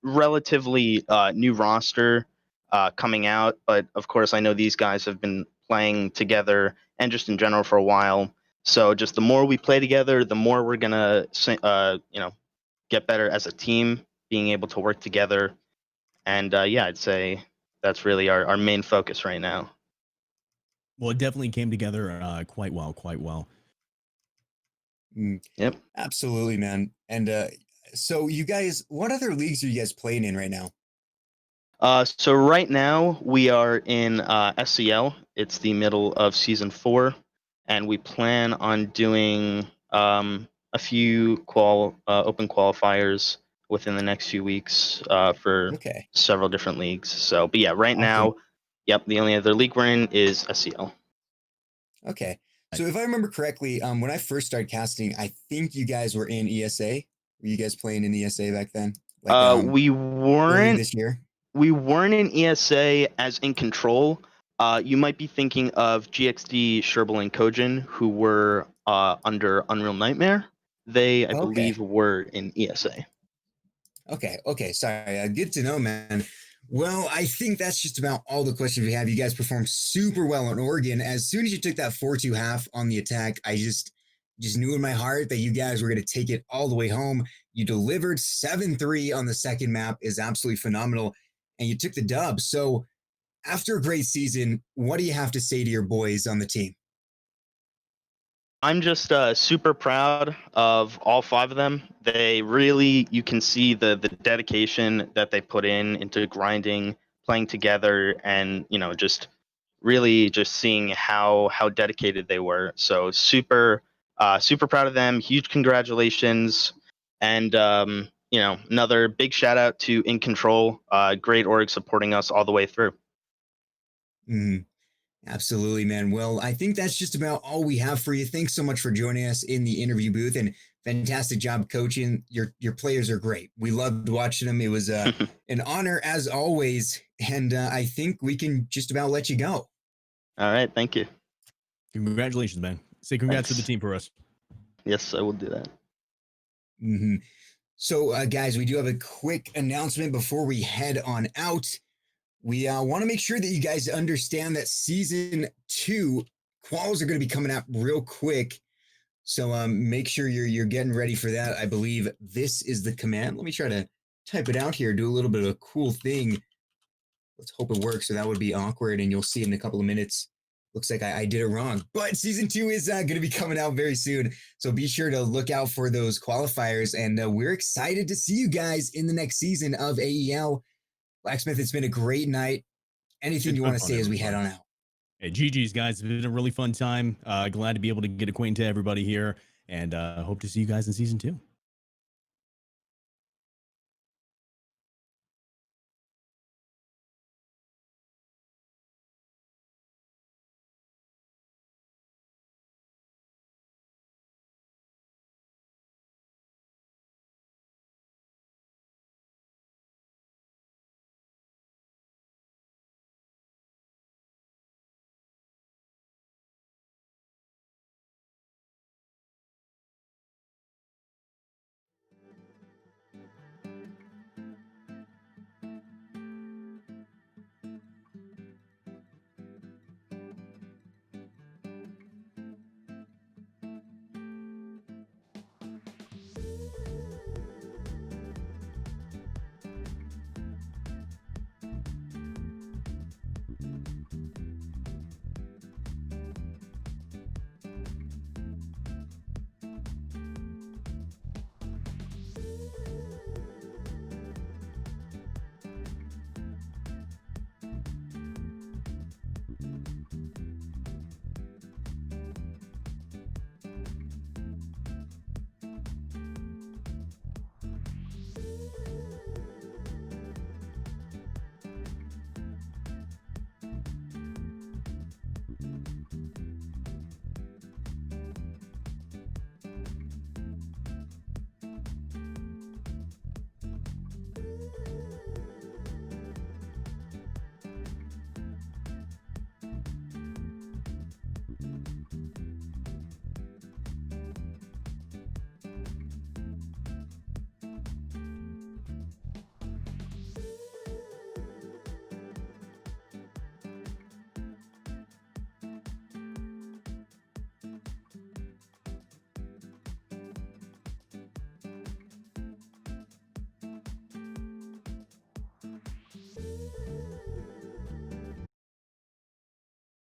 relatively new roster coming out, but of course I know these guys have been playing together and just in general for a while. So just the more we play together, the more we're gonna get better as a team, being able to work together. And yeah, I'd say that's really our main focus right now. Well, it definitely came together quite well, quite well. Mm, Yep. absolutely, man. And so, you guys, what other leagues are you guys playing in right now? So right now we are in SEL. It's the middle of season 4, and we plan on doing a few open qualifiers within the next few weeks for Okay, several different leagues. So, but yeah, right awesome. now, yep, the only other league we're in is SEL. Okay. So, if I remember correctly, when I first started casting, I think you guys were in ESA. Were you guys playing in ESA back then? Like We early weren't this year? We weren't in ESA as in control. You might be thinking of GXD, Sherbal, and Kojin, who were under Unreal Nightmare. They, I Okay. believe, were in ESA. Okay. Okay. Sorry. Good to know, man. Well, I think that's just about all the questions we have. You guys performed super well on Oregon. As soon as you took that 4-2 half on the attack, I just knew in my heart that you guys were going to take it all the way home. You delivered 7-3 on the second map is absolutely phenomenal. And you took the dub. So after a great season, what do you have to say to your boys on the team? I'm just super proud of all 5 of them. They really, you can see the dedication that they put in into grinding, playing together, and just really just seeing how dedicated they were. So super proud of them. Huge congratulations, and another big shout out to In Control. Great org supporting us all the way through. Mm, absolutely, man. Well, I think that's just about all we have for you. Thanks so much for joining us in the interview booth, and fantastic job coaching. Your players are great. We loved watching them. It was an honor as always, and I think we can just about let you go. All right, thank you. Congratulations, man. Say congrats to the Thanks. team for us. Yes, I will do that. Hmm. So, guys, we do have a quick announcement before we head on out. We want to make sure that you guys understand that season 2 quals are going to be coming out real quick. So make sure you're getting ready for that. I believe this is the command. Let me try to type it out here, do a little bit of a cool thing. Let's hope it works. So that would be awkward, and you'll see it in a couple of minutes. Looks like I did it wrong. But season 2 is going to be coming out very soon. So be sure to look out for those qualifiers. And we're excited to see you guys in the next season of AEL. Blacksmith, it's been a great night. Anything It's you been want to fun, say as we head everybody. on out? Hey, GG's, guys. It's been a really fun time. Glad to be able to get acquainted to everybody here, and hope to see you guys in season 2.